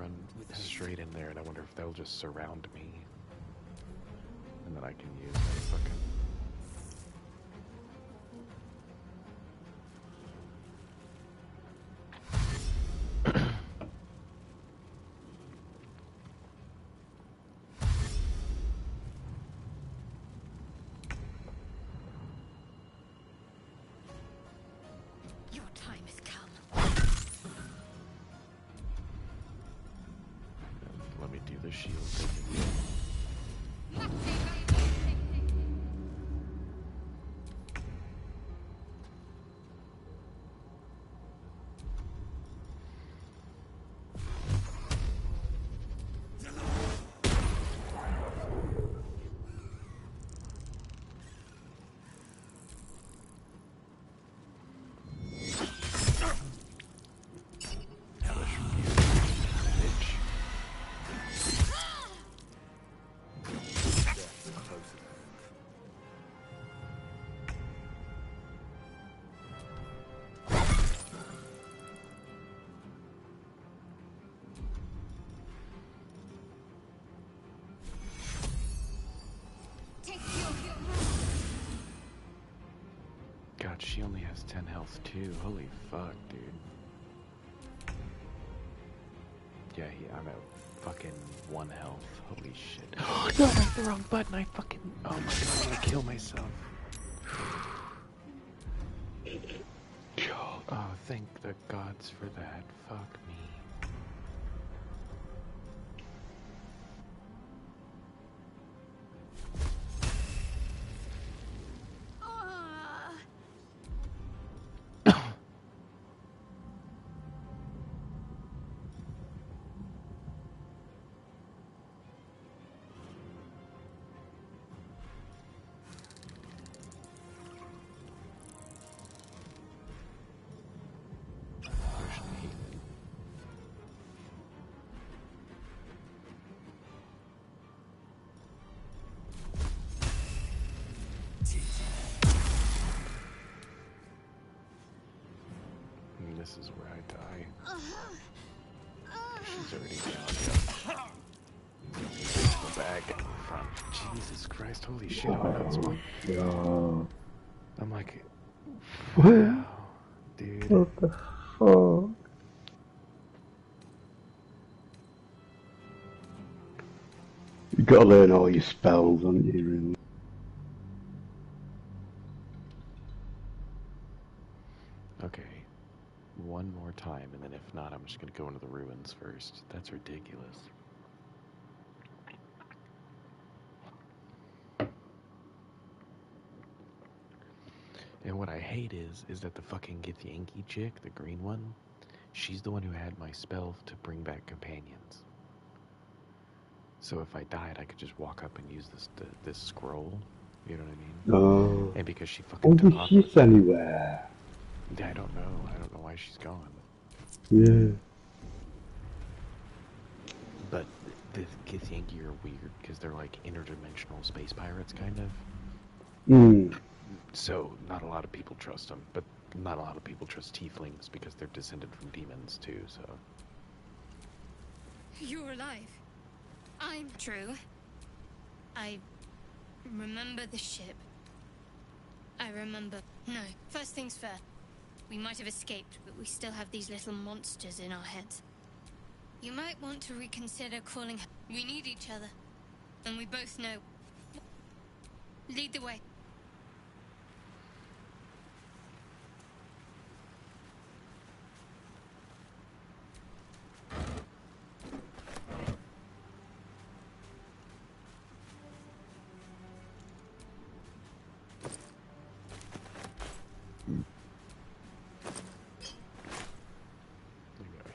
run straight in there, and I wonder if they'll just surround me. And then I can use my fucking... Your time has come. Let me do the shield thing. God, she only has 10 health too. Holy fuck, dude. Yeah, I'm at fucking 1 health. Holy shit. No, I hit the wrong button. I fucking... Oh my god, I'm gonna kill myself. Oh, thank the gods for that. Fuck me. This is where I die. She's already down. Yep. The bag in front. Jesus Christ, holy shit, that's one. Yeah. I'm like, What? wow, dude. What the fuck? You gotta learn all your spells, haven't you, really? Okay. One more time, and then if not, I'm just gonna go into the ruins first. That's ridiculous. And what I hate is that the fucking Githyanki chick, the green one, she's the one who had my spell to bring back companions. So if I died, I could just walk up and use this scroll. You know what I mean? Oh. And because she fucking took off... she's anywhere. Yeah, I don't know. I don't know why she's gone. Yeah. But the Githyanki are weird because they're like interdimensional space pirates, kind of. Mm. So not a lot of people trust them, but not a lot of people trust tieflings because they're descended from demons too. So You're alive. I'm true. I remember the ship. I remember... No, first things first. We might have escaped, but we still have these little monsters in our heads. You might want to reconsider calling her. We need each other. And we both know. Lead the way.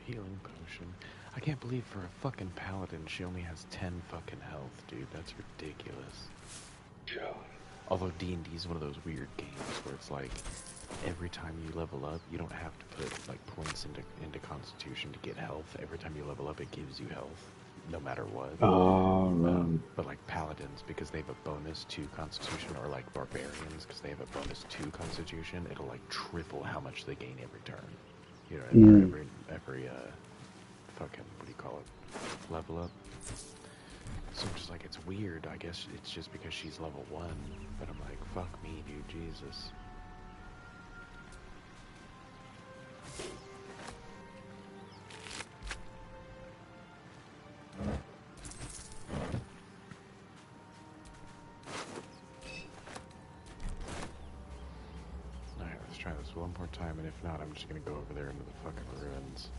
healing potion. I can't believe for a fucking paladin she only has 10 fucking health, dude. That's ridiculous. God. Although D&D is one of those weird games where it's like every time you level up, you don't have to put like points into Constitution to get health. Every time you level up, it gives you health, no matter what. Oh, right. But like paladins, because they have a bonus to Constitution, or like barbarians, because they have a bonus to Constitution, it'll like triple how much they gain every turn. You know, every fucking, what do you call it, level up. So I'm just like, it's weird. I guess it's just because she's level 1. But I'm like, fuck me, dude, Jesus. Alright, let's try this one more time, and if not, I'm just gonna go over there into the fucking ruins.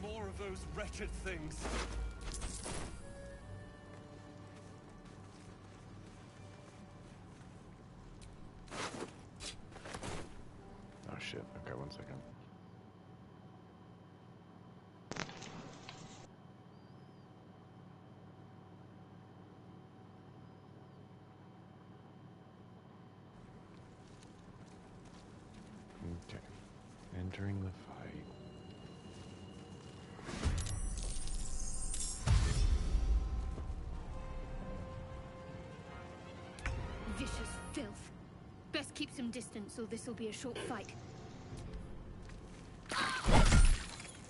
More of those wretched things. Oh shit, okay, 1 second. Okay, entering the fight. Vicious filth. Best keep some distance, or this'll be a short fight.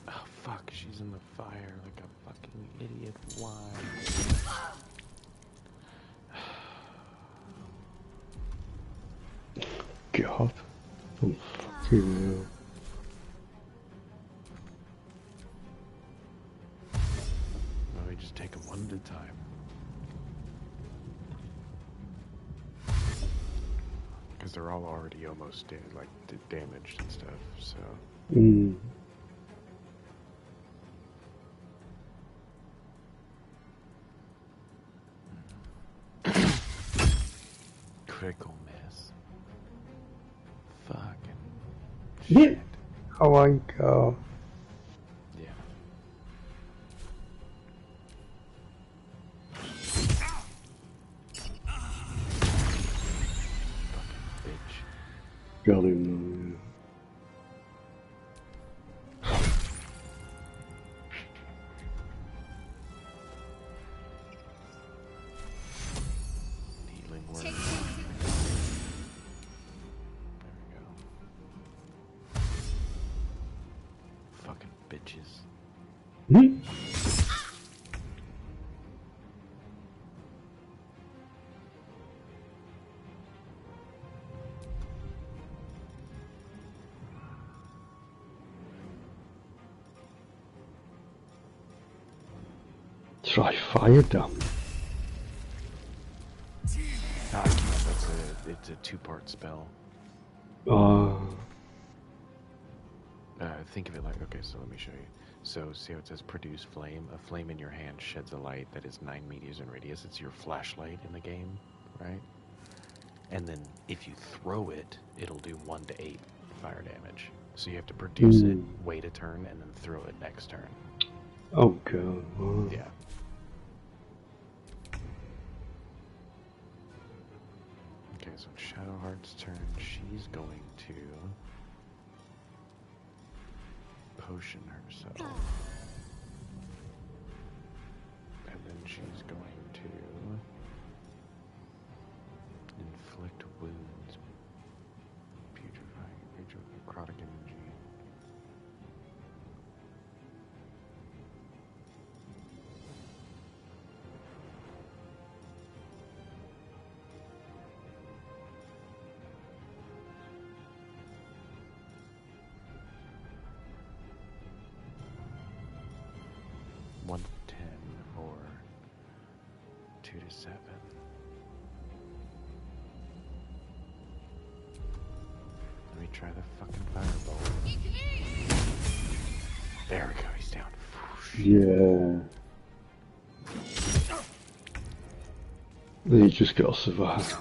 Oh fuck, she's in the fire like a fucking idiot. Why? God. Oh, fucking hell. Well, we just take them one at a time. Because they're all already almost damaged and stuff, so... Critical miss. Fucking shit. Oh my god. Yeah. Fucking bitch. Got him though, Healing word. There we go. Fucking bitches. yeah. Try fire damage. Ah, it's a 2-part spell. Think of it like, okay, so let me show you. So, see how it says produce flame? A flame in your hand sheds a light that is 9 meters in radius. It's your flashlight in the game, right? And then if you throw it, it'll do 1 to 8 fire damage. So you have to produce it, wait a turn, and then throw it next turn. Oh god. Yeah. Okay, so it's Shadowheart's turn. She's going to potion herself. And then she's going to inflict wounds. Putrefying, necrotic energy. One to 10 or 2 to 7. Let me try the fucking fireball. There we go, he's down. Yeah. You just gotta survive.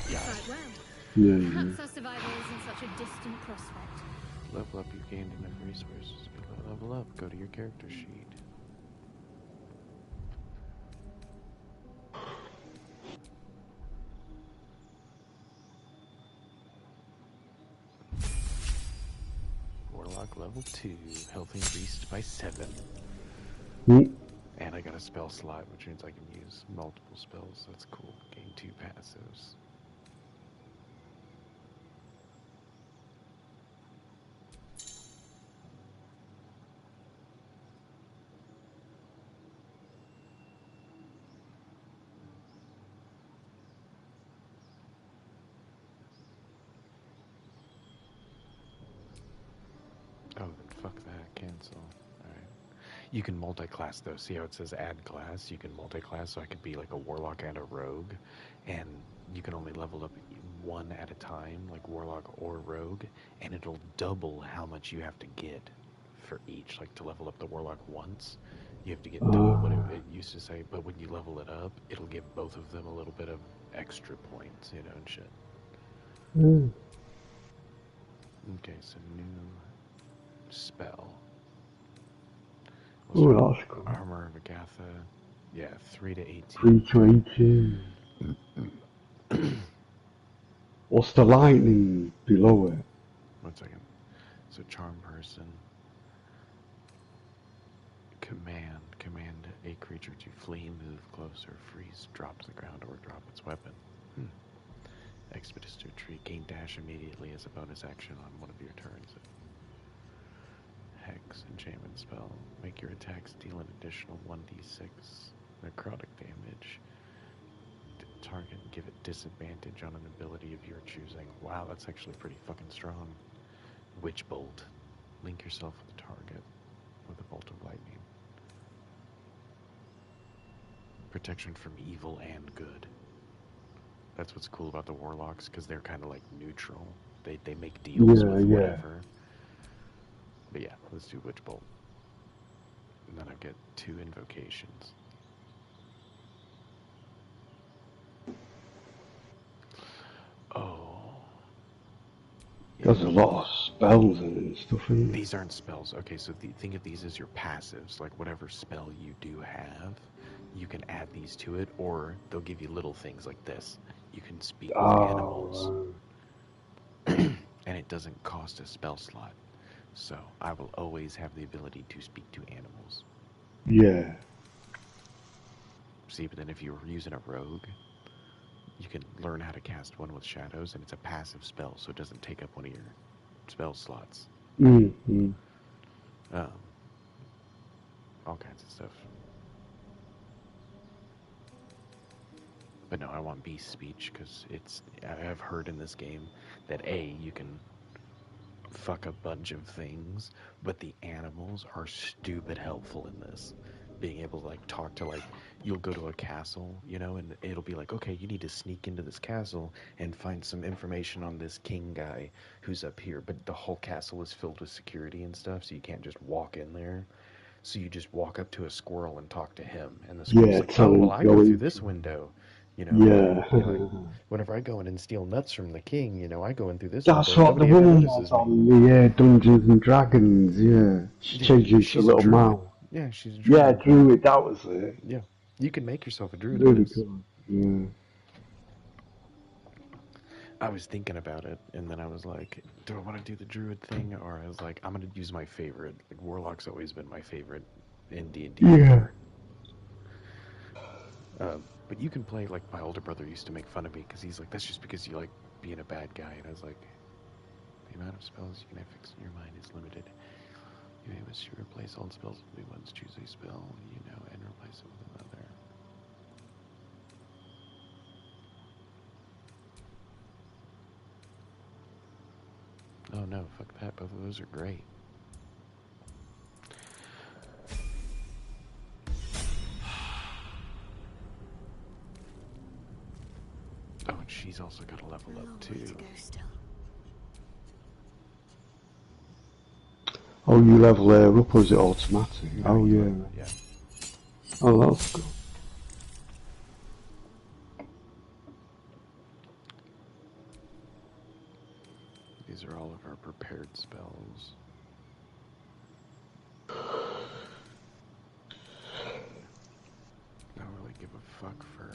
Yeah. Quite well. Yeah. Perhaps our survival isn't such a distant prospect. Level up, you've gained enough resources. Level up, go to your character sheet. Warlock level 2, health increased by 7. And I got a spell slot, which means I can use multiple spells. That's cool. Gain 2 passives. cancel. Alright. You can multi-class though. See how it says add class? You can multi-class, so I could be like a warlock and a rogue. And you can only level up one at a time, like warlock or rogue. And it'll double how much you have to get for each. Like to level up the warlock once, you have to get double what it used to say. But when you level it up, it'll give both of them a little bit of extra points, you know, and shit. Okay, so new spell. Oh, that's cool. Armor of Agatha. Yeah, 3 to 18. 3 to 18. What's the lightning below it? 1 second. So charm person. Command a creature to flee, move closer, freeze, drop to the ground, or drop its weapon. Expeditious retreat. Gain dash immediately as a bonus action on one of your turns. Hex, enchantment spell. Make your attacks deal an additional 1d6 necrotic damage. Target, give it disadvantage on an ability of your choosing. Wow, that's actually pretty fucking strong. Witch bolt. Link yourself with the target with a bolt of lightning. Protection from evil and good. That's what's cool about the warlocks, because they're kind of like neutral. They make deals with whatever. But yeah, let's do witch bolt. And then I get 2 invocations. Oh. There's a lot of spells and stuff in there. These aren't spells. Okay, so think of these as your passives. Like whatever spell you do have, you can add these to it, or they'll give you little things like this. You can speak with animals. And it doesn't cost a spell slot. So I will always have the ability to speak to animals. Yeah. See, but then if you're using a rogue, you can learn how to cast one with shadows, and it's a passive spell, so it doesn't take up one of your spell slots. All kinds of stuff. But no, I want beast speech, because I've heard in this game that A, you can fuck a bunch of things, but the animals are stupid helpful in this. Being able to like talk to, like, you'll go to a castle, you know, and it'll be like, okay, you need to sneak into this castle and find some information on this king guy who's up here, but the whole castle is filled with security and stuff, so you can't just walk in there. So you just walk up to a squirrel and talk to him, and the squirrel's like, oh, well, I go through this window, you know. Like, whenever I go in and steal nuts from the king, you know, I go in through this That's window. what the Nobody ever woman notices was me. on the Dungeons and Dragons, yeah. She changed into a little mouse. Yeah, she's a druid. Yeah, druid, that was it. Yeah, you can make yourself a druid. Really cool. Yeah. I was thinking about it, and then I was like, do I want to do the druid thing? Or I was like, I'm going to use my favorite. Like, warlock's always been my favorite in D&D. Yeah. But you can play, like, my older brother used to make fun of me, because he's like, that's just because you like being a bad guy. And I was like, the amount of spells you can have fixed in your mind is limited. You may wish to replace old spells with new ones. Choose a spell, you know, and replace it with another. Oh no, fuck that. Both of those are great. Oh, and she's also got to level up too. Oh, you level her up, or is it automatic? No, oh, yeah. Yeah. Oh, that's cool. These are all of our prepared spells. I don't really give a fuck for...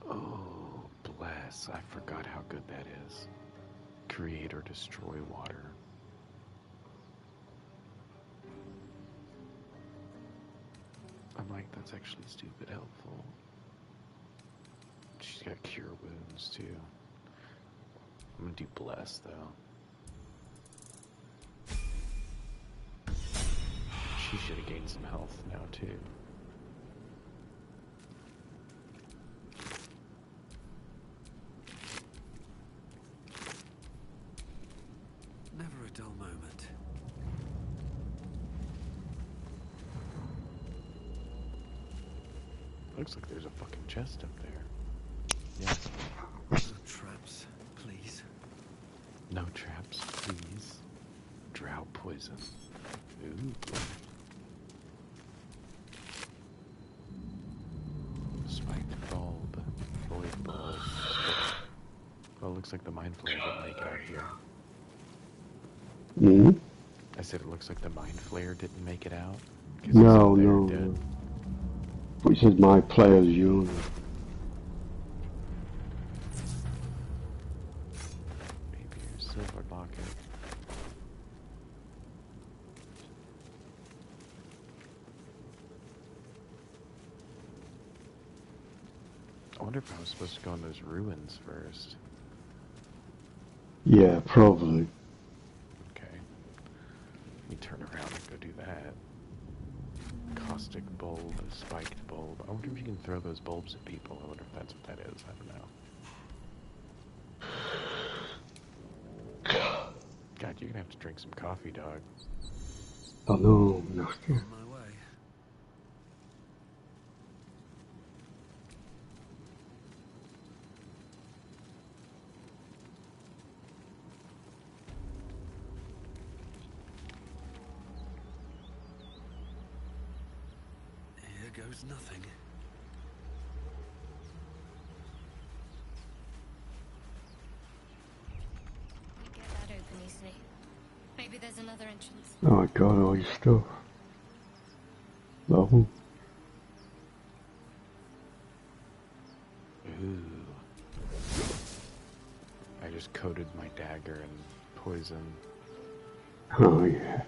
Oh, bless. I forgot how good that is. Create or destroy water. I'm like, that's actually stupid helpful. She's got cure wounds too. I'm gonna do bless though. He should have gained some health now, too. Never a dull moment. Looks like there's a fucking chest up there. Yeah. No traps, please. No traps, please. Drow poison. Ooh. Spiked bulb. Void bulb. Well, it looks like the mind flayer didn't make it out here. Hmm? I said it looks like the mind flayer didn't make it out. 'Cause he's No, up there no, dead. no. But it says my player's unit. Maybe your silver locket. I wonder if I was supposed to go in those ruins first. Yeah, probably. Okay. Let me turn around and go do that. Caustic bulb, spiked bulb. I wonder if you can throw those bulbs at people. I wonder if that's what that is. I don't know. God, you're gonna have to drink some coffee, dog. Oh no, no. On my way. Here goes nothing. Get that open easily. Maybe there's another entrance. Oh my god, all your stuff. Oh. Ooh. I just coated my dagger in poison. Oh yeah.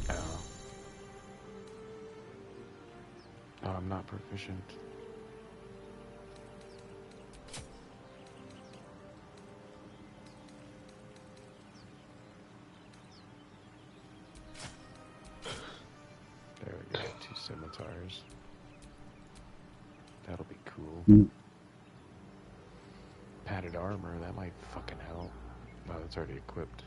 Oh. Oh, I'm not proficient. There we go, 2 scimitars. That'll be cool. Mm. Padded armor, that might fucking help. No, that's already equipped.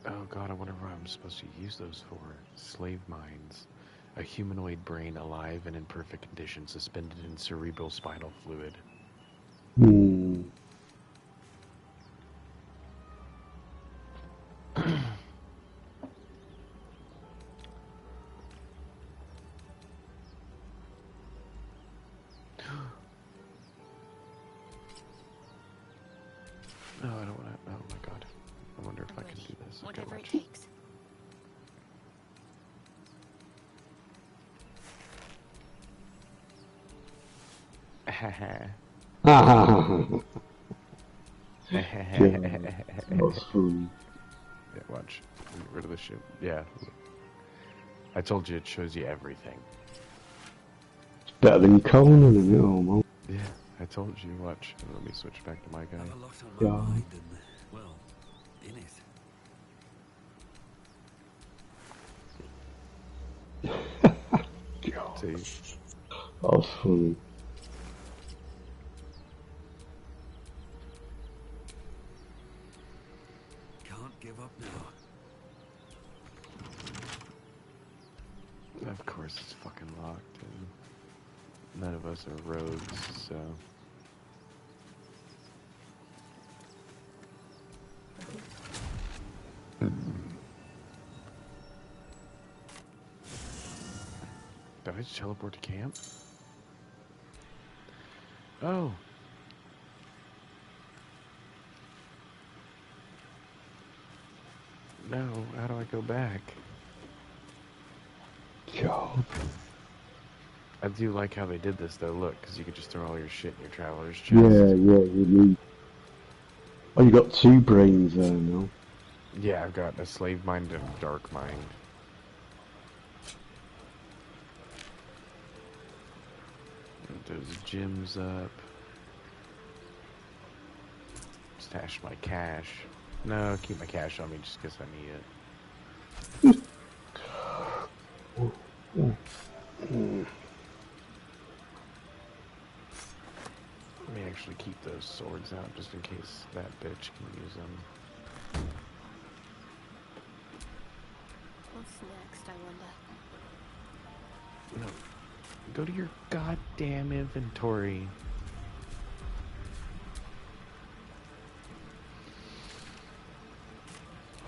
Oh god, I wonder what I'm supposed to use those for. Slave mines. A humanoid brain alive and in perfect condition, suspended in cerebral spinal fluid. Hmm. No, I don't want to. Oh my god. I wonder if I'm I can ready. do this. Okay, Whatever it watch. takes. Yeah, that was fun. Yeah, watch. Get rid of the shit. Yeah. I told you it shows you everything. It's better than Conan, isn't it? Oh, man. Yeah, I told you. Watch. Let me switch back to my guy. Have a lot on my Yeah. mind and, well, in it. God, See? that was funny. Can't give up now. Of course it's fucking locked, and none of us are rogues, so... Did I just teleport to camp? Oh! No, how do I go back? God. I do like how they did this though. Look, because you could just throw all your shit in your traveler's chest. Yeah, you need. Oh, you got 2 brains there now. Yeah, I've got a slave mind and a dark mind. Get those gems up. Stash my cash. No, keep my cash on me just because I need it. Let me actually keep those swords out just in case that bitch can use them. What's next, I wonder? No. Go to your goddamn inventory.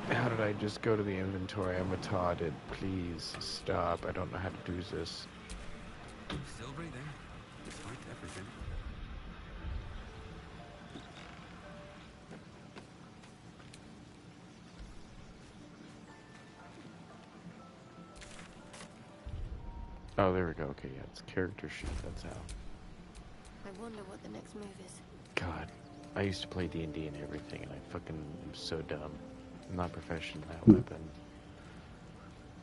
How did I just go to the inventory? I'm retarded. Please stop. I don't know how to do this. Still breathing, despite everything. Oh, there we go. Okay, yeah, it's character sheet. That's how. I wonder what the next move is. God, I used to play D&D and everything, and I fucking am so dumb. I'm not professional at that weapon.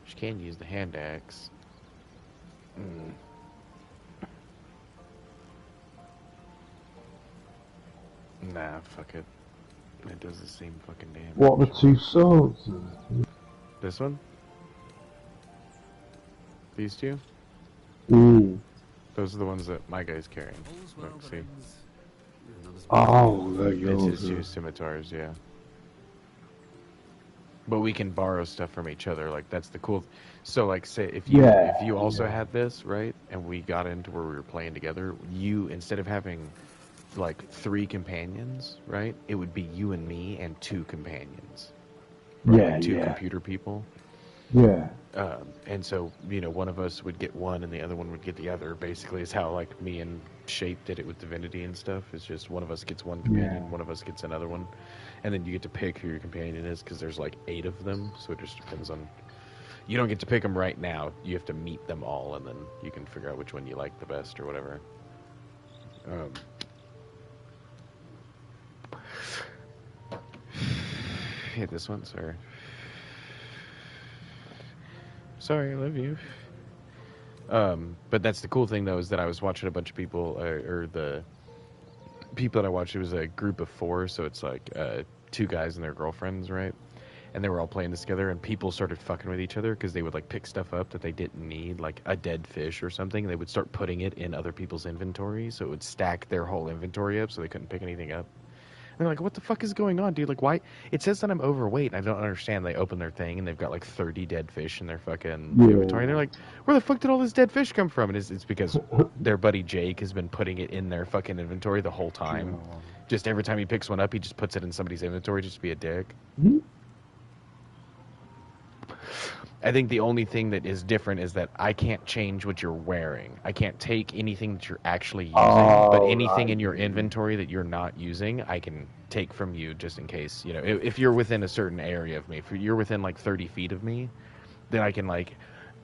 She can use the hand axe. Nah, fuck it. It does the same fucking damage. What are the 2 swords? This one? These 2? Those are the ones that my guy's carrying. Well, Look, see? Oh, there you It's go. his 2 scimitars, yeah. But we can borrow stuff from each other. Like, that's the cool. So, like, say if you also had this, right, and we got into where we were playing together, you, instead of having like 3 companions, right, it would be you and me and 2 companions. Right? Yeah, like 2 yeah. computer people. Yeah. And so, you know, one of us would get one and the other one would get the other. Basically, is how like me and Shape did it with Divinity and stuff. It's just one of us gets one companion, one of us gets another one, and then you get to pick who your companion is because there's like 8 of them. So it just depends on. You don't get to pick them right now. You have to meet them all, and then you can figure out which one you like the best or whatever. Hit this one, sir. Sorry, I love you. But that's the cool thing, though, is that I was watching a bunch of people, or the people that I watched, it was a group of 4, so it's like 2 guys and their girlfriends, right? And they were all playing this together, and people started fucking with each other because they would, like, pick stuff up that they didn't need, like a dead fish or something, and they would start putting it in other people's inventory, so it would stack their whole inventory up so they couldn't pick anything up. And they're like, what the fuck is going on, dude? Like, why? It says that I'm overweight, and I don't understand. They open their thing, and they've got, like, 30 dead fish in their fucking inventory. And they're like, where the fuck did all this dead fish come from? And it's because their buddy Jake has been putting it in their fucking inventory the whole time. Just every time he picks one up, he just puts it in somebody's inventory just to be a dick. I think the only thing that is different is that I can't change what you're wearing. I can't take anything that you're actually using, but anything in your inventory that you're not using, I can take from you just in case. You know, if you're within a certain area of me, if you're within like 30 feet of me, then I can like,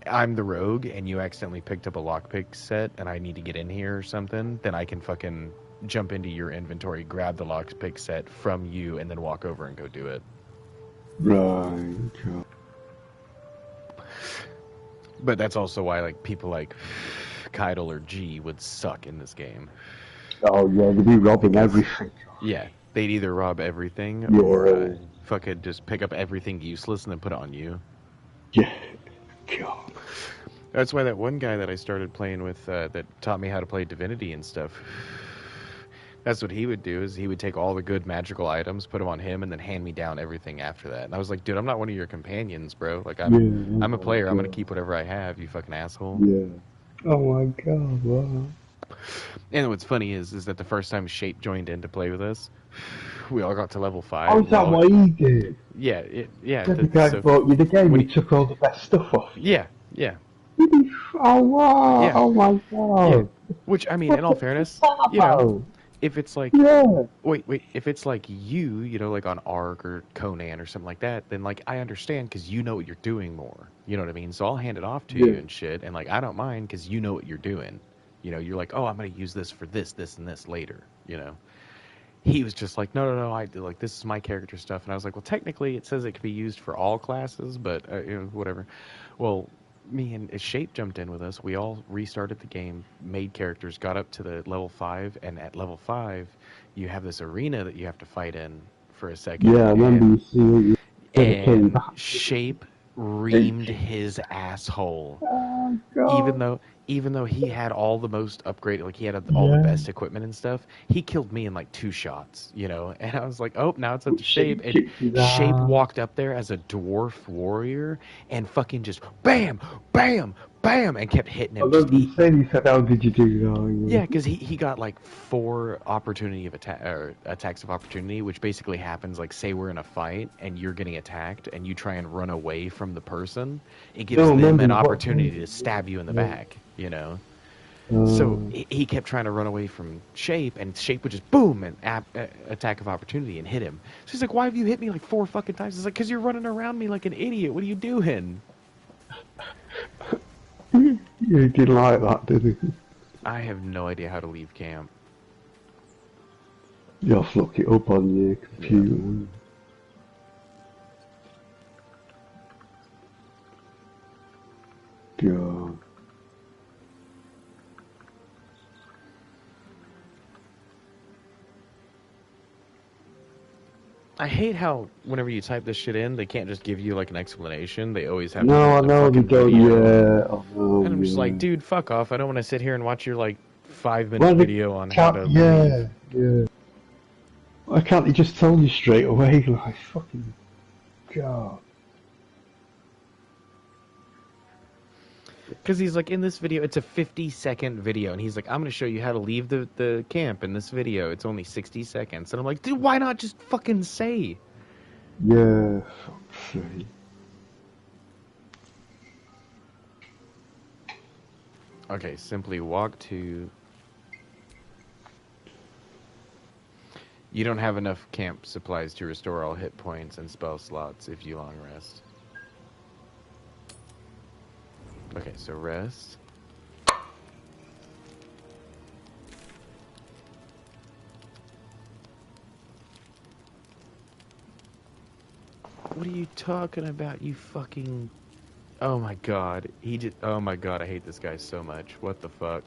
I'm the rogue and you accidentally picked up a lockpick set and I need to get in here or something, then I can fucking jump into your inventory, grab the lockpick set from you, and then walk over and go do it. Right. But that's also why like people like Kydal or G would suck in this game. Oh yeah, they'd be robbing everything. Yeah, they'd either rob everything or fucking just pick up everything useless and then put it on you. Yeah. God. That's why that one guy that I started playing with that taught me how to play Divinity and stuff, that's what he would do, is he would take all the good magical items, put them on him, and then hand me down everything after that. And I was like, dude, I'm not one of your companions, bro. Like, I'm a player. I'm going to keep whatever I have, you fucking asshole. Yeah. Oh my god, wow. And what's funny is that the first time Shape joined in to play with us, we all got to level 5. Oh, is that what he did? Yeah, yeah. The guy brought you the game, he took all the best stuff off. Yeah, yeah. Oh wow, yeah. oh my god. Yeah. Which, I mean, in all fairness, you know, if it's like, Yeah. wait, if it's like you know, like on Ark or Conan or something like that, then like I understand because you know what you're doing more. You know what I mean? So I'll hand it off to you Yeah. and shit, and like I don't mind because you know what you're doing. You know, you're like, oh, I'm gonna use this for this, this, and this later. You know, he was just like, no, I do like this is my character stuff, and I was like, well, technically it says it could be used for all classes, but you know, whatever. Well, me and Shape jumped in with us. We all restarted the game, made characters, got up to the level 5, and at level 5, you have this arena that you have to fight in for a second, Yeah, I remember you seeing it. You never came and back. Shape Did reamed you? his asshole. Oh, Even God. though even though he had all the most upgraded, like he had all the Yeah. best equipment and stuff, he killed me in like 2 shots, you know. And I was like, oh, now it's up But to Shape. she And kicked his Shape ass. walked up there as a dwarf warrior and fucking just bam, bam, bam, and kept hitting I him. Just remember you saying, he said, how did you do yeah, that? because he got like 4 opportunity of attack or attacks of opportunity, which basically happens like say we're in a fight and you're getting attacked and you try and run away from the person, it No, gives I them remember an what opportunity time. to stab you in the Yeah. back, you know. So he kept trying to run away from Shape, and Shape would just boom and attack of opportunity and hit him. So he's like, "Why have you hit me like 4 fucking times?" It's like, "Cause you're running around me like an idiot. What are you doing?" Yeah, he didn't like that, did he? I have no idea how to leave camp. You have to look it up on your Yeah. computer. God. I hate how whenever you type this shit in, they can't just give you like an explanation. They always have to No, give I the know they fucking don't. video. Yeah, I know. And I'm just like, Yeah. dude, fuck off. I don't want to sit here and watch your like 5-minute Well, they video on how can't. to leave. Yeah, yeah. Why can't they just tell you straight away? Like fucking God. Because he's like, in this video, it's a 50-second video. And he's like, I'm going to show you how to leave the camp in this video. It's only 60 seconds. And I'm like, dude, why not just fucking say? Yeah. Fuck's sake. Okay, simply walk to... You don't have enough camp supplies to restore all hit points and spell slots if you long rest. Okay, so rest. What are you talking about, you fucking... Oh my god. He just... Oh my god, I hate this guy so much. What the fuck?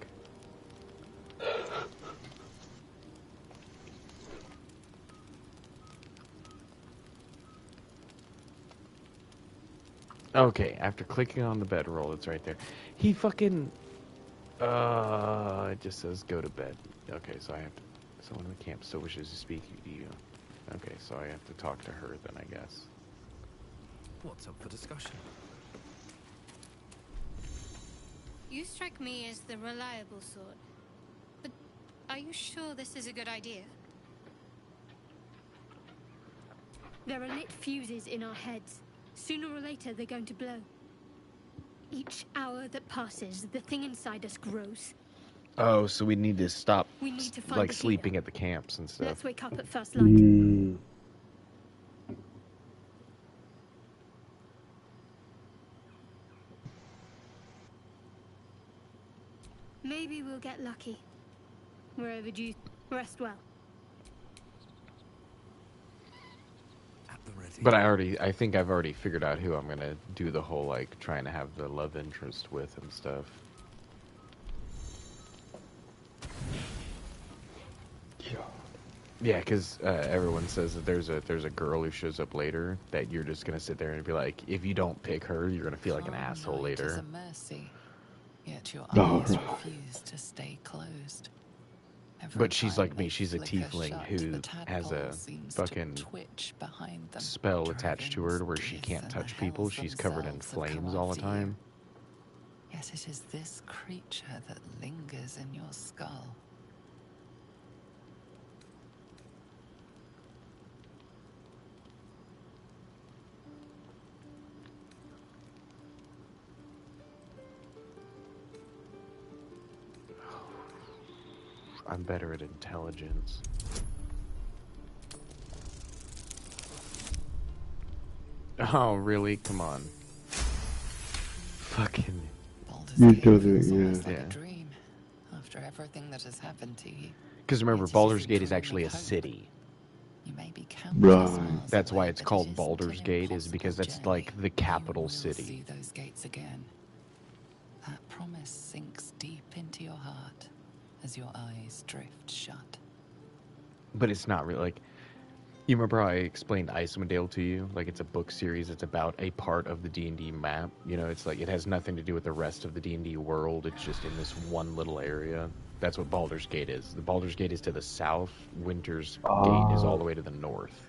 Okay, after clicking on the bedroll, it's right there. He fucking... it just says go to bed. Okay, so I have to... Someone in the camp still wishes to speak to you. Okay, so I have to talk to her then, I guess. What's up for discussion? You strike me as the reliable sort. But are you sure this is a good idea? There are lit fuses in our heads. Sooner or later, they're going to blow. Each hour that passes, the thing inside us grows. Oh, so we need to stop, We need to find like, the sleeping healer. at the camps and stuff. Let's wake up at first light. Mm. Maybe we'll get lucky. We're overdue. Rest well. At the ready. But I think I've already figured out who I'm gonna do the whole, like, trying to have the love interest with and stuff. Yeah, because everyone says that there's a girl who shows up later that you're just gonna sit there and be like, if you don't pick her, you're gonna feel like an asshole Night is later. a mercy, yet your Oh, eyes right. refuse to stay closed. Every But she's time like me, they she's a flicker tiefling shut, who the has tadpole a seems fucking to twitch behind them, spell attached to her to where she dragons can't teeth touch and people. hells She's covered in themselves have come flames all the after you. time. Yet it is this creature that lingers in your skull. I'm better at intelligence. Oh, really? Come on. Fucking... Baldur's You Gate do feels it, almost yeah. like Yeah. a dream after everything that has happened to you. Because remember, Yet it Baldur's a Gate is dream actually a of hope. city. You may be countless Right. miles That's why away, it's but it called isn't Baldur's an Gate, is because impossible that's like journey. the capital You will city. see those gates again. That promise sinks deep into your heart as your eyes drift shut. But it's not really like... You remember how I explained Icewind Dale to you? Like, it's a book series. It's about a part of the D&D map. You know, it's like it has nothing to do with the rest of the D&D world. It's just in this one little area. That's what Baldur's Gate is. The Baldur's Gate is to the south. Winter's Gate is all the way to the north.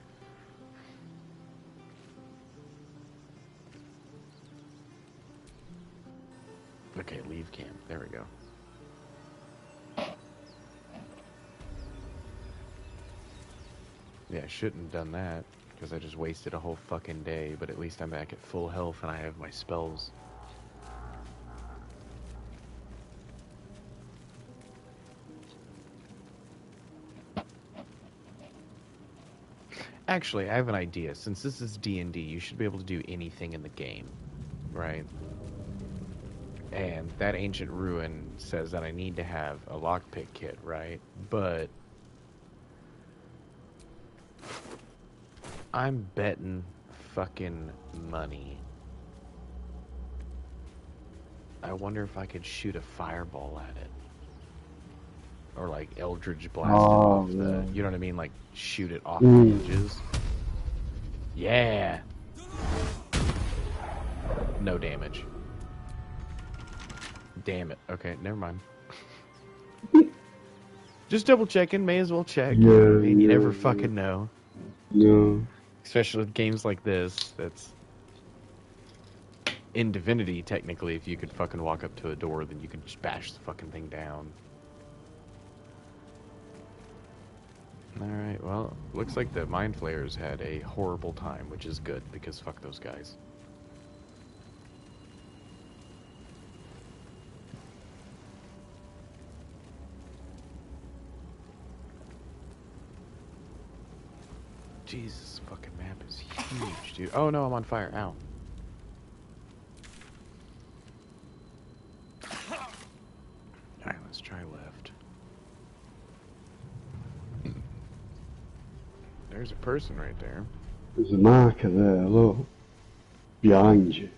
Okay, leave camp. There we go. Yeah, I shouldn't have done that, because I just wasted a whole fucking day, but at least I'm back at full health and I have my spells. Actually, I have an idea. Since this is D&D, you should be able to do anything in the game, right? And that ancient ruin says that I need to have a lockpick kit, right? But I'm betting fucking money. I wonder if I could shoot a fireball at it. Or like Eldritch blast it off the... You know what I mean? Like shoot it off the hinges. Yeah! No damage. Damn it. Okay, never mind. Just double checking. May as well check. You know what I mean? You never fucking know. No. Especially with games like this, that's... In Divinity, technically, if you could fucking walk up to a door, then you could just bash the fucking thing down. Alright, well, looks like the Mind Flayers had a horrible time, which is good, because fuck those guys. Jesus, this fucking map is huge, dude. Oh no, I'm on fire. Ow. Alright, let's try left. There's a person right there. There's a marker there, look. Behind you.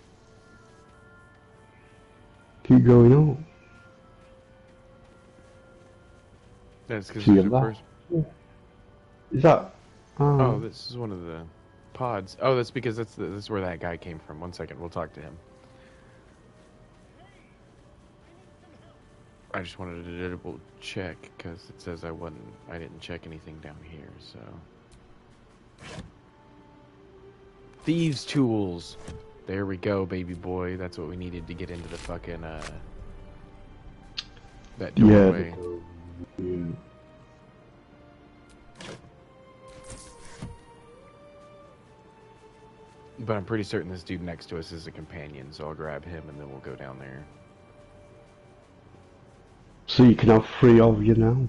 Keep going on. That's because See there's a that? person. Yeah. Is that... Oh, this is one of the pods. Oh, that's because that's where that guy came from. 1 second, we'll talk to him. I just wanted to double check because it says I didn't check anything down here, so. Thieves' tools. There we go, baby boy. That's what we needed to get into the fucking, that doorway. Yeah. But I'm pretty certain this dude next to us is a companion, so I'll grab him and then we'll go down there. So you can have 3 of you now?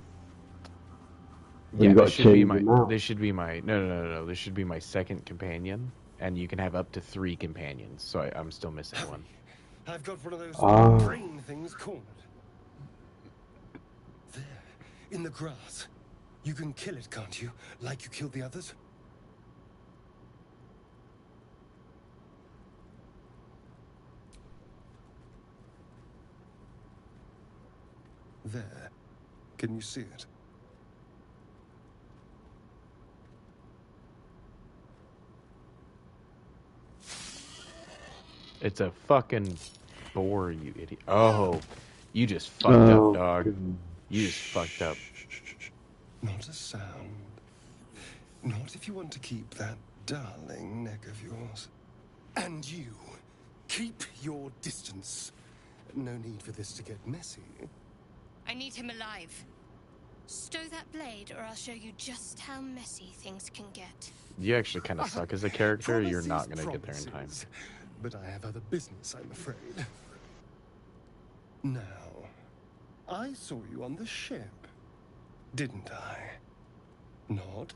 Yeah, you got this to should be change my, them out. this should be my, no, this should be my second companion, and you can have up to 3 companions, so I'm still missing one. I've got one of those Ah. brain things cornered. There, in the grass. You can kill it, can't you? Like you killed the others? There. Can you see it? It's a fucking boar, you idiot. Oh, you just fucked up, dog. God. You just fucked up. Not a sound. Not if you want to keep that darling neck of yours. And you, keep your distance. No need for this to get messy. I need him alive. Stow that blade, or I'll show you just how messy things can get. You actually kind of suck as a character. You're Promises, not going to get there in time. promises. But I have other business, I'm afraid. Now, I saw you on the ship. didn't I? Nod?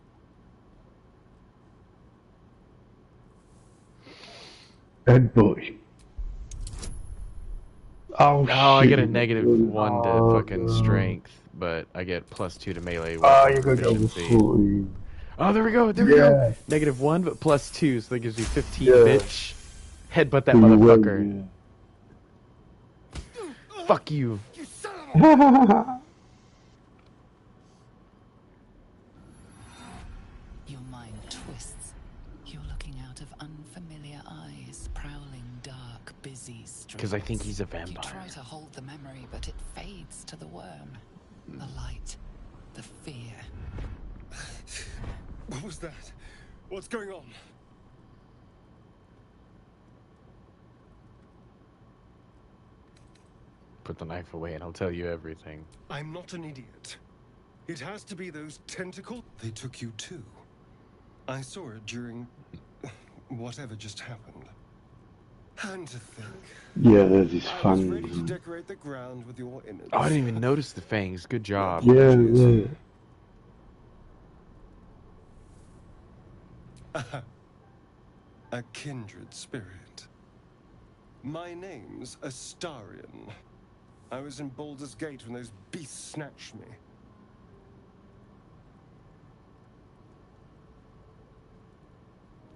Headbutt. Oh, Oh, I shit. get a negative 1 to Oh, fucking no. strength, but I get +2 to melee Oh, weapon you're going to proficiency. overfooting. Oh, there we go, there we go. -1, but +2, so that gives me 15, Yeah. bitch. Headbutt that So you will, motherfucker. Fuck you. yeah. Your mind twists. You're looking out of unfamiliar eyes, prowling dark, busy streets. Because I think he's a You vampire. try to hold the memory, but it fades to the worm. The light, the fear. What was that? What's going on? Put the knife away and I'll tell you everything. I'm not an idiot. It has to be those tentacles. They took you too. I saw it during whatever just happened. And to think, Yeah, there's his I was ready to fangs. decorate the ground with your innards. Oh, I didn't even notice the fangs. Good job. Yeah, yeah. A kindred spirit. My name's Astarion. I was in Baldurs Gate when those beasts snatched me.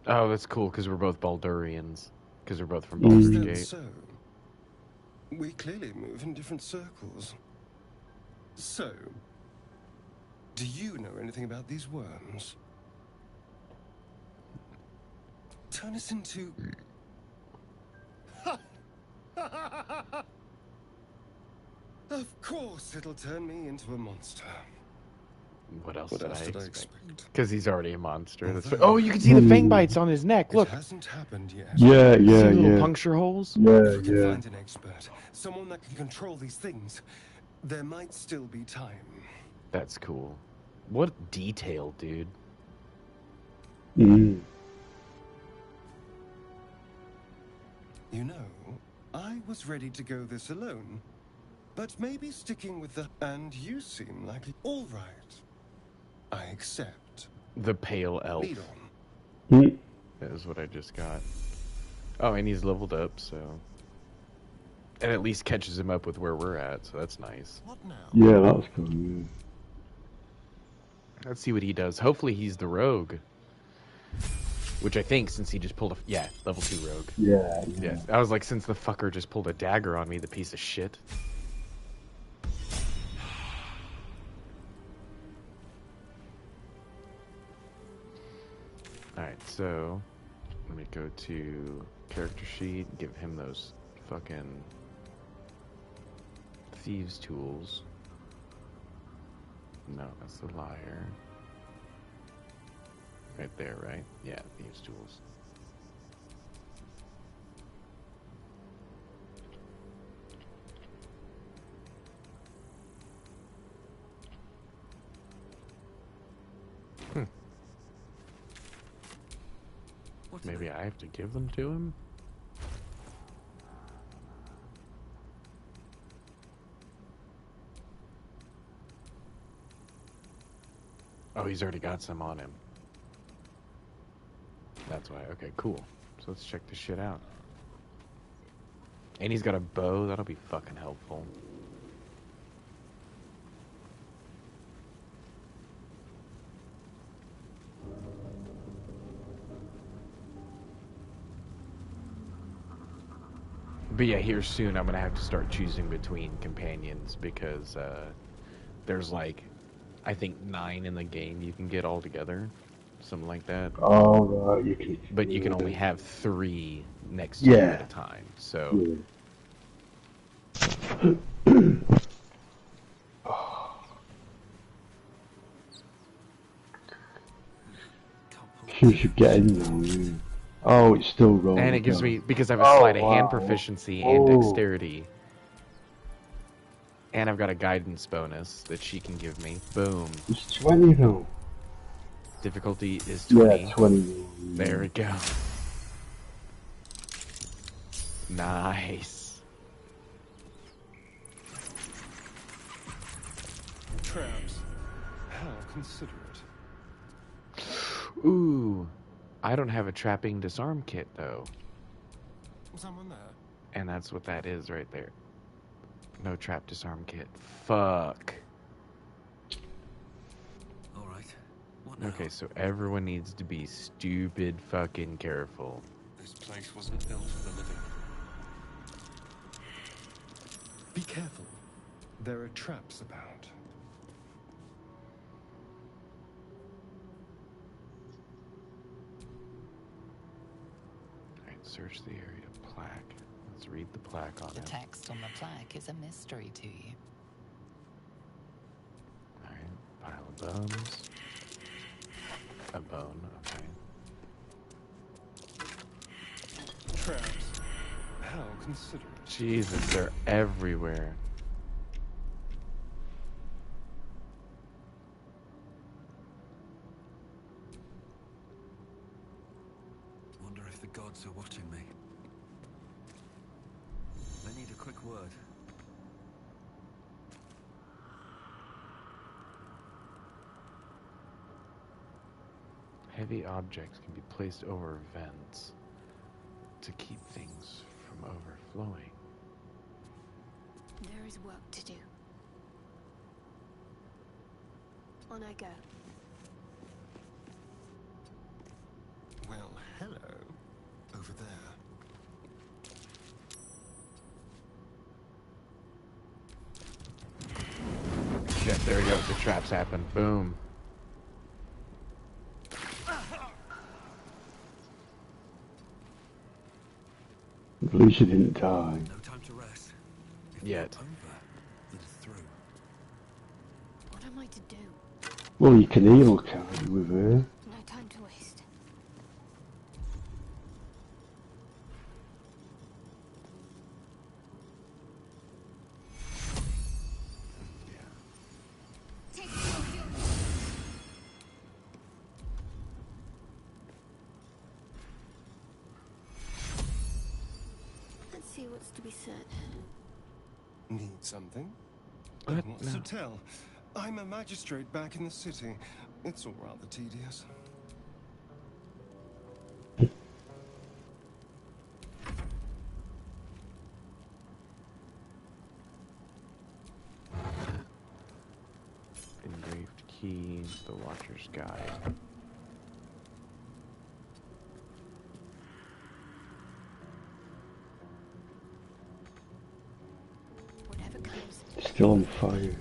Oh, that's cool, because we're both Baldurians. Because we're both from Is Baldur's Is that Gate. so? We clearly move in different circles. So, do you know anything about these worms? Turn us into... Of course it'll turn me into a monster. What else What did else I did I expect? expect? Because he's already a monster. That's Although- oh, you can see the fang bites on his neck. Look. It hasn't happened yet. Yeah, See yeah, the little yeah. puncture holes? Yeah, If we can yeah. find an expert, someone that can control these things, there might still be time. That's cool. What detail, dude. Mm. You know, I was ready to go this alone, but maybe sticking with the... And you seem like... All right. I accept. The pale elf. Lead on. Mm. That is what I just got. Oh, and he's leveled up, so... And at least catches him up with where we're at, so that's nice. What now? Yeah, that's cool. Yeah. Let's see what he does. Hopefully he's the rogue. Which I think, since he just pulled a... Yeah, level 2 rogue. Yeah, yeah. Yes. I was like, since the fucker just pulled a dagger on me, the piece of shit. Alright, so... Let me go to character sheet, give him those fucking... thieves tools. No, that's the liar. Right there, right? Yeah, thieves tools. Maybe I have to give them to him? Oh, he's already got some on him. That's why. Okay, cool. So let's check this shit out. And he's got a bow. That'll be fucking helpful. But yeah, here soon I'm gonna have to start choosing between companions because there's like, I think 9 in the game you can get all together, something like that. Oh, right, you can... But you can only have 3 next to you at a time. So Yeah. You should get in there. Yeah. Oh, it's still rolling. and it gives me, because I have a Oh, sleight of hand wow. proficiency and Oh. dexterity. And I've got a guidance bonus that she can give me. Boom. It's 20 though. Difficulty is 20. Yeah, 20. There we go. Nice. Traps. consider it. Ooh, I don't have a trapping disarm kit though. Someone there? And that's what that is right there. No trap disarm kit. Fuck. All right. What now? Okay, so everyone needs to be stupid fucking careful. This place wasn't built for the living. Be careful. There are traps about. Alright, search the area. Plaque. Let's read the plaque on The it. text on the plaque is a mystery to you. Alright, pile of bones. A bone, okay. Traps. How considerate. Jesus, they're everywhere. Wonder if the gods are watching me. They need a quick word. Heavy objects can be placed over vents to keep things from overflowing. There is work to do. On I go. Well, hello. Over there. Shit, there we go. The traps happen. Boom. At least you didn't die. No time to rest. If Yet. not over, then through. What am I to do? Well, you can heal, can't you, with her? No time to waste. Take off your... Let's see what's to be said. Need something? What? What's No. to tell? I'm a magistrate back in the city. It's all rather tedious. Engraved key, the Watcher's Guide. Whatever comes. Still on fire.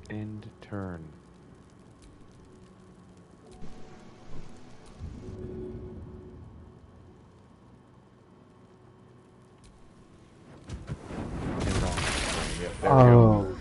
End turn. End it on. Yep, there we go. Oh,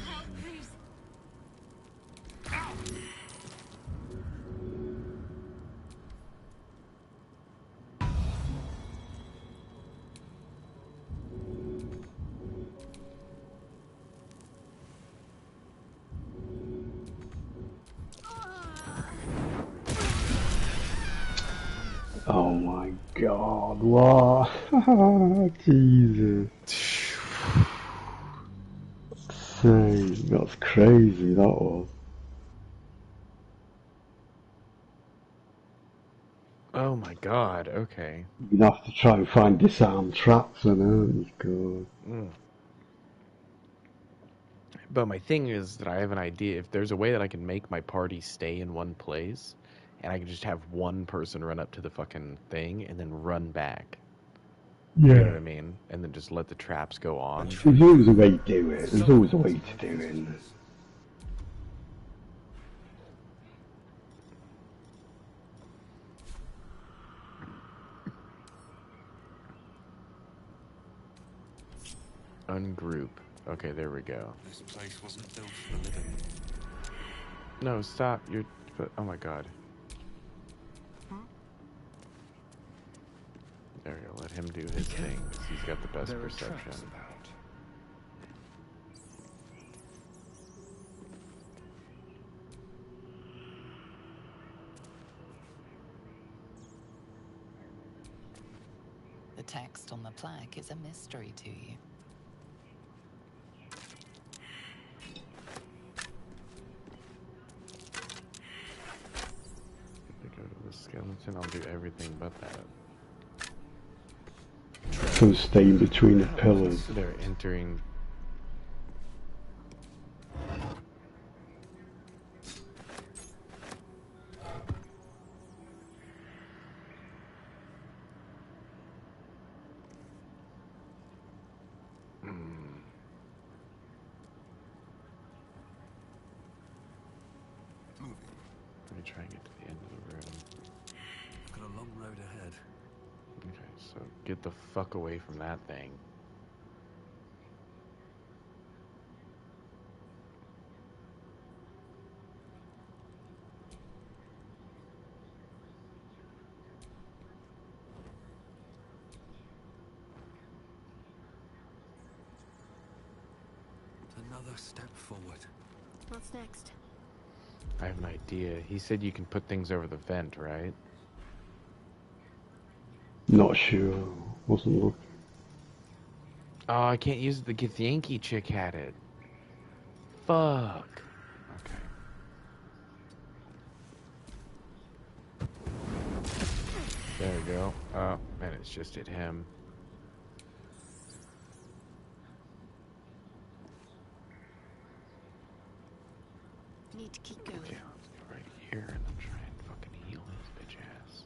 oh my God! What? Jesus! Say, that's crazy. That was. Oh my god, okay. You'd have to try and find disarmed traps, then, aren't you? God. Mm. But my thing is that I have an idea. If there's a way that I can make my party stay in one place, and I can just have one person run up to the fucking thing and then run back. You know what I mean? And then just let the traps go on. There's always a way to do it. There's always a way to do it. Ungroup. Okay, there we go. This place wasn't built for the living. No, stop. You're... Oh my god. There we go. Let him do his thing, 'cause he's got the best There are perception. traps about. text on the plaque is a mystery to you. If they go to the skeleton, I'll do everything but that. Some stain between the pillars. They're entering. Let me try and get to the end of the room. I've got a long road ahead. Okay, so get the fuck away from that thing. Another step forward. What's next? I have an idea. He said you can put things over the vent, right? Not sure. Wasn't looking. Oh, I can't use it. The Githyanki chick had it. Fuck. Okay. There we go. Oh, and it's just hit him. Need to keep going. Okay, let's go right here and then try and fucking heal his bitch ass.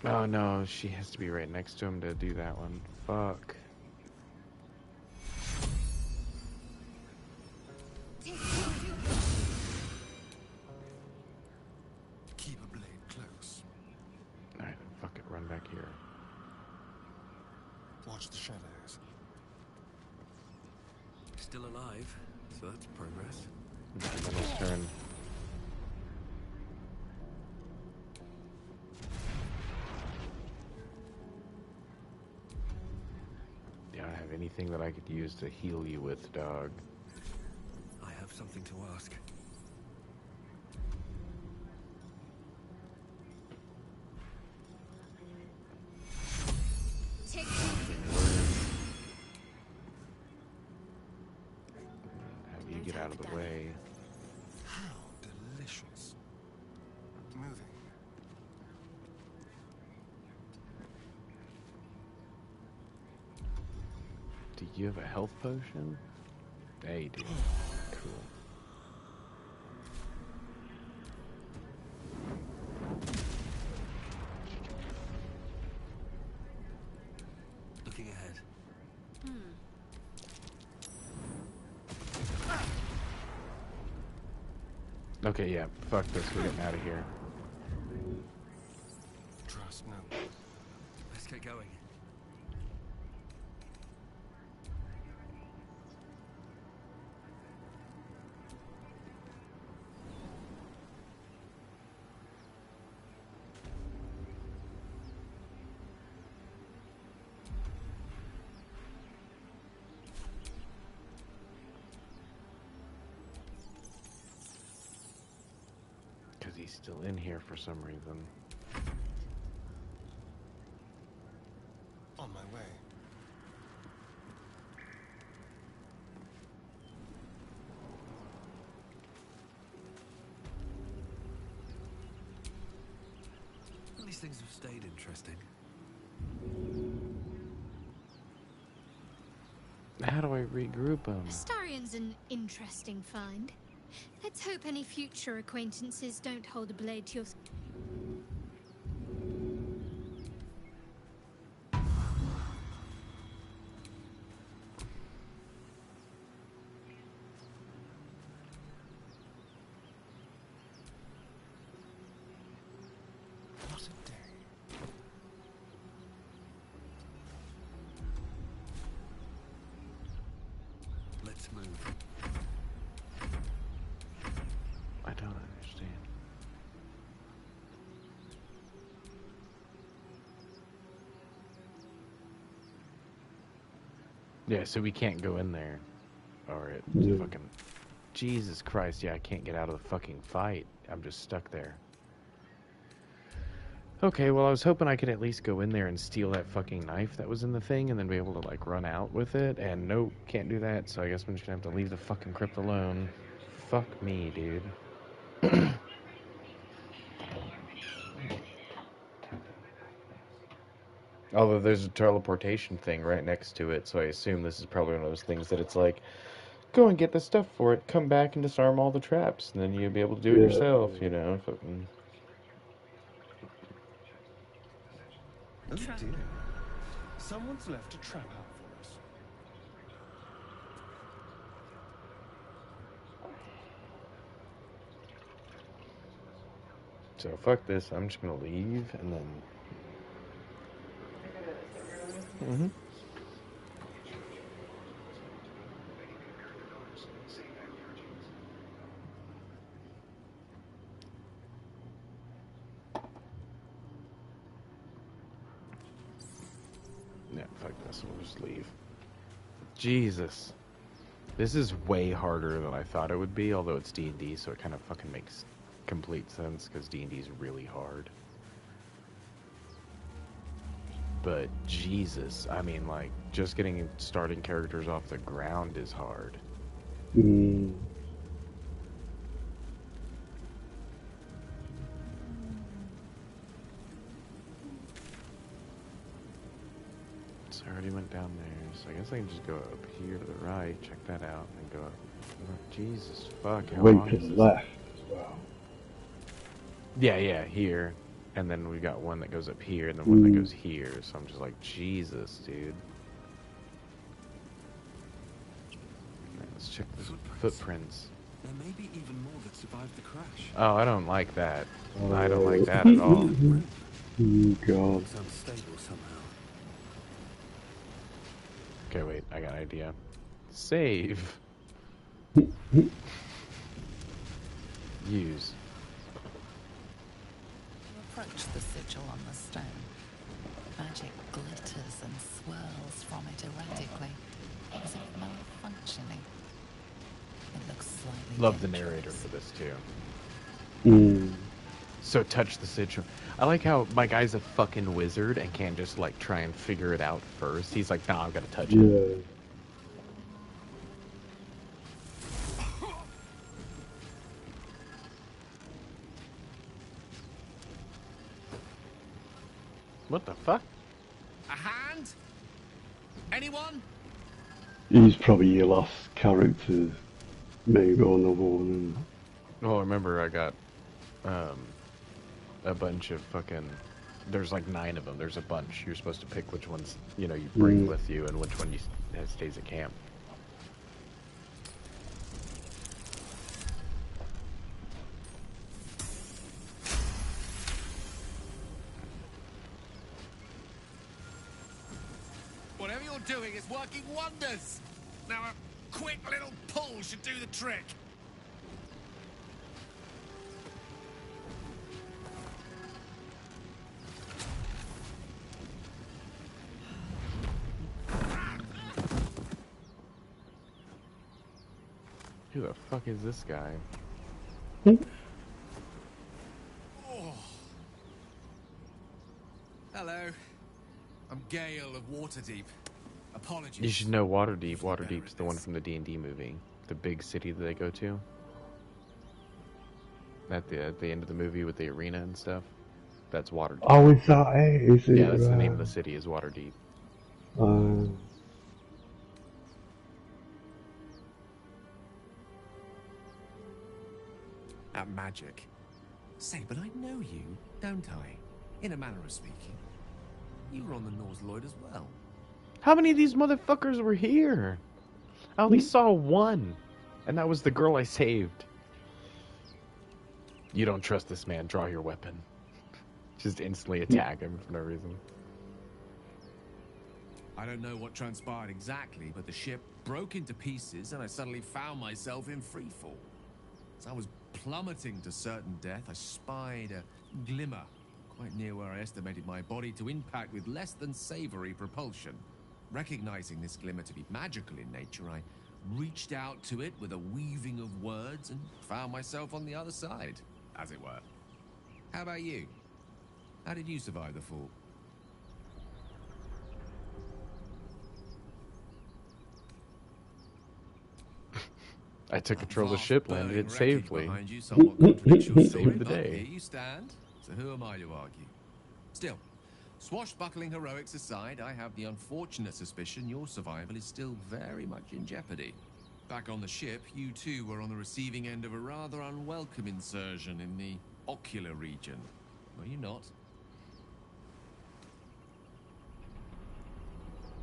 Oh no, she has to be right next to him to do that one. Fuck. Keep a blade close. Alright, fuck it, run back here. Watch the shadows. Still alive, so that's progress. And then his turn. Yeah, I don't have anything that I could use to heal you with, dog. I have something to ask. Take Have you get out of the way. How delicious. Moving. Do you have a health potion? Yeah, you do. Cool. Looking ahead. Okay, yeah, fuck this. We're getting out of here. Trust no one. Let's get going. Because he's still in here for some reason. On my way. These things have stayed interesting. How do I regroup them? Astarion's an interesting find. Let's hope any future acquaintances don't hold a blade to your... What a day. Let's move. I don't understand. Yeah, so we can't go in there. Or it Yeah. fucking... Jesus Christ, yeah, I can't get out of the fucking fight. I'm just stuck there. Okay, well, I was hoping I could at least go in there and steal that fucking knife that was in the thing and then be able to, like, run out with it. And nope, can't do that, so I guess I'm just gonna have to leave the fucking crypt alone. Fuck me, dude. Although there's a teleportation thing right next to it, so I assume this is probably one of those things that it's like, go and get the stuff for it, come back and disarm all the traps, and then you'll be able to do it yourself, you know. Fucking... Oh Trap. dear. Someone's left a trap out for us. So fuck this, I'm just gonna leave, and then... Mm-hmm. Yeah, fuck this, we'll just leave. Jesus. This is way harder than I thought it would be, although it's D&D, so it kind of fucking makes complete sense, because D&D is really hard. But Jesus, I mean, like, just getting starting characters off the ground is hard. Mm. So I already went down there, so I guess I can just go up here to the right, check that out, and go up. Jesus fuck, how Way long to is the this? left as well. Yeah, here. And then we got one that goes up here, and then one that goes here, so I'm just like, Jesus, dude. Right, let's check the footprints. There may be even more that survived the crash. Oh, I don't like that. I don't like that at all. Oh god. It's unstable somehow. Okay, wait, I got an idea. Save. Use. You approach the sigil on the stone. Magic glitters and swirls from it erratically, as if malfunctioning. It looks slightly Love the dangerous. narrator for this, too. Mm. So touch the sigil. I like how my guy's a fucking wizard and can't just, like, try and figure it out first. He's like, nah, I've got to touch it. Yeah. What the fuck? A hand? Anyone? He's probably your last character. Maybe another one. Well, remember, I got a bunch of fucking... There's like 9 of them. There's a bunch. You're supposed to pick which ones, you know, you bring with you and which one you stays at camp. Whatever you're doing is working wonders. Now a quick little pull should do the trick. Who the fuck is this guy? Oh. Hello. I'm Gale of Waterdeep. Apologies. You should know Waterdeep. Waterdeep's the one from the D&D movie. The big city that they go to. At the end of the movie with the arena and stuff. That's Waterdeep. Oh, is that it? Is it? Yeah, that's the name of the city, is Waterdeep. At magic. Say, but I know you, don't I? In a manner of speaking. You were on the Norse Lloyd as well. How many of these motherfuckers were here? I only saw one. And that was the girl I saved. You don't trust this man. Draw your weapon. Just instantly attack him for no reason. I don't know what transpired exactly, but the ship broke into pieces and I suddenly found myself in freefall. As I was plummeting to certain death, I spied a glimmer quite near where I estimated my body to impact with less than savory propulsion. Recognizing this glimmer to be magical in nature, I reached out to it with a weaving of words and found myself on the other side, as it were. How about you? How did you survive the fall? I took control of the Vast ship, landed burning it wreckage safely. behind you somewhat contradicts your Saved story, the but day. here you stand. So who am I to argue? Still, swashbuckling heroics aside, I have the unfortunate suspicion your survival is still very much in jeopardy. Back on the ship, you too were on the receiving end of a rather unwelcome insertion in the ocular region. Were you not?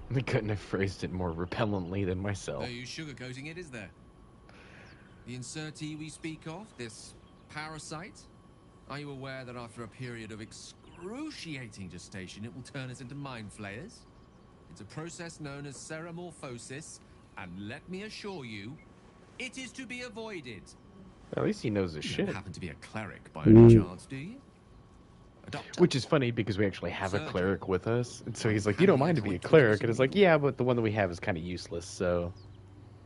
They couldn't have phrased it more repellently than myself. No use sugarcoating it, is there? The insertee we speak of, this parasite, are you aware that after a period of excruciating gestation, it will turn us into mind flayers? It's a process known as ceramorphosis, and let me assure you, it is to be avoided. At least he knows his You shit. don't happen to be a cleric by any chance, do you? A doctor? Which is funny because we actually have a Surgeon. cleric with us. And so he's like, you don't mind to be a cleric? And it's like, yeah, but the one that we have is kind of useless, so...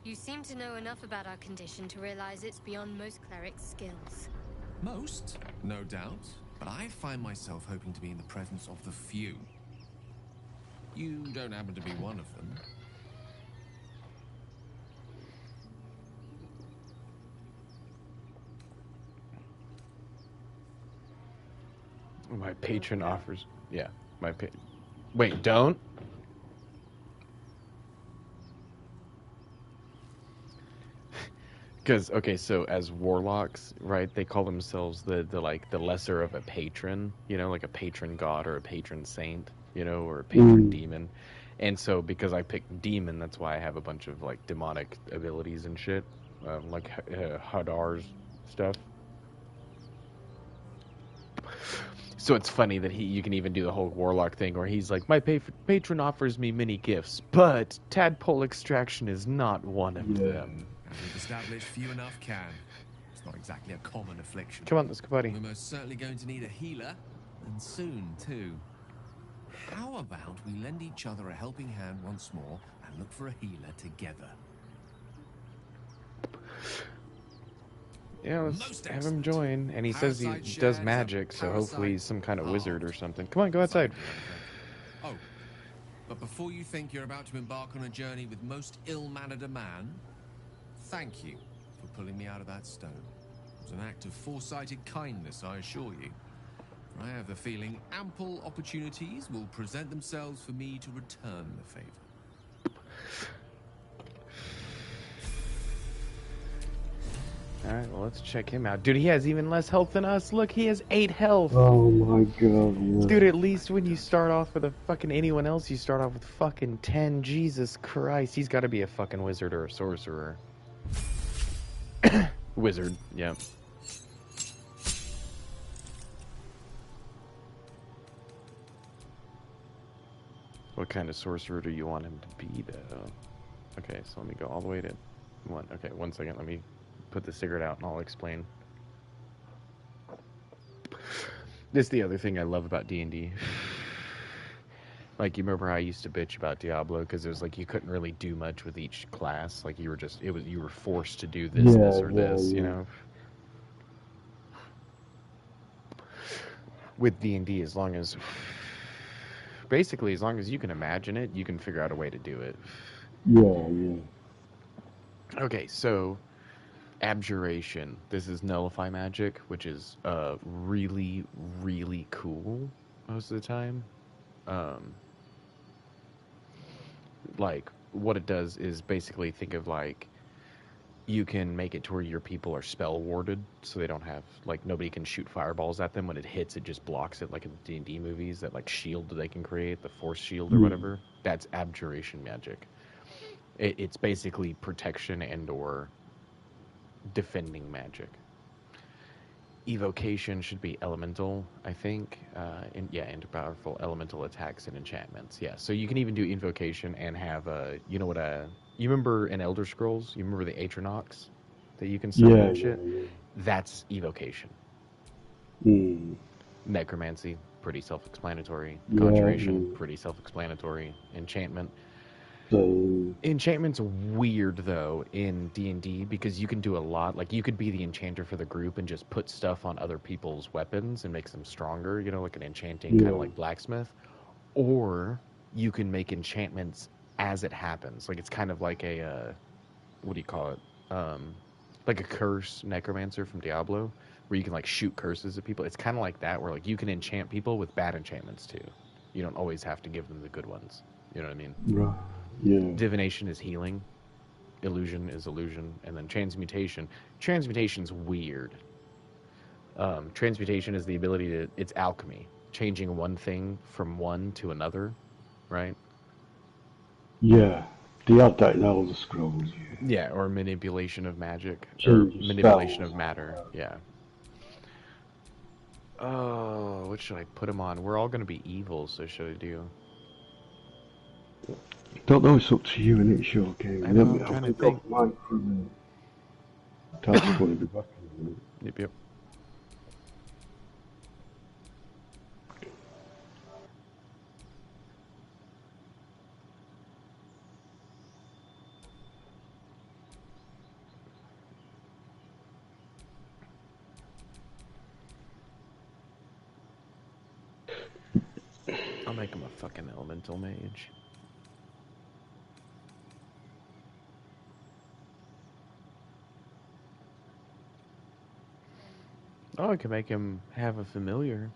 You seem to know enough about our condition to realize it's beyond most clerics' skills. Most, no doubt, but I find myself hoping to be in the presence of the few. You don't happen to be one of them. My patron offers... Yeah, Wait, don't? Because, okay, so as warlocks, right, they call themselves the lesser of a patron, you know, like a patron god or a patron saint, you know, or a patron demon. And so because I picked demon, that's why I have a bunch of, like, demonic abilities and shit, like Hadar's stuff. So it's funny that you can even do the whole warlock thing where he's like, my patron offers me many gifts, but tadpole extraction is not one of them. As we've established, few enough can. It's not exactly a common affliction. Come on, let's go, buddy. We're most certainly going to need a healer, and soon, too. How about we lend each other a helping hand once more and look for a healer together? Yeah, let's Most have him excellent. join. And he says he Parasite does shares magic, a so hopefully he's some kind of parasite wizard or something. Come on, go outside. Oh, but before you think you're about to embark on a journey with most ill-mannered a man, thank you for pulling me out of that stone. It was an act of foresighted kindness, I assure you. I have the feeling ample opportunities will present themselves for me to return the favor. Alright, well, let's check him out. Dude, he has even less health than us. Look, he has 8 health. Oh my god, yeah. Dude, at least when you start off with a fucking anyone else, you start off with fucking 10. Jesus Christ, he's got to be a fucking wizard or a sorcerer. Wizard, yeah. What kind of sorcerer do you want him to be, though? Okay, so let me go all the way to... Okay, 1 second, let me put the cigarette out and I'll explain. This is the other thing I love about D&D. Like, you remember how I used to bitch about Diablo because it was like you couldn't really do much with each class. Like, you were just... you were forced to do this, this, or this, you know? With D&D, as long as... Basically, as long as you can imagine it, you can figure out a way to do it. Yeah, yeah. Okay, so abjuration. This is nullify magic, which is really, really cool most of the time. Like, what it does is basically think of, like, you can make it to where your people are spell warded, so they don't have, like, nobody can shoot fireballs at them. When it hits, it just blocks it, like in the D&D movies, that, like, shield that they can create, the force shield or whatever. That's abjuration magic. It's basically protection and or defending magic. Evocation should be elemental, I think. And powerful elemental attacks and enchantments. Yeah, so you can even do invocation and have you remember in Elder Scrolls, you remember the Atronox that you can summon and shit? Yeah. That's evocation. Necromancy, pretty self-explanatory. Conjuration, pretty self-explanatory. Enchantment. So Enchantment's weird though in D&D because you can do a lot. Like you could be the enchanter for the group and just put stuff on other people's weapons and makes them stronger. You know, like an enchanting kind of like blacksmith. Or you can make enchantments as it happens. Like it's kind of like a what do you call it? Like a curse necromancer from Diablo, where you can like shoot curses at people. It's kind of like that, where like you can enchant people with bad enchantments too. You don't always have to give them the good ones. You know what I mean? right, yeah, Divination is healing, illusion is illusion, and then transmutation. Transmutation's weird. Transmutation is the ability to, it's alchemy, changing one thing from one to another, right? yeah. They had that in Elder Scrolls. Yeah. Yeah, or manipulation of magic, or Change manipulation spells. of matter, yeah. Oh, what should I put him on? We're all going to be evil, so should I do? Don't know. It's up to you, and it's your game. I know, I'm trying to think. Mine from Taz is going to be back in a minute. Yep, yep. I'll make him a fucking elemental mage. Oh, I could make him have a familiar.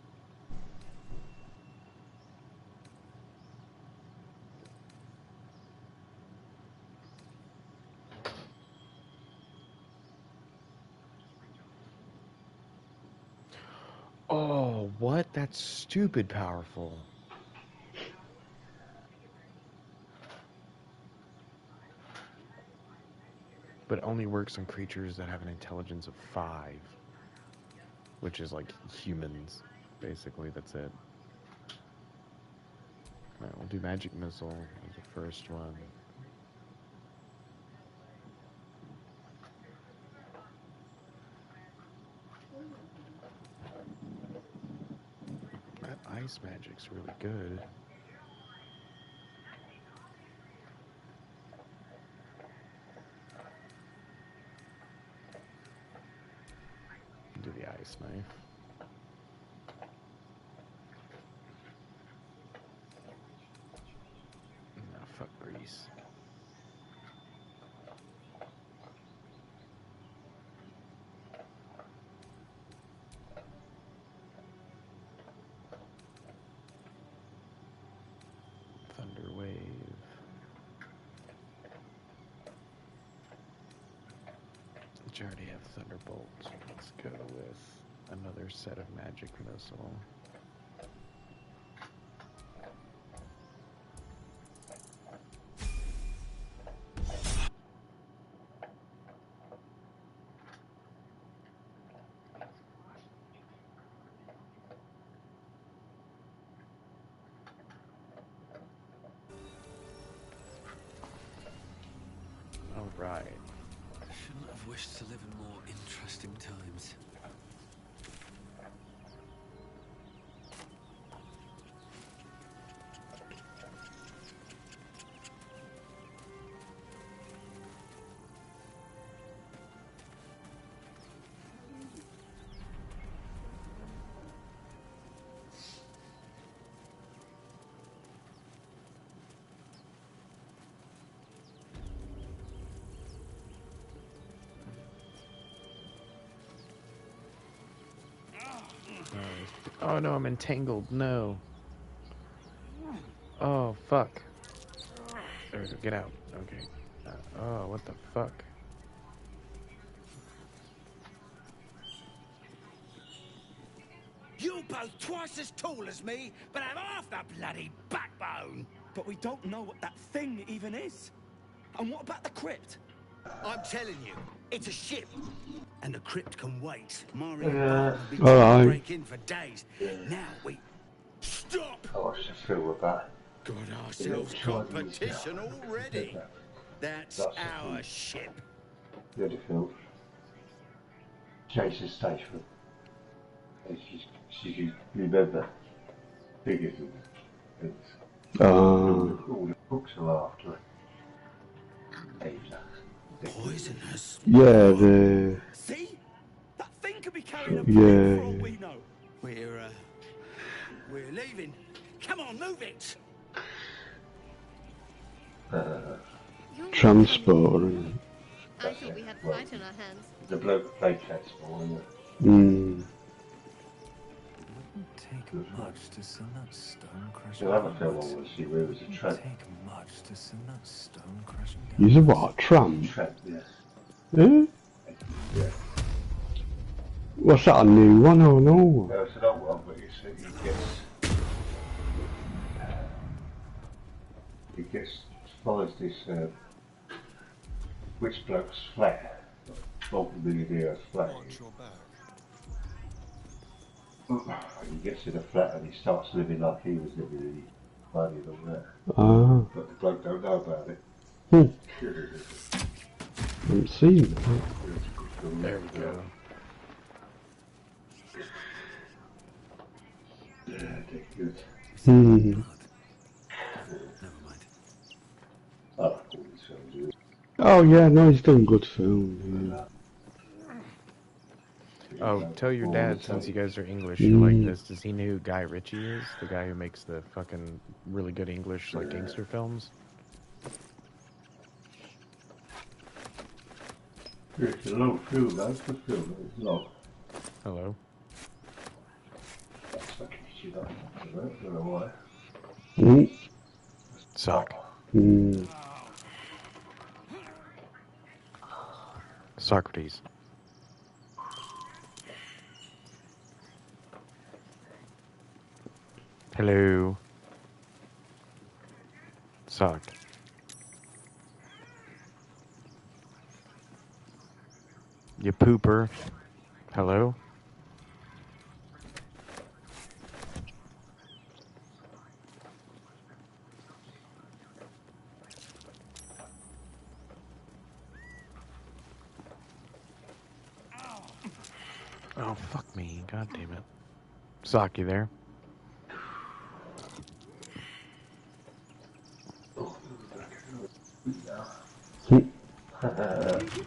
Oh, what? That's stupid powerful. But it only works on creatures that have an intelligence of 5. Which is like humans, basically, that's it. Alright, we'll do Magic Missile as the first one. That ice magic's really good. Do the ice knife. No, fuck grease. Thunder Wave. Which I already have Thunderbolt. Let's go with another set of Magic Missile. All right. I shouldn't have wished to live in more interesting times. Oh no, I'm entangled. No. Oh, fuck. There we go. Get out. Okay. Oh, what the fuck? You're both twice as tall as me, but have half the bloody backbone. But we don't know what that thing even is. And what about the crypt? I'm telling you, it's a ship. And the crypt can wait. Mario have been all trying to right. break in for days. Now we... Stop! I watched the film with that. Got ourselves competition already. That's our ship. The other film. Jason Statham. And she remember figures and things. All the books are after it. Poisonous. Yeah, the... See? That thing could be carrying a Yeah, prick for all yeah. we know. We're leaving. Come on, move it. You're not Transport, funny. isn't it? I thought we had a fight on our hands. The bloke played transport, isn't it? Mm. Wouldn't take much to send that stone crashing You'll have a down. film on see where it was a tramp. Take much to send that stone crashing down. He's a what? Tramp? Tramp, yes. Eh? Yeah. What's that, a new one or no? No, it's an old one, but he follows this rich bloke's flat, multi-millionaire's flat. And he gets to the flat and he starts living like he was living, and he's money and all that. Ah. But the bloke don't know about it. Haven't seen it. There we go. Yeah, they're good. Hmm. I like all these films. Oh yeah, no, he's done good film. Yeah. Oh, tell your dad, since you guys are English like this, does he know who Guy Ritchie is? The guy who makes the fucking really good English, like, gangster films? It's a long film, though. It's a film. It's long. Hello? That's fucking shit up. I don't know why. Suck. Socrates. Hello. Sock. You pooper. Hello? Oh, fuck me. God damn it. Sock, you there?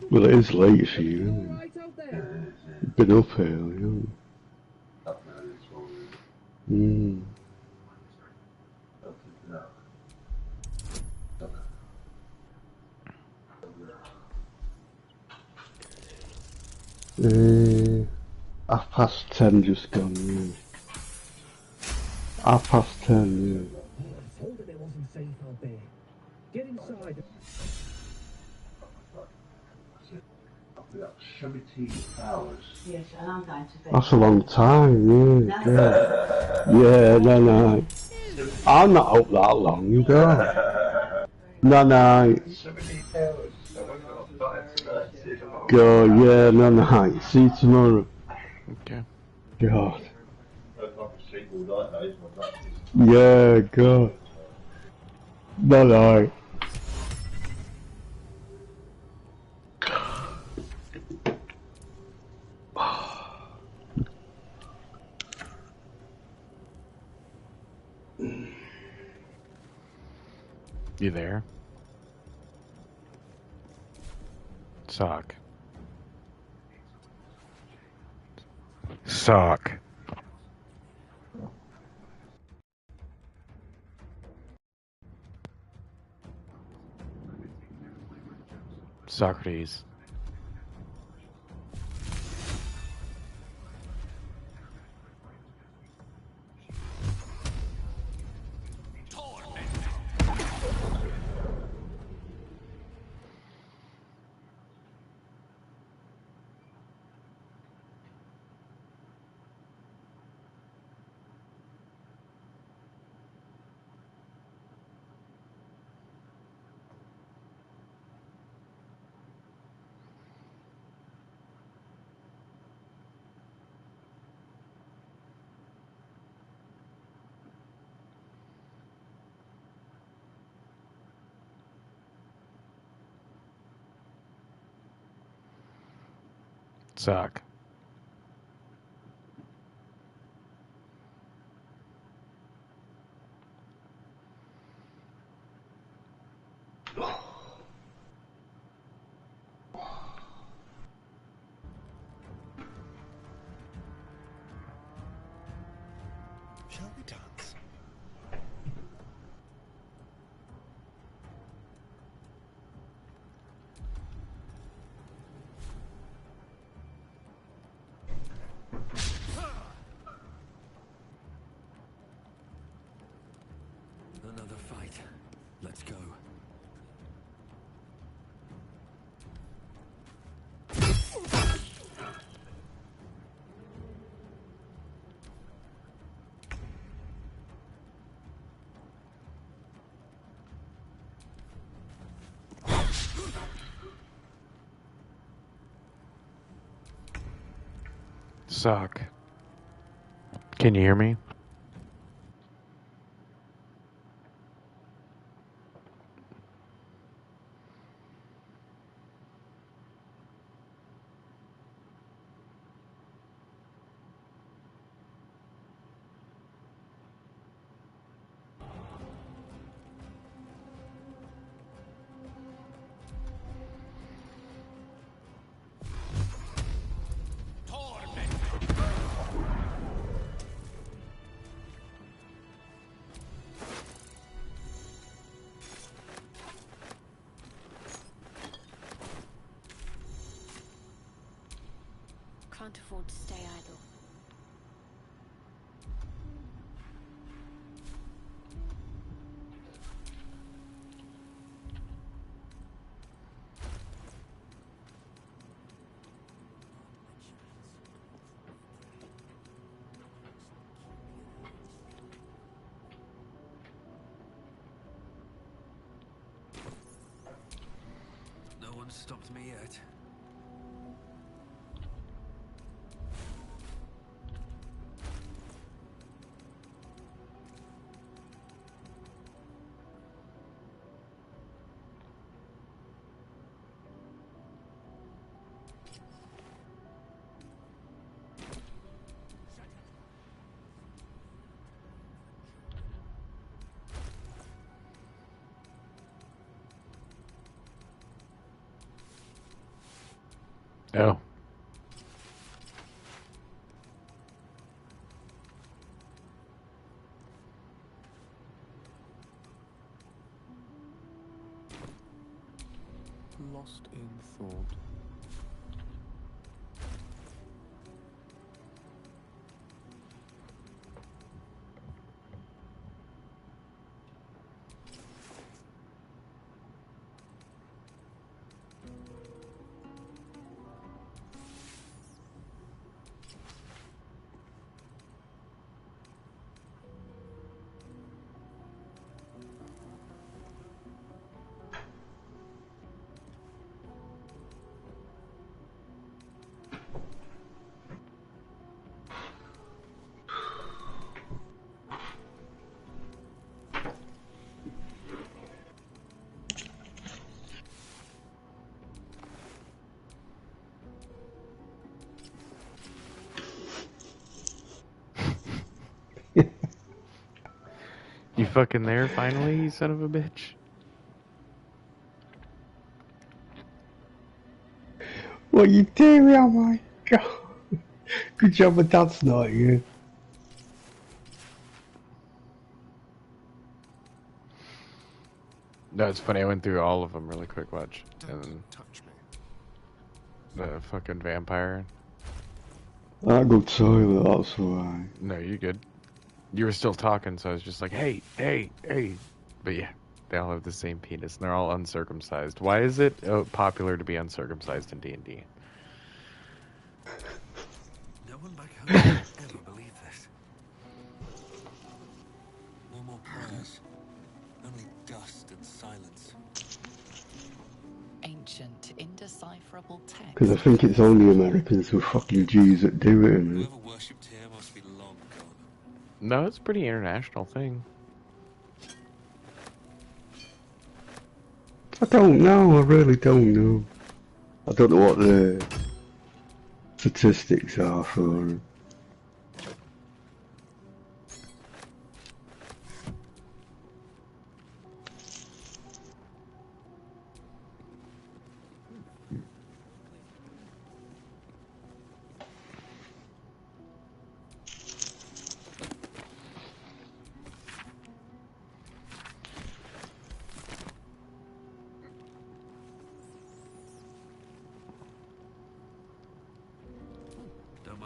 Well, it is late for you, isn't it? Been up early, haven't you? Half past 10 just gone, yeah. Half past 10, yeah. Told it wasn't safe out there. Get inside. 17 hours. Yes, and I'm going to bed. That's a long time, yeah. Yeah, no. I'm not up that long, God. No. 17 hours. Go, yeah, no. See you tomorrow. Okay. God. Yeah, God. No. You there? Sock. Sock. Socrates. Sock. Shall we dance? Another fight. Let's go. Suck. Can you hear me? Can't afford to stay idle. No one's stopped me yet. Oh. Lost in thought. You fucking there finally, you son of a bitch? What you doing, oh my god? Good job with Dad's not here. No, it's funny. I went through all of them really quick. Watch. Don't And touch me. the fucking vampire. I go toilet, that's why. No, you good. You were still talking, so I was just like, hey, hey, hey. But yeah, they all have the same penis, and they're all uncircumcised. Why is it popular to be uncircumcised in D&D? No one back home will ever believe this. No more prayers. Only dust and silence. Ancient, indecipherable text. Because I think it's only Americans who fucking Jews that do it, man. Whoever worshipped here must be long gone. No, it's a pretty international thing. I don't know, I really don't know. I don't know what the statistics are for it.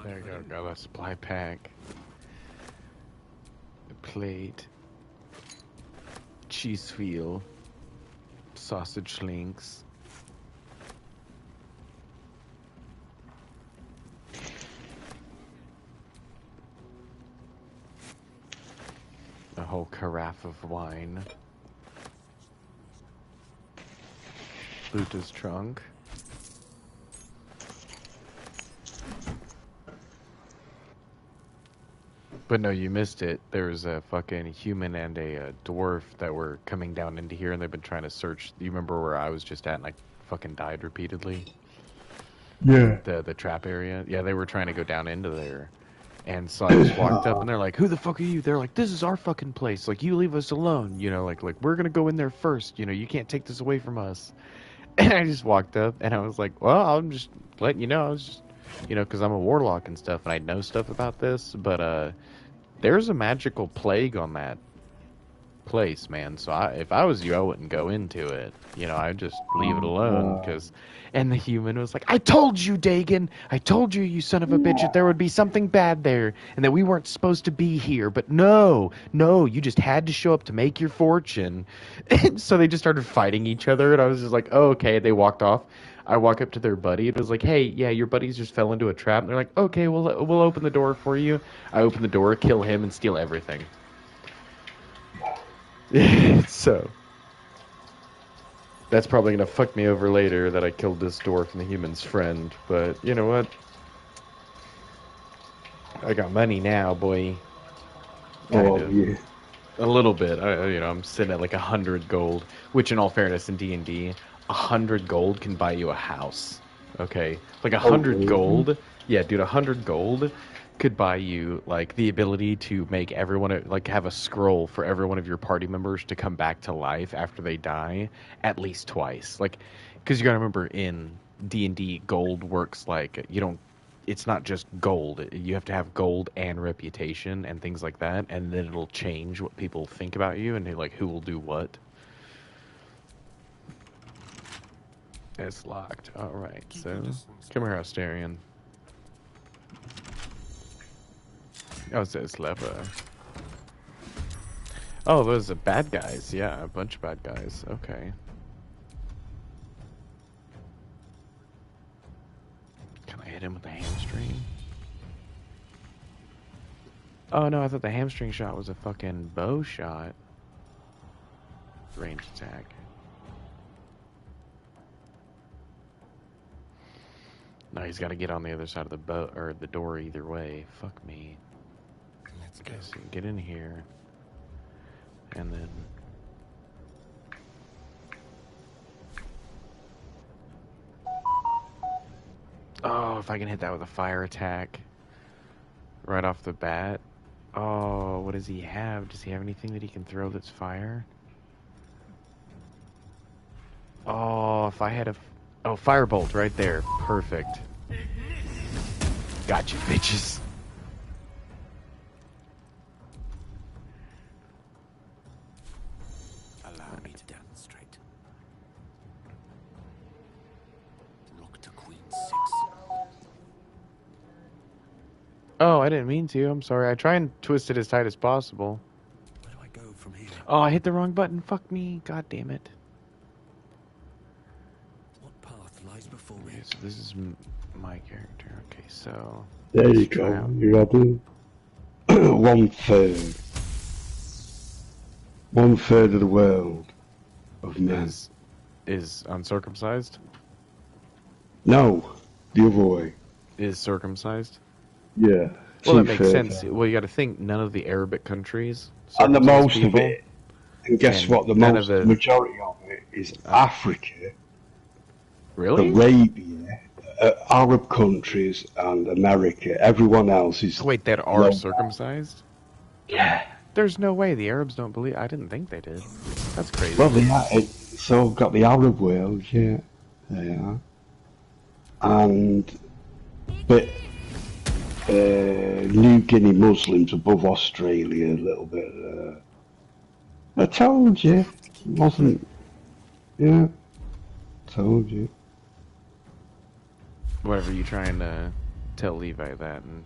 There you go. Got a supply pack. A plate. Cheese wheel. Sausage links. A whole carafe of wine. Luta's trunk. But no, you missed it. There was a fucking human and a dwarf that were coming down into here, and they've been trying to search. You remember where I was just at, and I fucking died repeatedly? Yeah. The trap area? Yeah, they were trying to go down into there. And so I just walked up, and they're like, who the fuck are you? They're like, this is our fucking place. Like, you leave us alone. You know, like we're gonna go in there first. You know, you can't take this away from us. And I just walked up, and I was like, well, I'm just letting you know. I was just, you know, because I'm a warlock and stuff, and I know stuff about this. But, there's a magical plague on that place, man. So if I was you, I wouldn't go into it. You know, I'd just leave it alone. And the human was like, I told you, Dagon. I told you, you son of a bitch, that there would be something bad there. And that we weren't supposed to be here. But no, you just had to show up to make your fortune. And so they just started fighting each other. And I was just like, oh, okay. They walked off. I walk up to their buddy. It was like, hey, yeah, your buddies just fell into a trap. And they're like, okay, we'll open the door for you. I open the door, kill him, and steal everything. So that's probably gonna fuck me over later that I killed this dwarf and the human's friend. But you know what? I got money now, boy. Oh, yeah. A little bit. I'm sitting at like 100 gold, which in all fairness in D&D, 100 gold can buy you a house. Okay? Like 100 gold. Yeah, dude, 100 gold could buy you like the ability to make everyone, like, have a scroll for every one of your party members to come back to life after they die at least twice. Like, because you gotta remember, in D&D, gold works like, it's not just gold. You have to have gold and reputation and things like that, and then it'll change what people think about you and like who will do what. It's locked. All right, so come here, Asterion. Oh, it's lever. Oh, those are bad guys. Yeah, a bunch of bad guys. Okay. Can I hit him with a hamstring? Oh no, I thought the hamstring shot was a fucking bow shot. Ranged attack. No, he's got to get on the other side of the boat or the door either way. Fuck me. Let's go. So get in here, and then. Oh, if I can hit that with a fire attack right off the bat. Oh, what does he have? Does he have anything that he can throw that's fire? Oh, if I had a... Oh, firebolt right there. Perfect. Gotcha, bitches. Allow me to demonstrate. Rook to queen 6. Oh, I didn't mean to. I'm sorry. I try and twist it as tight as possible. Where do I go from here? Oh, I hit the wrong button. Fuck me. God damn it. What path lies before me? Okay, so this is my character. Okay, so... There you go. You ready? 1/3. 1/3 of the world of men. Is uncircumcised? No, the other way. Is circumcised? Yeah. Well, that makes sense. Well, you got to think, none of the Arabic countries. And the most people, of it. And guess what? The majority of it is Africa. Really? Arabia, Arab countries, and America. Everyone else is. Wait, that are circumcised? Yeah. There's no way. The Arabs don't believe. I didn't think they did. That's crazy. Well, they are. It's all got the Arab world, yeah. They are. And. But. New Guinea Muslims above Australia a little bit. I told you. It wasn't. Yeah. Told you. Whatever, you trying to tell Levi that. And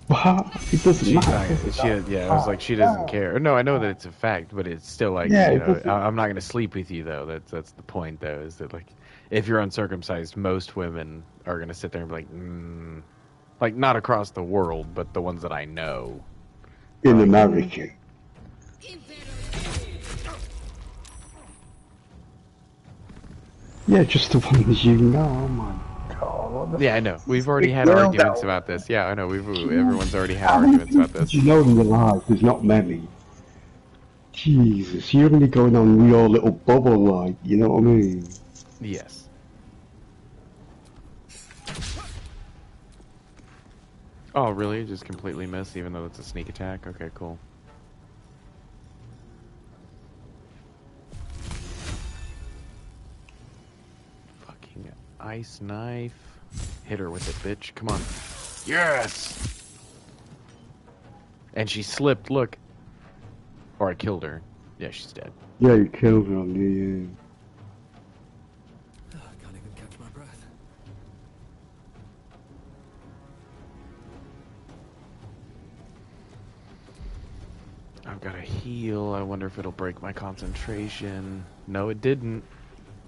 What? It doesn't matter. Yeah, I was like, she doesn't care. No, I know that it's a fact, but it's still like, Yeah, you it know, doesn't- I'm not gonna sleep with you though. That's the point though. Is that like, if you're uncircumcised, most women are gonna sit there and be like not across the world, but the ones that I know. In America. Yeah, just the ones you know. Oh my god. Yeah, I know. We've already had arguments about this. Yeah, I know. Everyone's already had arguments about this. You know in your life, there's not many. Jesus, you're only going on your little bubble, like, you know what I mean? Yes. Oh, really? Just completely miss, even though it's a sneak attack? Okay, cool. Fucking ice knife. Hit her with it, bitch. Come on. Yes! And she slipped, look. Or I killed her. Yeah, she's dead. Yeah, you killed her on the, I can't even catch my breath. I've got to heal. I wonder if it'll break my concentration. No, it didn't.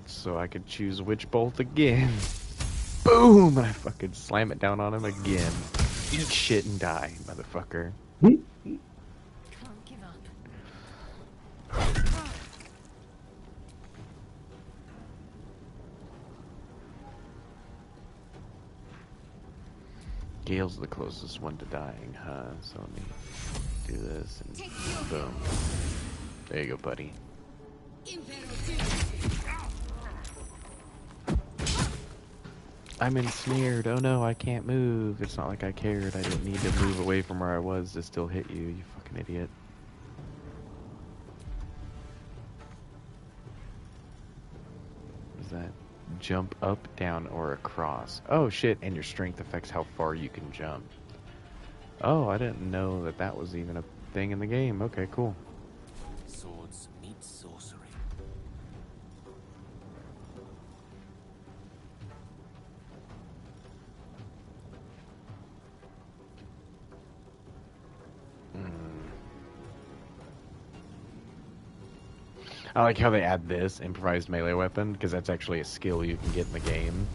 So I could choose Witch Bolt again. Boom! And I fucking slam it down on him again. Eat shit and die, motherfucker. Can't give up. Gale's the closest one to dying, huh? So let me do this and boom. There you go, buddy. I'm ensnared. Oh no, I can't move. It's not like I cared. I didn't need to move away from where I was to still hit you, you fucking idiot. Is that jump up, down, or across? Oh shit, and your strength affects how far you can jump. Oh, I didn't know that that was even a thing in the game. Okay, cool. Swords meet sorcery. I like how they add this improvised melee weapon, because that's actually a skill you can get in the game,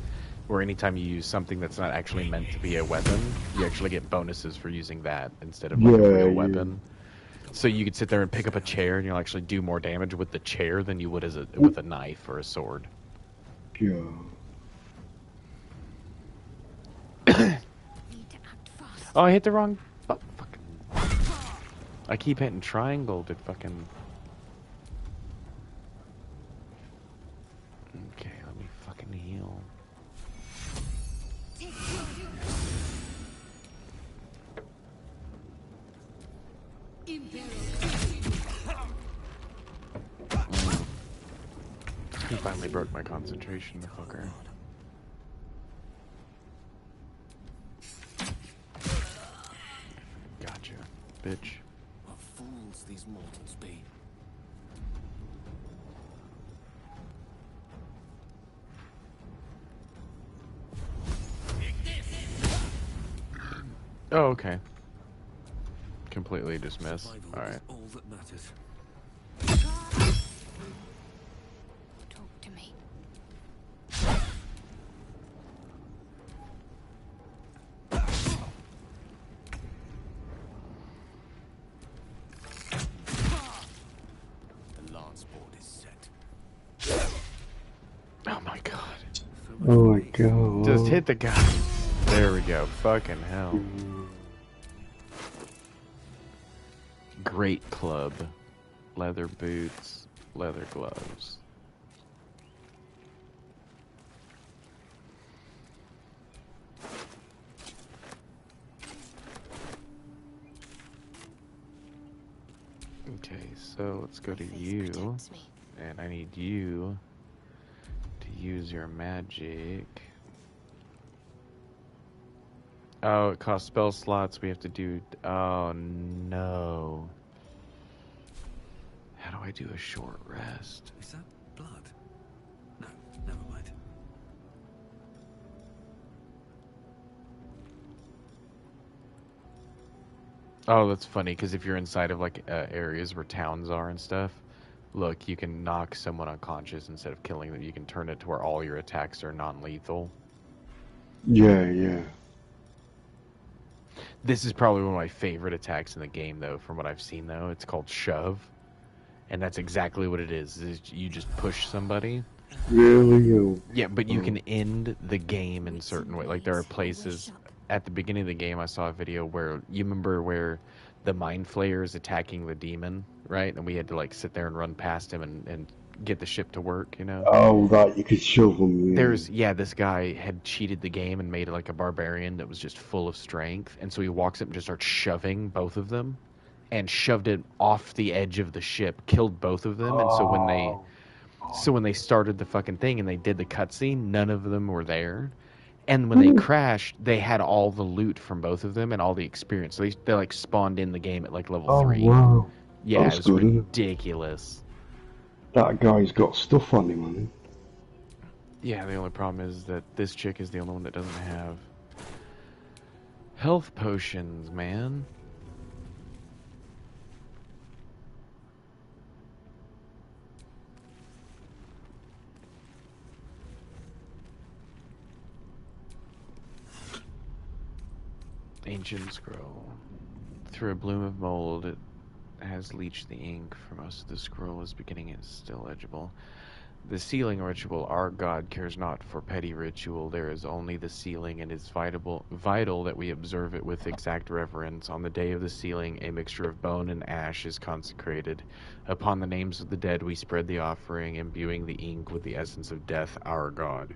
where anytime you use something that's not actually meant to be a weapon, you actually get bonuses for using that instead of like a real weapon. So you could sit there and pick up a chair, and you'll actually do more damage with the chair than you would with a knife or a sword. Yeah. Oh, I hit the wrong fucking. I keep hitting triangle to fucking. Okay, let me fucking heal. He finally broke my concentration, the fucker. Gotcha, bitch. What fools these mortals be. Oh, okay. Completely dismiss. Alright. All that matters. Talk to me. The lance board is set. Oh my god. Oh my god. Just hit the guy. There we go. Fucking hell. Great club. Leather boots. Leather gloves. Okay, so let's go to you. And I need you to use your magic. Oh, it costs spell slots. We have to do... Oh, no. How do I do a short rest? Is that blood? No, never mind. Oh, that's funny, because if you're inside of, like, areas where towns are and stuff, look, you can knock someone unconscious instead of killing them. You can turn it to where all your attacks are non-lethal. Yeah, yeah. This is probably one of my favorite attacks in the game, though, from what I've seen, though. It's called Shove, and that's exactly what it is you just push somebody. Really? Yeah, but you can end the game in certain way. Like, there are places at the beginning of the game, I saw a video where, you remember where the Mind Flayer is attacking the demon, right? And we had to, like, sit there and run past him and get the ship to work, you know? Oh, right, you could shove them. This guy had cheated the game and made it like a barbarian that was just full of strength. And so he walks up and just starts shoving both of them and shoved it off the edge of the ship, killed both of them. And so when they started the fucking thing and they did the cutscene, none of them were there. And when they crashed, they had all the loot from both of them and all the experience. So they like spawned in the game at like level 3. Wow. Yeah, That's it was good, ridiculous. That guy's got stuff on him, hasn't he? Yeah, the only problem is that this chick is the only one that doesn't have health potions, man. Ancient scroll. Through a bloom of mold, it has leached the ink. For most of the scroll is beginning and still legible. The sealing ritual, our God cares not for petty ritual. There is only the sealing, and it is vital that we observe it with exact reverence. On the day of the sealing, a mixture of bone and ash is consecrated. Upon the names of the dead, we spread the offering, imbuing the ink with the essence of death, our God.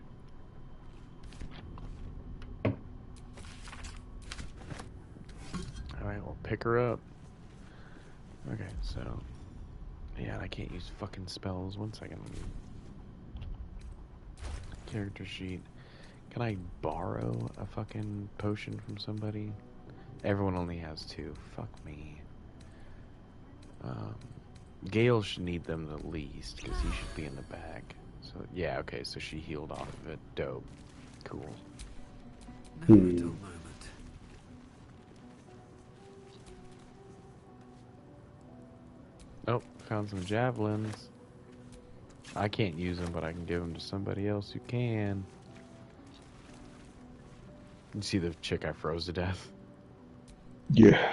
Alright, we'll pick her up. Okay, so... yeah, I can't use fucking spells. 1 second. Character sheet. Can I borrow a fucking potion from somebody? Everyone only has 2. Fuck me. Gale should need them the least, because he should be in the back. So, yeah, okay, so she healed off of it. Dope. Cool. Oh, found some javelins. I can't use them, but I can give them to somebody else who can. You see the chick I froze to death? Yeah.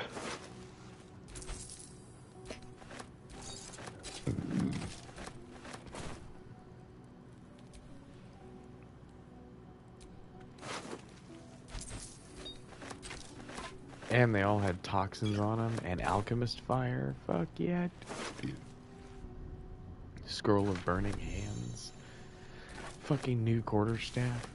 And they all had toxins on them and alchemist fire. Fuck yeah. Scroll of burning hands. Fucking new quarterstaff.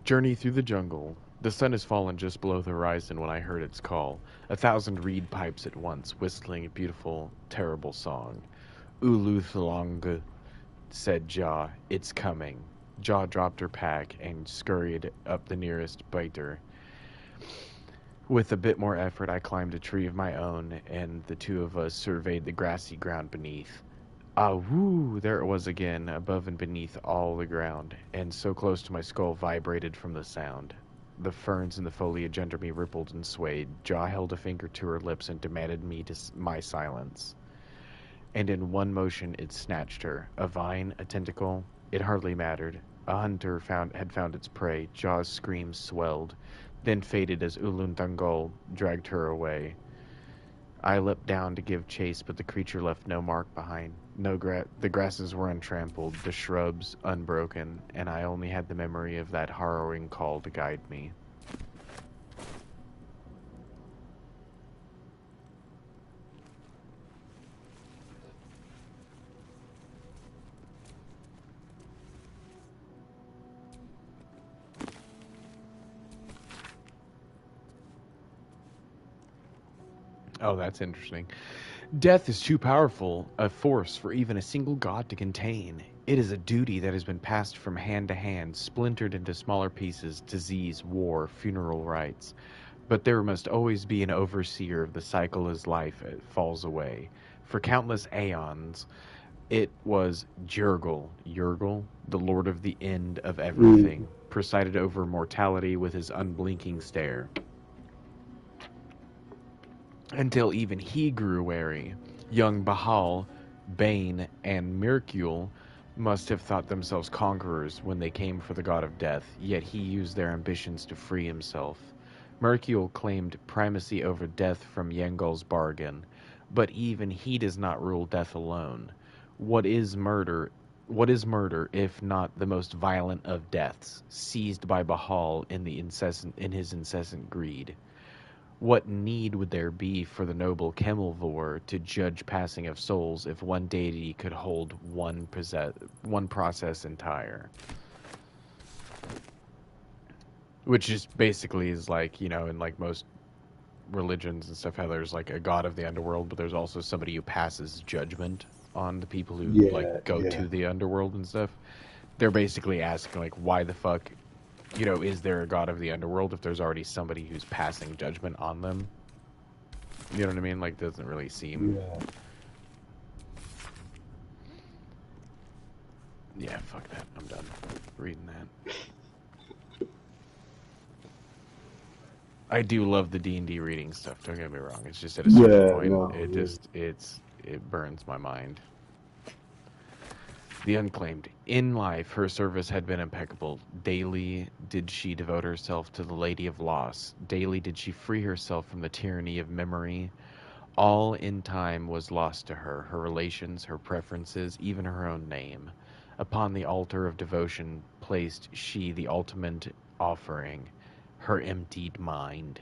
Journey through the jungle. The sun has fallen just below the horizon when I heard its call. 1,000 reed pipes at once, whistling a beautiful, terrible song. Uluthlong, said Jaw. It's coming. Jaw dropped her pack and scurried up the nearest biter. With a bit more effort, I climbed a tree of my own, and the two of us surveyed the grassy ground beneath. Ah, woo! There it was again, above and beneath all the ground, and so close to my skull vibrated from the sound. The ferns and the foliage under me rippled and swayed. Jaw held a finger to her lips and demanded my silence. And in one motion it snatched her. A vine, a tentacle, it hardly mattered. A hunter had found its prey. Jaw's screams swelled, then faded as Ulun Dangol dragged her away. I leapt down to give chase, but the creature left no mark behind. The grasses were untrampled, the shrubs unbroken, and I only had the memory of that harrowing call to guide me. Oh, that's interesting. Death is too powerful a force for even a single god to contain. It is a duty that has been passed from hand to hand, splintered into smaller pieces, disease, war, funeral rites. But there must always be an overseer of the cycle as life falls away. For countless aeons, It was Jurgil, the lord of the end of everything, presided over mortality with his unblinking stare. Until even he grew wary. Young Bahal, Bane, and Mercule must have thought themselves conquerors when they came for the god of death, yet he used their ambitions to free himself. Mercule claimed primacy over death from Yengal's bargain, but even he does not rule death alone. What is murder if not the most violent of deaths, seized by Bahal in his incessant greed? What need would there be for the noble Kemelvor to judge passing of souls if one deity could hold one process entire? Which is basically is like, you know, in like most religions and stuff, how there's like a god of the underworld, but there's also somebody who passes judgment on the people who like go to the underworld and stuff. They're basically asking like, why the fuck, you know, is there a god of the underworld if there's already somebody who's passing judgment on them? You know what I mean? Like, doesn't really seem. Yeah, fuck that. I'm done reading that. I do love the D&D reading stuff. Don't get me wrong. It's just at a certain point, it burns my mind. The Unclaimed. In life, her service had been impeccable. Daily did she devote herself to the Lady of Loss. Daily did she free herself from the tyranny of memory. All in time was lost to her, her relations, her preferences, even her own name. Upon the altar of devotion placed she the ultimate offering, her emptied mind.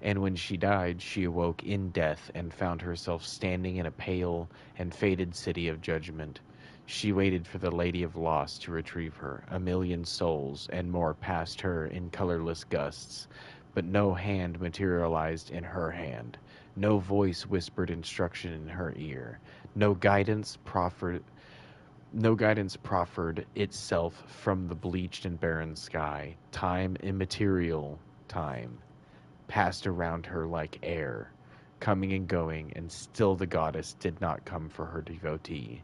And when she died, she awoke in death and found herself standing in a pale and faded city of judgment. She waited for the Lady of Loss to retrieve her. 1,000,000 souls and more passed her in colorless gusts, but no hand materialized in her hand. No voice whispered instruction in her ear. No guidance proffered itself from the bleached and barren sky. Time, immaterial time, passed around her like air, coming and going, and still the goddess did not come for her devotee.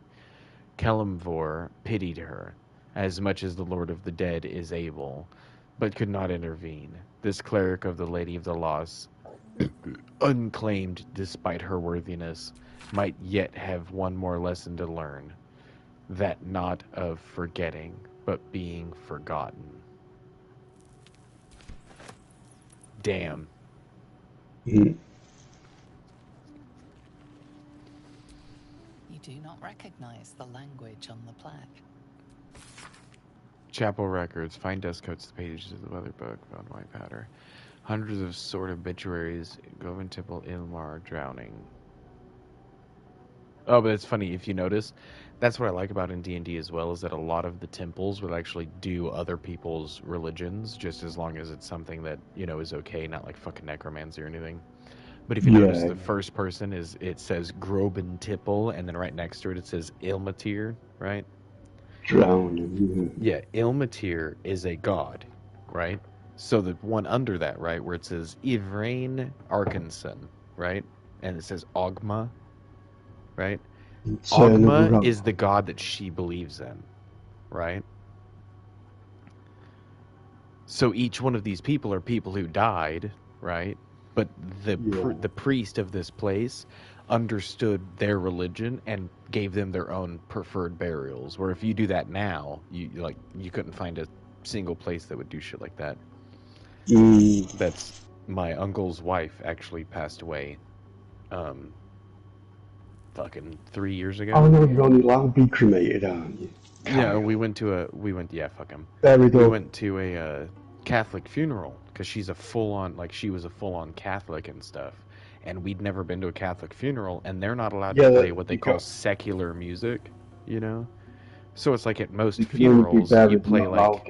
Kelemvor pitied her, as much as the Lord of the Dead is able, but could not intervene. This cleric of the Lady of the Lost, unclaimed despite her worthiness, might yet have one more lesson to learn, that not of forgetting, but being forgotten. Damn. You do not recognize the language on the plaque. Chapel records, fine dust coats the pages of the weather book, found white powder. Hundreds of sword obituaries, Govan Temple Ilmar drowning. Oh, but it's funny, if you notice, that's what I like about in D&D as well, is that a lot of the temples will actually do other people's religions, just as long as it's something that, you know, is okay, not like fucking necromancy or anything. But if you notice, the first person it says Groben Tipple, and then right next to it, it says Ilmatir, right? Drowning. Yeah, Ilmatir is a god, right? So the one under that, right, where it says Ivrain Arkanson, right? And it says Ogma, right? Ogma is the god that she believes in, right? So each one of these people are people who died, right? But the priest of this place understood their religion and gave them their own preferred burials. Where if you do that now, you couldn't find a single place that would do shit like that. That's my uncle's wife actually passed away. Fucking 3 years ago. Oh no, you're only allowed to be cremated, aren't you? Yeah, we went to a Catholic funeral because she was a full-on Catholic and stuff, and we'd never been to a Catholic funeral, and they're not allowed to play what they call secular music, you know. So it's like at most funerals you play like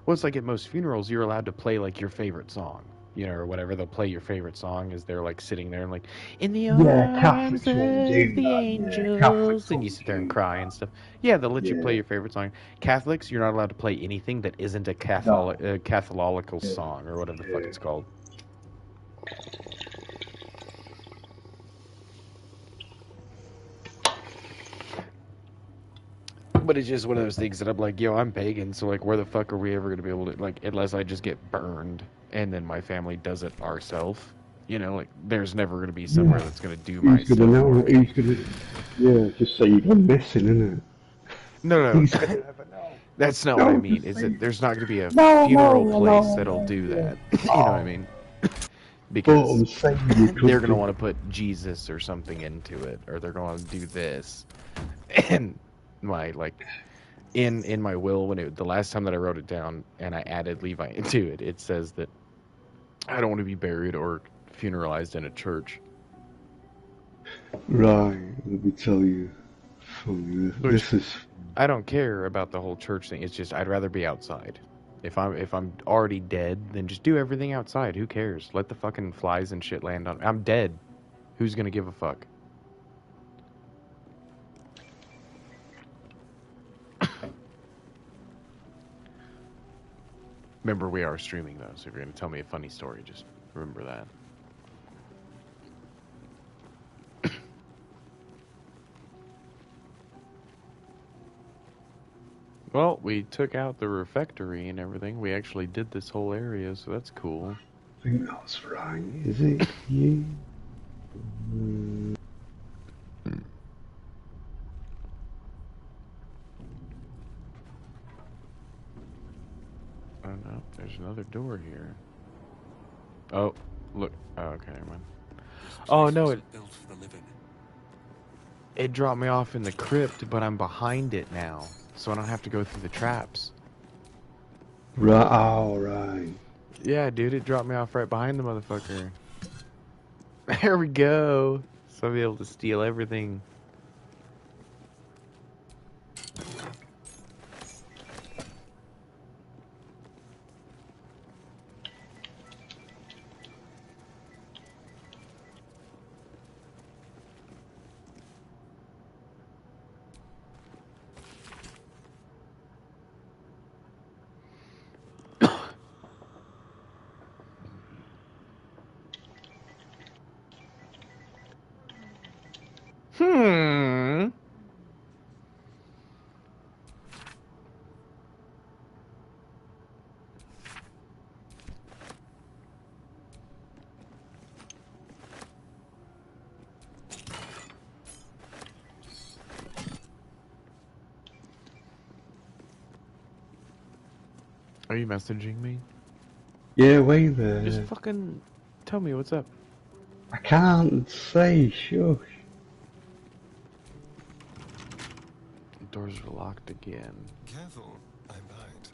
well, it's like at most funerals you're allowed to play like your favorite song, you know, or whatever. They'll play your favorite song as they're like sitting there and like in the arms of the angels, and you sit there and cry and stuff. Yeah, they'll let you play your favorite song. Catholics, you're not allowed to play anything that isn't a Catholical song or whatever the fuck it's called. But it's just one of those things that I'm like, yo, I'm pagan, so like, where the fuck are we ever gonna be able to, like, unless I just get burned and then my family does it ourselves, you know, like, there's never gonna be somewhere that's gonna do my Who's gonna stuff for know? me. Who's gonna? Yeah, just say you're gone missing, innit? No, Who's gonna ever know? that's not No, what I mean. just Is say. that there's not gonna be a No, funeral no, place no, that'll no, do yeah. that. You know what I mean? But Because I'm saying you they're could gonna be. want to put Jesus or something into it, or they're gonna want to do this. And my like in my will, when the last time that I wrote it down and I added Levi into it, it says that I don't want to be buried or funeralized in a church. Right, let me tell you. This is. I don't care about the whole church thing. It's just I'd rather be outside. If I'm already dead, then just do everything outside. Who cares? Let the fucking flies and shit land on. I'm dead. Who's gonna give a fuck? Remember, we are streaming though, so if you're gonna tell me a funny story, just remember that. Well, we took out the refectory and everything. We actually did this whole area, so that's cool. I think that's right. Is it you? Oh no, there's another door here. Oh, look. Oh, okay, never mind. Oh no, it dropped me off in the crypt, but I'm behind it now, so I don't have to go through the traps. Right, oh, right. Yeah, dude, it dropped me off right behind the motherfucker. There we go. So I'll be able to steal everything. Are you messaging me? Yeah, wait there. Just fucking tell me what's up. I can't say, shush. The doors are locked again. Careful, I bite.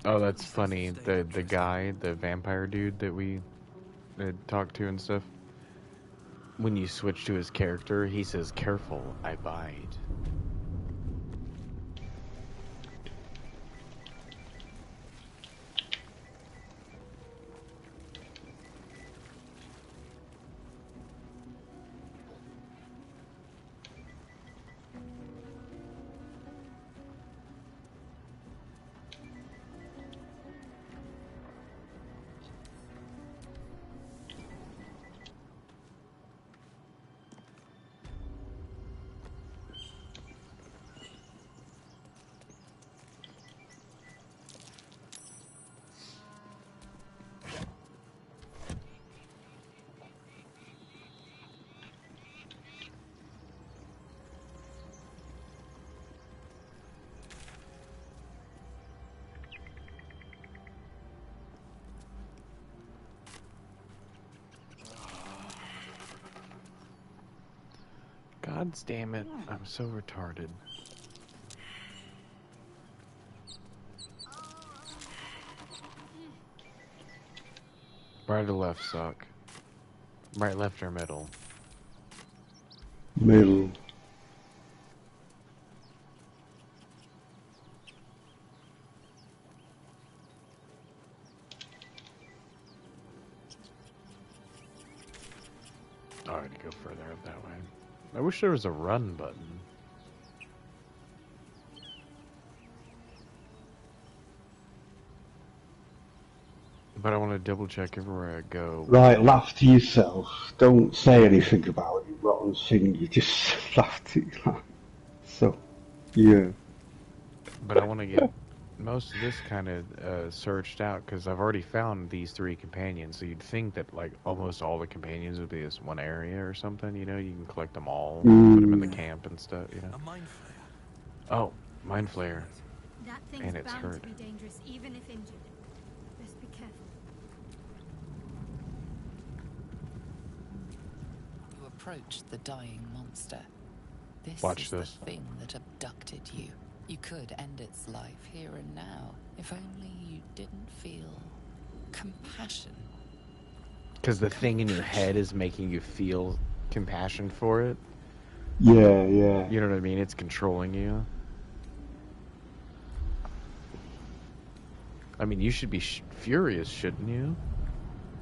Oh, that's funny. The guy, the vampire dude that we talked to and stuff. When you switch to his character, he says, "Careful, I bite." God damn it, I'm so retarded. Right or left, suck? Right, left, or middle? Middle. Oh, I had to go further up that way. I wish there was a run button. But I want to double check everywhere I go. Right, laugh to yourself. Don't say anything about it, rotten thing. You just laugh to yourself. So, yeah. But I want to get most of this kind of searched out because I've already found these 3 companions. So you'd think that like almost all the companions would be this one area or something. You know, you can collect them all, put them in the camp and stuff. You know. A mind flayer. Oh, mind flayer. That thing's And it's bound hurt. to be dangerous, even if injured. Best be careful. You approach the dying monster. This Watch is this. the thing that abducted you. You could end its life here and now, if only you didn't feel compassion. Because the thing in your head is making you feel compassion for it. Yeah, yeah. You know what I mean? It's controlling you. I mean, you should be furious, shouldn't you?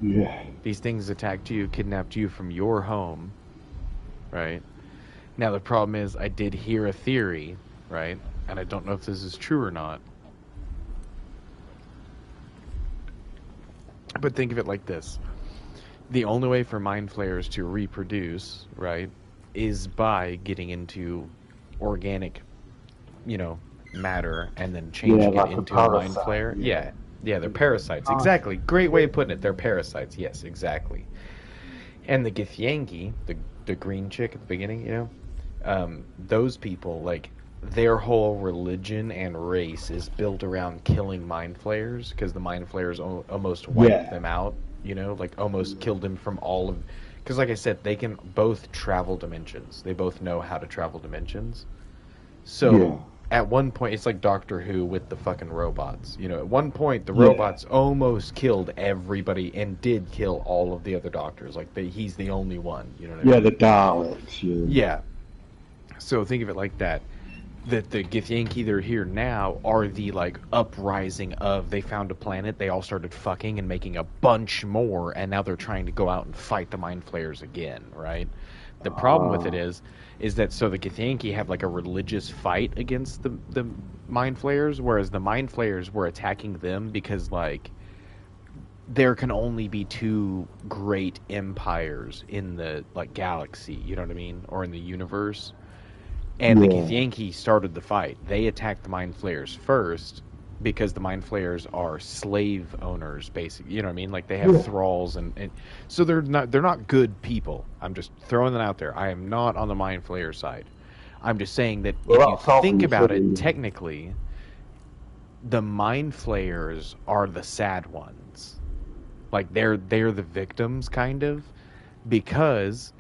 Yeah. These things attacked you, kidnapped you from your home, right? Now, the problem is, I did hear a theory, right? And I don't know if this is true or not. But think of it like this. The only way for mind flayers to reproduce, right, is by getting into organic, you know, matter and then changing like it a into a mind parasite, flayer. yeah. Yeah, they're parasites. Exactly. Great way of putting it. They're parasites. Yes, exactly. And the Githyanki, the green chick at the beginning, you know, those people, like, their whole religion and race is built around killing mind flayers because the mind flayers almost wiped them out, you know, like almost killed them from all of... Because like I said, they can both travel dimensions. They both know how to travel dimensions. So at one point, it's like Doctor Who with the fucking robots. You know, at one point, the robots almost killed everybody and did kill all of the other doctors. Like, he's the only one, you know what I mean? Yeah, the Daleks, Yeah. So think of it like that. That the Githyanki that are here now are the, like, uprising of, they found a planet, they all started fucking and making a bunch more, and now they're trying to go out and fight the Mind Flayers again, right? The problem with it is that, so the Githyanki have, like, a religious fight against the Mind Flayers, whereas the Mind Flayers were attacking them because, like, there can only be 2 great empires in the, like, galaxy, you know what I mean? Or in the universe. And the Githyanki started the fight. They attacked the Mind Flayers first because the Mind Flayers are slave owners, basically. You know what I mean? Like, they have thralls, and so they're not good people. I'm just throwing that out there. I am not on the Mind Flayer side. I'm just saying that if you think about it, technically, the Mind Flayers are the sad ones. Like, they're the victims, kind of, because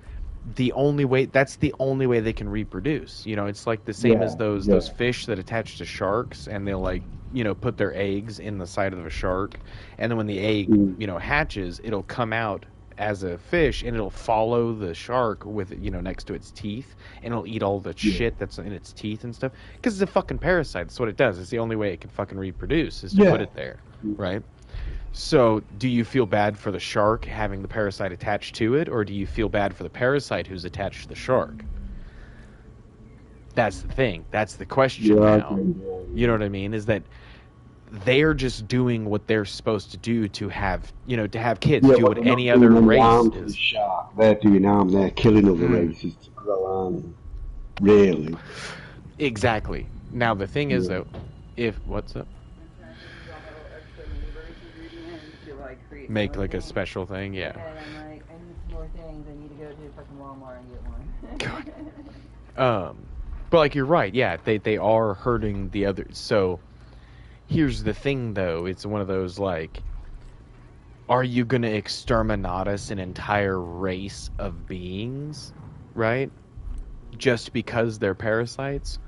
that's the only way they can reproduce. You know, it's like the same as those fish that attach to sharks, and they'll, like, you know, put their eggs in the side of a shark, and then when the egg, you know, hatches, it'll come out as a fish, and it'll follow the shark with, you know, next to its teeth, and it'll eat all the shit that's in its teeth and stuff, because it's a fucking parasite. That's what it does. It's the only way it can fucking reproduce, is to put it there, right? So, do you feel bad for the shark having the parasite attached to it, or do you feel bad for the parasite who's attached to the shark? That's the thing. That's the question now. You know what I mean? Is that they're just doing what they're supposed to do to have, you know, to have kids do what any other race is. The shark. They're doing harm. They're killing other races to grow on. Really? Exactly. Now, the thing is, though, what's up? Make like a special thing, yeah. And I'm like, I need some more things. I need to go to fucking Walmart and get more. But like, you're right, yeah. They are hurting the others. So here's the thing, though. It's one of those, like, are you gonna exterminatus an entire race of beings, right? Just because they're parasites?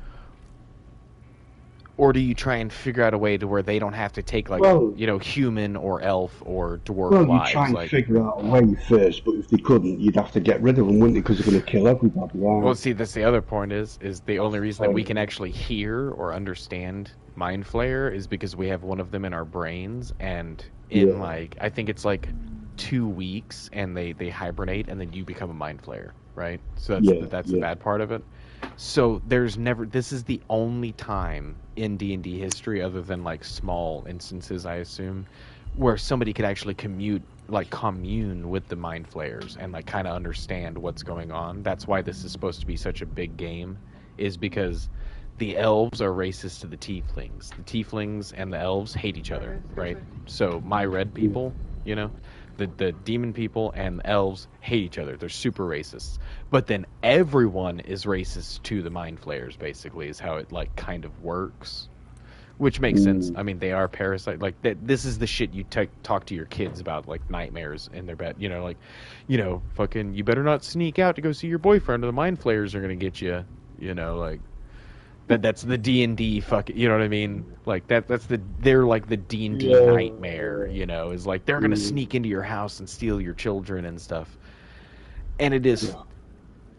Or do you try and figure out a way to where they don't have to take, like, you know, human or elf or dwarf lives? Well, you try and figure out a way first, but if they couldn't, you'd have to get rid of them, wouldn't you? Because they're going to kill everybody. Right? Well, see, that's the other point is the only reason that we can actually hear or understand Mind Flayer is because we have one of them in our brains, and in, like, I think it's, like, 2 weeks, and they hibernate, and then you become a Mind Flayer, right? So that's the bad part of it. So this is the only time in D&D history, other than, like, small instances, I assume, where somebody could actually commune with the mind flayers and like kind of understand what's going on. That's why this is supposed to be such a big game, is because the elves are racist to the tieflings. The tieflings and the elves hate each other, right? So my red people, you know, the demon people and the elves hate each other. They're super racist. But then everyone is racist to the mind flayers, basically, is how it like kind of works. Which makes sense. I mean, they are parasite. Like this is the shit you talk to your kids about, like nightmares in their bed. You know, like, you know, fucking, you better not sneak out to go see your boyfriend, or the mind flayers are gonna get you. You know, like that's the D&D fucking. You know what I mean? Like they're like the D&D nightmare. You know, is like they're gonna sneak into your house and steal your children and stuff. And it is.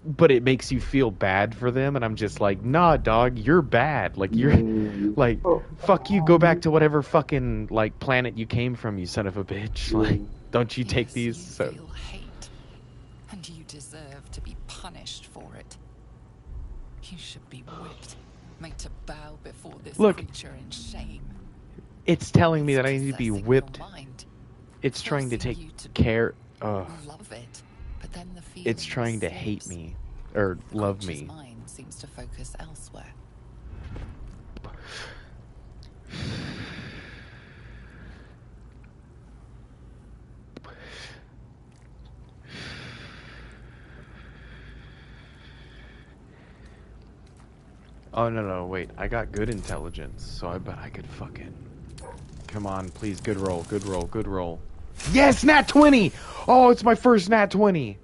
But it makes you feel bad for them, and I'm just like, nah, dog, you're bad. Like, you're, like, fuck you, go back to whatever fucking, like, planet you came from, you son of a bitch. Like, don't you take these? So. Feel hate, and you deserve to be punished for it. You should be whipped, made to bow before this creature in shame. It's telling me that I need to be whipped. It's trying to take care. Love it. But then the it's trying to hate me or love me. Mind seems to focus elsewhere. Oh no, wait. I got good intelligence, so I bet I could fucking. Come on, please, good roll, good roll, good roll. Yes, nat 20! Oh, it's my first nat 20.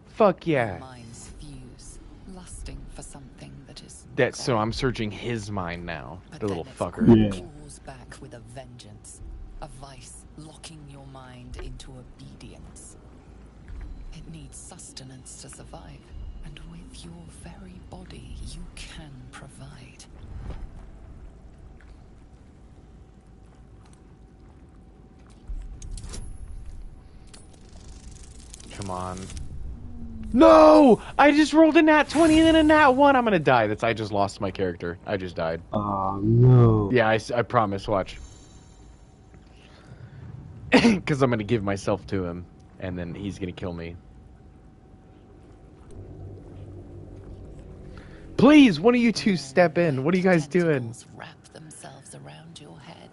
Fuck yeah. Minds fuse, lusting for something that is. So I'm searching his mind now, but the little then fucker. Claws back with a vengeance, a vice locking your mind into obedience. It needs sustenance to survive, and with your very body, you can provide. Come on. No! I just rolled a nat 20 and then a nat 1. I'm gonna die. I just lost my character. I just died. Oh, no. Yeah, I promise. Watch. Because I'm gonna give myself to him, and then he's gonna kill me. Please, one of you two step in. What are you guys doing? Wrap themselves around your head,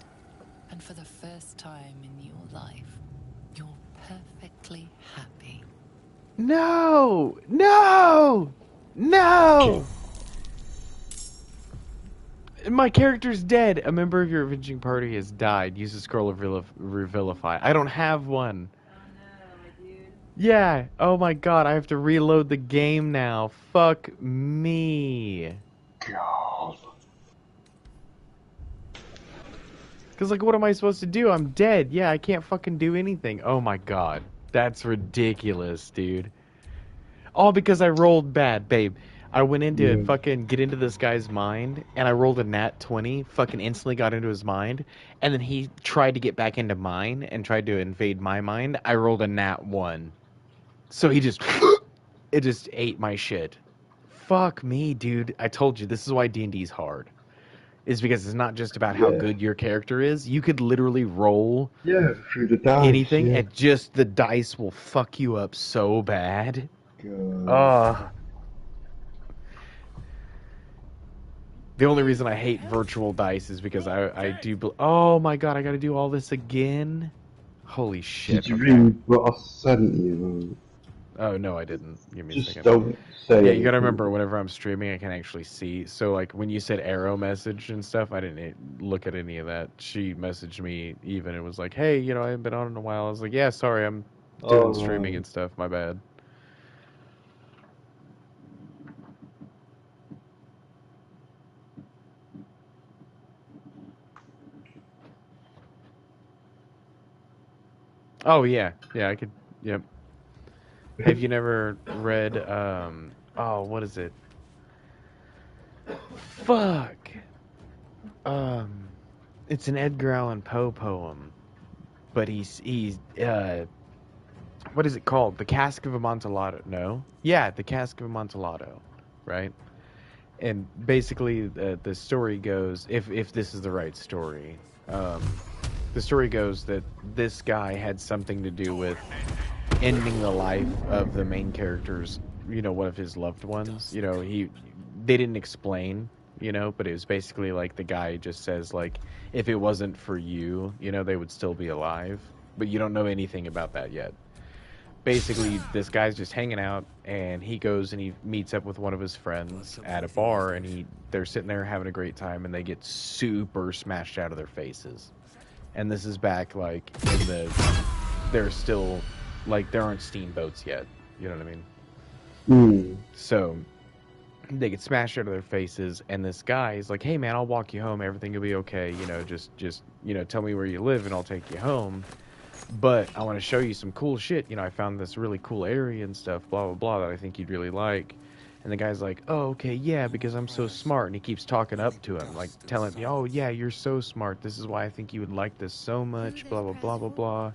and for the first time in your life, you're perfectly happy. No! No! No! My character's dead. A member of your avenging party has died. Use the scroll of Revivify. I don't have one. Yeah. Oh my god, I have to reload the game now. Fuck me. God. Because, like, what am I supposed to do? I'm dead. Yeah, I can't fucking do anything. Oh my god. That's ridiculous, dude. All because I rolled bad, babe. I went in to fucking get into this guy's mind, and I rolled a nat 20, fucking instantly got into his mind, and then he tried to get back into mine and tried to invade my mind. I rolled a nat 1. So he just... it just ate my shit. Fuck me, dude. I told you, this is why D&D's hard. Is because it's not just about how good your character is. You could literally roll through the dice, anything, and just the dice will fuck you up so bad. The only reason I hate virtual dice is because I do... Oh my god, I gotta do all this again? Holy shit. Did you read what I sent you? Oh, no, I didn't. Give me a second. Don't say yeah, you gotta remember, whenever I'm streaming, I can actually see. So, like, when you said arrow message and stuff, I didn't look at any of that. She messaged me even and was like, hey, you know, I haven't been on in a while. I was like, yeah, sorry, I'm doing streaming and stuff. My bad. Oh, yeah. Yeah, I could... Yep. Have you never read, oh, what is it? Fuck! It's an Edgar Allan Poe poem. But he's, what is it called? The Cask of Amontillado. No? Yeah, The Cask of Amontillado. Right? And basically, the story goes, if this is the right story, the story goes that this guy had something to do with ending the life of the main character's, one of his loved ones. They didn't explain, but it was basically like the guy just says, like, if it wasn't for you, they would still be alive. But you don't know anything about that yet. Basically, this guy's just hanging out, and he goes and he meets up with one of his friends at a bar, and they're sitting there having a great time, and they get super smashed out of their faces. And this is back, like, they're still, like, there aren't steamboats yet. You know what I mean? So, they get smashed out of their faces, and this guy is like, hey, man, I'll walk you home. Everything will be okay. Just tell me where you live, and I'll take you home. But I want to show you some cool shit. I found this really cool area and stuff, blah, blah, blah, that I think you'd really like. And the guy's like, oh, okay, yeah, because I'm so smart. And he keeps talking up to him, like telling me, oh, yeah, you're so smart. This is why I think you would like this so much, blah, blah, blah, blah, blah.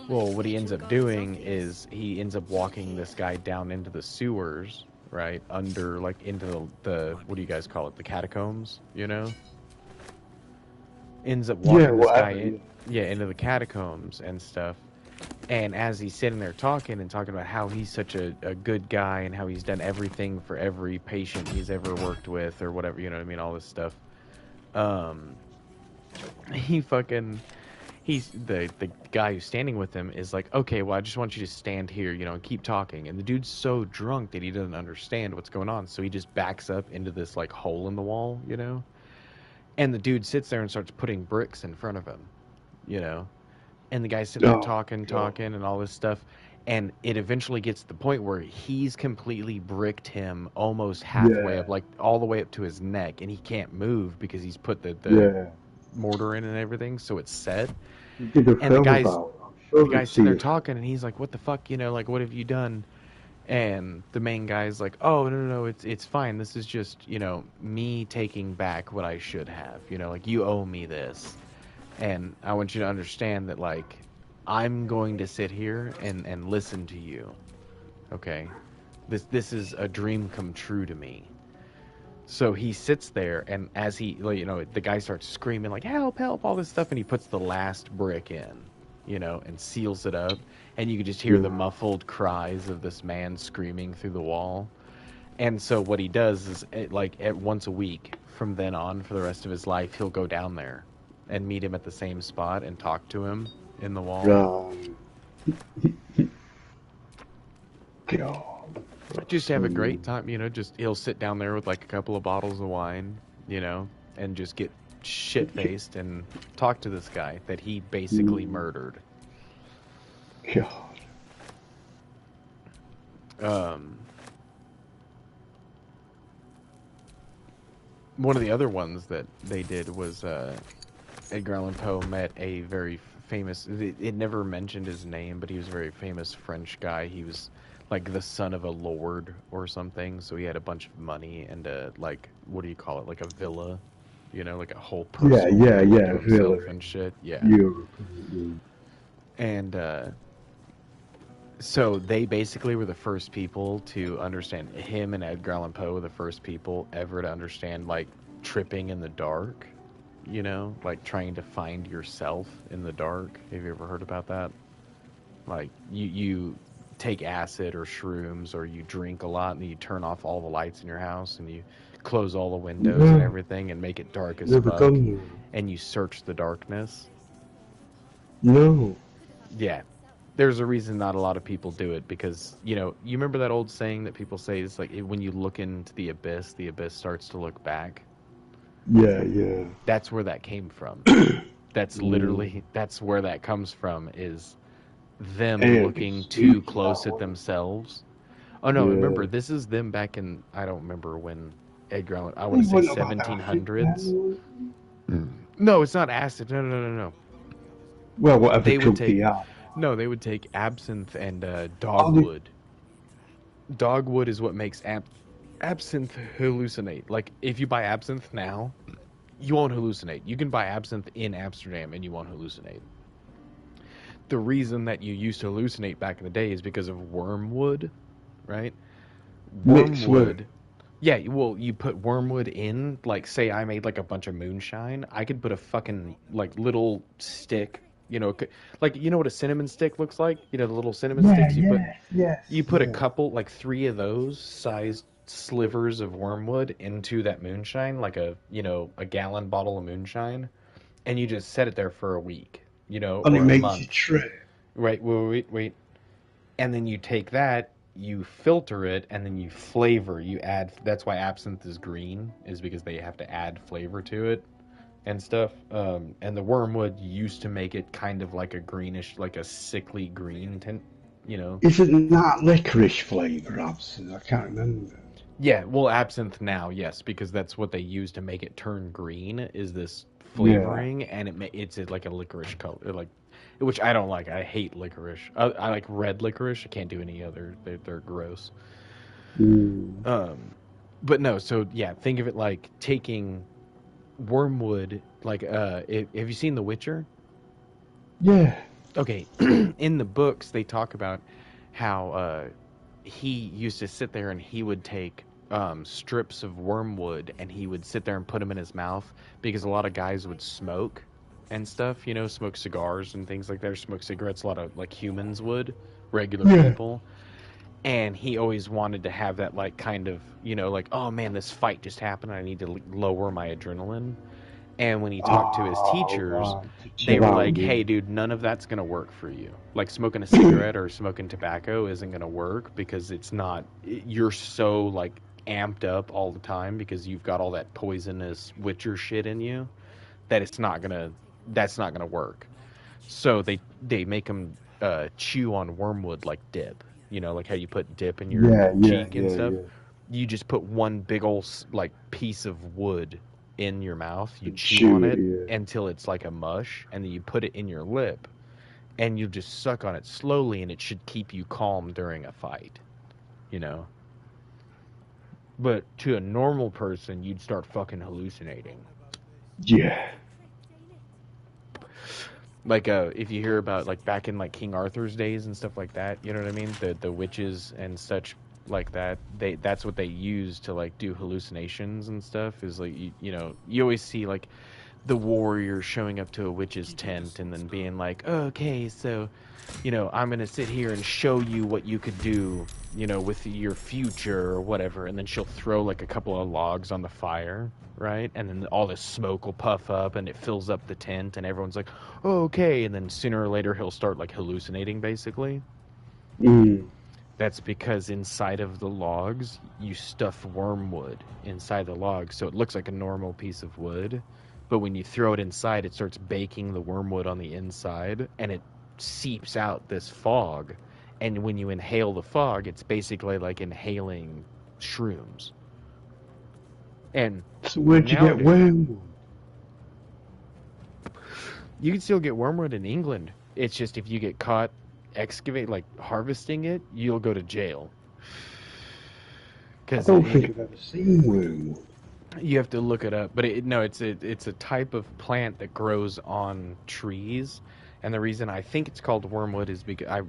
Well, what he ends up doing is he ends up walking this guy down into the sewers, right? Under, like, into the what do you guys call it? The catacombs, Ends up walking this guy into the catacombs and stuff. And as he's sitting there talking about how he's such a good guy and how he's done everything for every patient he's ever worked with or whatever, all this stuff. He's the guy who's standing with him is like, okay, well, I just want you to stand here, and keep talking. And the dude's so drunk that he doesn't understand what's going on. So he just backs up into this, like, hole in the wall, And the dude sits there and starts putting bricks in front of him, And the guy's sitting there talking and all this stuff. And it eventually gets to the point where he's completely bricked him almost halfway up, like all the way up to his neck. And he can't move because he's put the mortar in and everything. So it's set. And the guy's sitting there talking and he's like, what the fuck, like, what have you done? And the main guy's like, oh, no, it's fine. This is just, me taking back what I should have. Like, you owe me this. And I want you to understand that, like, I'm going to sit here and listen to you. Okay? This is a dream come true to me. So he sits there, and as he, the guy starts screaming, like, help, help, all this stuff, and he puts the last brick in, and seals it up. And you can just hear the muffled cries of this man screaming through the wall. And so what he does is, once a week from then on for the rest of his life, he'll go down there and meet him at the same spot and talk to him in the wall. Just have a great time, just he'll sit down there with like a couple of bottles of wine, and just get shit-faced and talk to this guy that he basically murdered. One of the other ones that they did was Edgar Allan Poe met a very famous, it never mentioned his name, but he was a very famous French guy. He was like the son of a lord or something, so he had a bunch of money and like, what do you call it, like a villa, like a whole personal villa and shit. And so they basically were the first people to understand, him and Edgar Allan Poe were the first people ever to understand, like, tripping in the dark, like trying to find yourself in the dark. Have you ever heard about that? Like, you take acid or shrooms, or you drink a lot and you turn off all the lights in your house and you close all the windows and everything and make it dark as fuck, and you search the darkness. Yeah. There's a reason not a lot of people do it, because, you remember that old saying that people say, it's like, when you look into the abyss starts to look back? Yeah. That's where that came from. That's literally, that's where that comes from, is them looking too close at themselves. Oh, no, remember, this is them back in, I don't remember when Edgar Allan, I want to say 1700s. No, it's not acid. No. Well, whatever took the out. No, they would take absinthe and dogwood. Dogwood is what makes absinthe hallucinate. Like, if you buy absinthe now, you won't hallucinate. You can buy absinthe in Amsterdam and you won't hallucinate. The reason that you used to hallucinate back in the day is because of wormwood, right? Wormwood Yeah, well, you put wormwood in, like, say I made, like, a bunch of moonshine, I could put a fucking, like, little stick, you know, like, you know what a cinnamon stick looks like? You know, the little cinnamon sticks you put a couple, like, 3 of those sized slivers of wormwood into that moonshine, like a, you know, a gallon bottle of moonshine, and you just set it there for a week, you know, And or it a makes month. it trip. Right, wait. And then you take that, you filter it, and then you flavor. You add. That's why absinthe is green, is because they have to add flavor to it and stuff. And the wormwood used to make it kind of like a greenish, like a sickly green tint. You know. Isn't that licorice flavour absinthe? I can't remember. Yeah, well, absinthe now, yes, because that's what they use to make it turn green. Is this flavoring, and it's like a licorice color, like. Which I don't like. I hate licorice. I like red licorice. I can't do any other. They're gross. But no. So yeah, think of it like taking wormwood. Like, have you seen The Witcher? Yeah. Okay. In the books, they talk about how he used to sit there and he would take strips of wormwood and he would sit there and put them in his mouth because a lot of guys would smoke and stuff, you know, smoke cigars and things like that, or smoke cigarettes. A lot of, like, humans would, regular people. And he always wanted to have that, like, kind of, you know, like, oh man, this fight just happened, I need to lower my adrenaline. And when he talked to his teachers, they were like, hey dude, none of that's gonna work for you. Like, smoking a cigarette or smoking tobacco isn't gonna work because it's not, you're so, like, amped up all the time because you've got all that poisonous Witcher shit in you that that's not gonna work. So they make them chew on wormwood like dip. You know, like how you put dip in your cheek and stuff. Yeah. You just put one big old, like, piece of wood in your mouth. You chew on it until it's like a mush, and then you put it in your lip, and you just suck on it slowly, and it should keep you calm during a fight. You know. But to a normal person, you'd start fucking hallucinating. Yeah. Like, if you hear about, like, back in, like, King Arthur's days and stuff like that, you know what I mean? The witches and such like that, that's what they use to, like, do hallucinations and stuff, is, like, you know, you always see, like, the warrior showing up to a witch's tent and then being like, okay, so, you know, I'm going to sit here and show you what you could do, you know, with your future or whatever, and then she'll throw, like, a couple of logs on the fire, right? And then all this smoke will puff up and it fills up the tent and everyone's like, oh, okay, and then sooner or later he'll start, like, hallucinating, basically. That's because inside of the logs, you stuff wormwood inside the log, so it looks like a normal piece of wood, but when you throw it inside, it starts baking the wormwood on the inside, and it seeps out this fog, and when you inhale the fog, it's basically like inhaling shrooms. And so where'd you get wormwood? You can still get wormwood in England. It's just if you get caught harvesting it, you'll go to jail. I don't think I've ever seen wormwood. You have to look it up, but it's a type of plant that grows on trees, and the reason I think it's called wormwood is because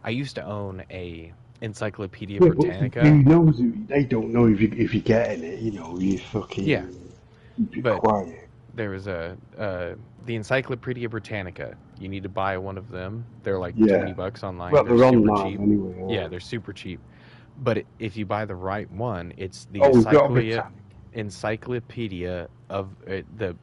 I used to own a Encyclopedia Britannica. Who knows? They don't know if you're getting it. You know, you fucking keep it quiet. There was the Encyclopedia Britannica. You need to buy one of them. They're like $20 online. Well, they're super online cheap. anyway. Yeah, they're super cheap. But if you buy the right one, it's the Encyclopedia of the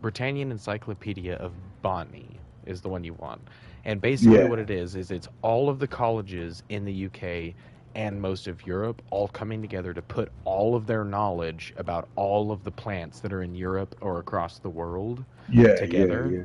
Britannian Encyclopedia of Botany is the one you want. And basically what it is it's all of the colleges in the UK and most of Europe all coming together to put all of their knowledge about all of the plants that are in Europe or across the world together. Yeah.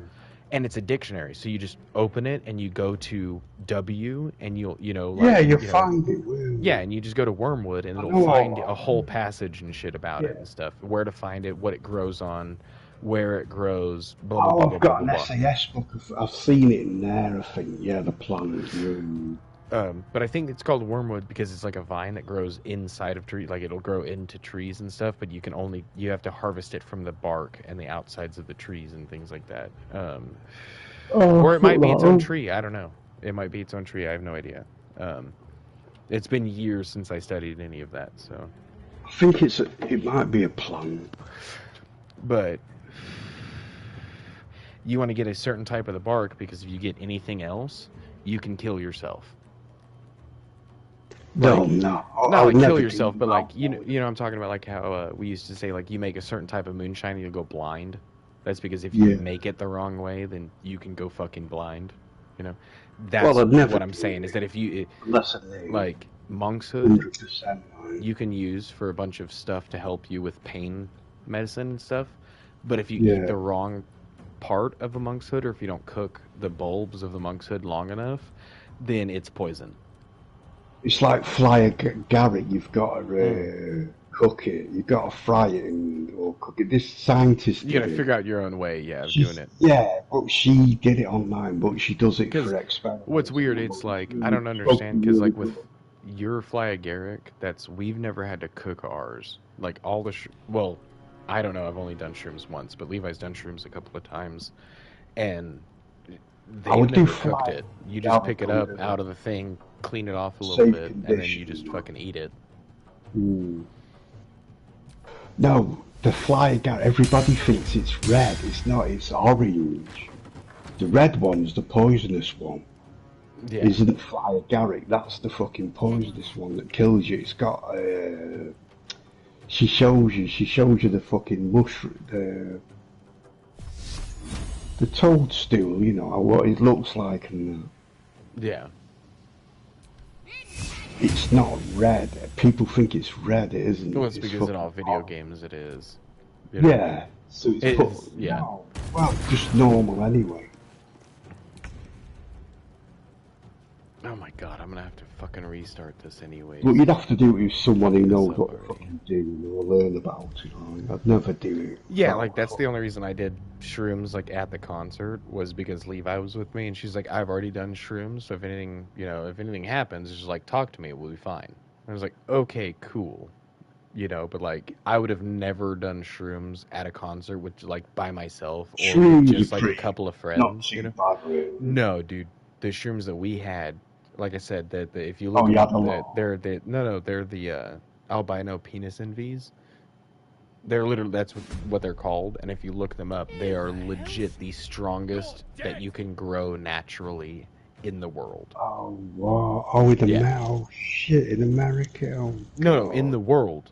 And it's a dictionary, so you just open it and you go to W and you'll find it. Yeah, and you just go to wormwood and it'll find a whole passage and shit about it and stuff. Where to find it, what it grows on, where it grows. Blah, blah, blah, I've got blah, an SAS book. I've seen it in there. I think the plant. But I think it's called wormwood because it's like a vine that grows inside of trees. Like, it'll grow into trees and stuff, but you have to harvest it from the bark and the outsides of the trees and things like that. Or it might be its own tree. I don't know. It might be its own tree. I have no idea. It's been years since I studied any of that, so. think it might be a plan. But you want to get a certain type of the bark because if you get anything else, you can kill yourself. No, Like, no. not like kill yourself, but like you know I'm talking about like how we used to say like you make a certain type of moonshine and you'll go blind. That's because if you make it the wrong way, then you can go fucking blind. You know, that's what I'm saying is that if you like monkshood, 100%, you can use for a bunch of stuff to help you with pain medicine and stuff. But if you eat the wrong part of a monk's hood, or if you don't cook the bulbs of the monk's hood long enough, then it's poison. It's like fly agaric. You've got to cook it. You've got to fry it or cook it. This scientist, you got to figure out your own way, of doing it. Yeah, but she did it online, but she does it for experiments. What's weird, it's like I don't understand because like with your fly agaric, we've never had to cook ours. Like all the well, I don't know. I've only done shrooms once, but Levi's done shrooms a couple of times, and they've never cooked it. You just pick it up out of the thing, clean it off a little bit, and then you just fucking eat it. No, the fly agaric. Everybody thinks it's red. It's not. It's orange. The red one's the poisonous one. Yeah. Isn't fly agaric? That's the fucking poisonous one that kills you. It's got. She shows you the fucking mushroom, the toadstool, you know, what it looks like, and yeah. It's not red. People think it's red. It isn't. Well, it's because in all video games it is. You know? Yeah. So it's no, well, just normal anyway. Oh my god, I'm gonna have to fucking restart this anyway. Well, you'd have to do it with someone who knows what they're fucking doing or learn about it. Right? I'd never do it. Yeah, like that's the only reason I did shrooms like at the concert was because Levi was with me, and she's like, "I've already done shrooms, so if anything happens, just like talk to me, we'll be fine." I was like, "Okay, cool," but like I would have never done shrooms at a concert with like by myself or with just like a couple of friends. No, dude, the shrooms that we had. Like I said, that if you look up, they're the albino penis envies. They're literally that's what they're called, and if you look them up, they are legit the strongest that you can grow naturally in the world. Oh wow! Oh, in shit in America. Oh, no, in the world.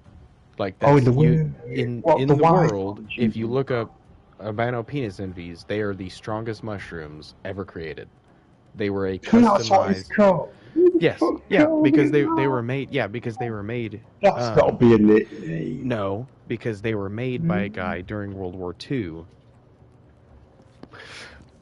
Like that's, in the world. In the world, if you look up albino penis envies, they are the strongest mushrooms ever created. They were a customized. Yes, yeah, because they were made. Yeah, because they were made. That's got to be a nickname. No, because they were made by a guy during World War II.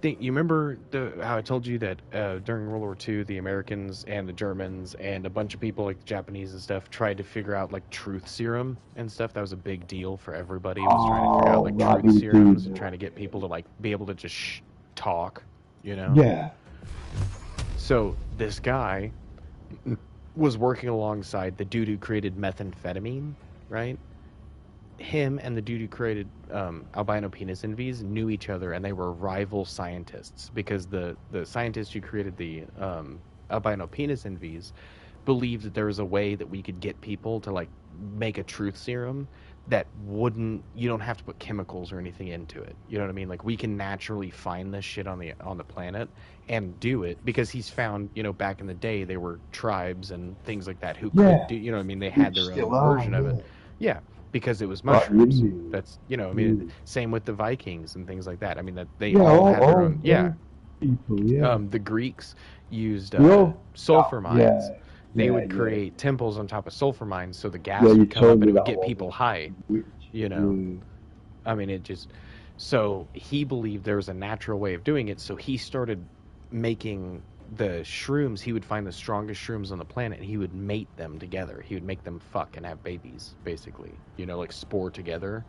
You remember how I told you that during World War II, the Americans and the Germans and a bunch of people like the Japanese and stuff tried to figure out like truth serum and stuff. That was a big deal for everybody. Was trying to figure out like truth serums and trying to get people to like be able to just talk. Yeah. So this guy was working alongside the dude who created methamphetamine, right? Him and the dude who created albino penis envies knew each other, and they were rival scientists because the scientist who created the albino penis envies believed that there was a way that we could get people to like make a truth serum that you don't have to put chemicals or anything into it. You know what I mean? Like we can naturally find this shit on the planet and do it because he's found, back in the day there were tribes and things like that who could do, you know what I mean? They had their own version of it. Yeah, because it was mushrooms. That's, same with the Vikings and things like that. I mean, that they all had their own. Yeah. People, the Greeks used sulfur mines. Yeah. They would create temples on top of sulfur mines so the gas would come up and it would get people high. I mean, so he believed there was a natural way of doing it, so he started making the shrooms. He would find the strongest shrooms on the planet and he would mate them together. He would make them fuck and have babies, basically, like spore together.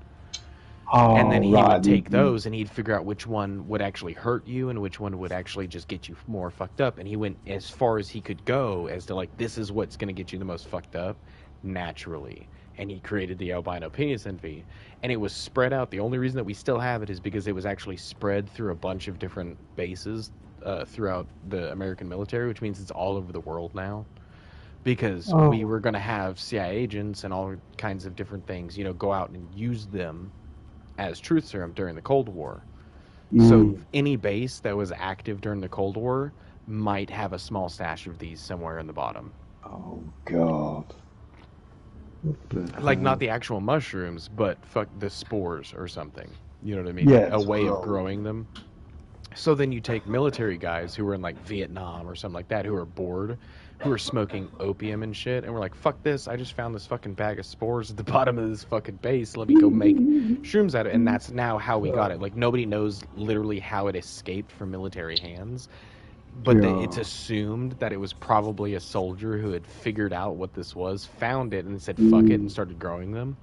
And then he would take those and he'd figure out which one would actually hurt you and which one would actually just get you more fucked up. And he went as far as he could go as to like, this is what's going to get you the most fucked up naturally. And he created the albino penis envy. And it was spread out. The only reason that we still have it is because it was actually spread through a bunch of different bases throughout the American military, which means it's all over the world now. because we were going to have CIA agents and all kinds of different things, you know, go out and use them as truth serum during the Cold War. So any base that was active during the Cold War might have a small stash of these somewhere in the bottom. Oh, God. Like, not the actual mushrooms, but fuck the spores or something. You know what I mean? Yeah, a way of growing them. So then you take military guys who were in, like, Vietnam or something like that, who are bored, who are smoking opium and shit, and we're like, fuck this, I just found this fucking bag of spores at the bottom of this fucking base, let me go make shrooms out of it. And that's now how we got it. Like, nobody knows literally how it escaped from military hands, but it's assumed that it was probably a soldier who had figured out what this was, found it, and said fuck it, and started growing them.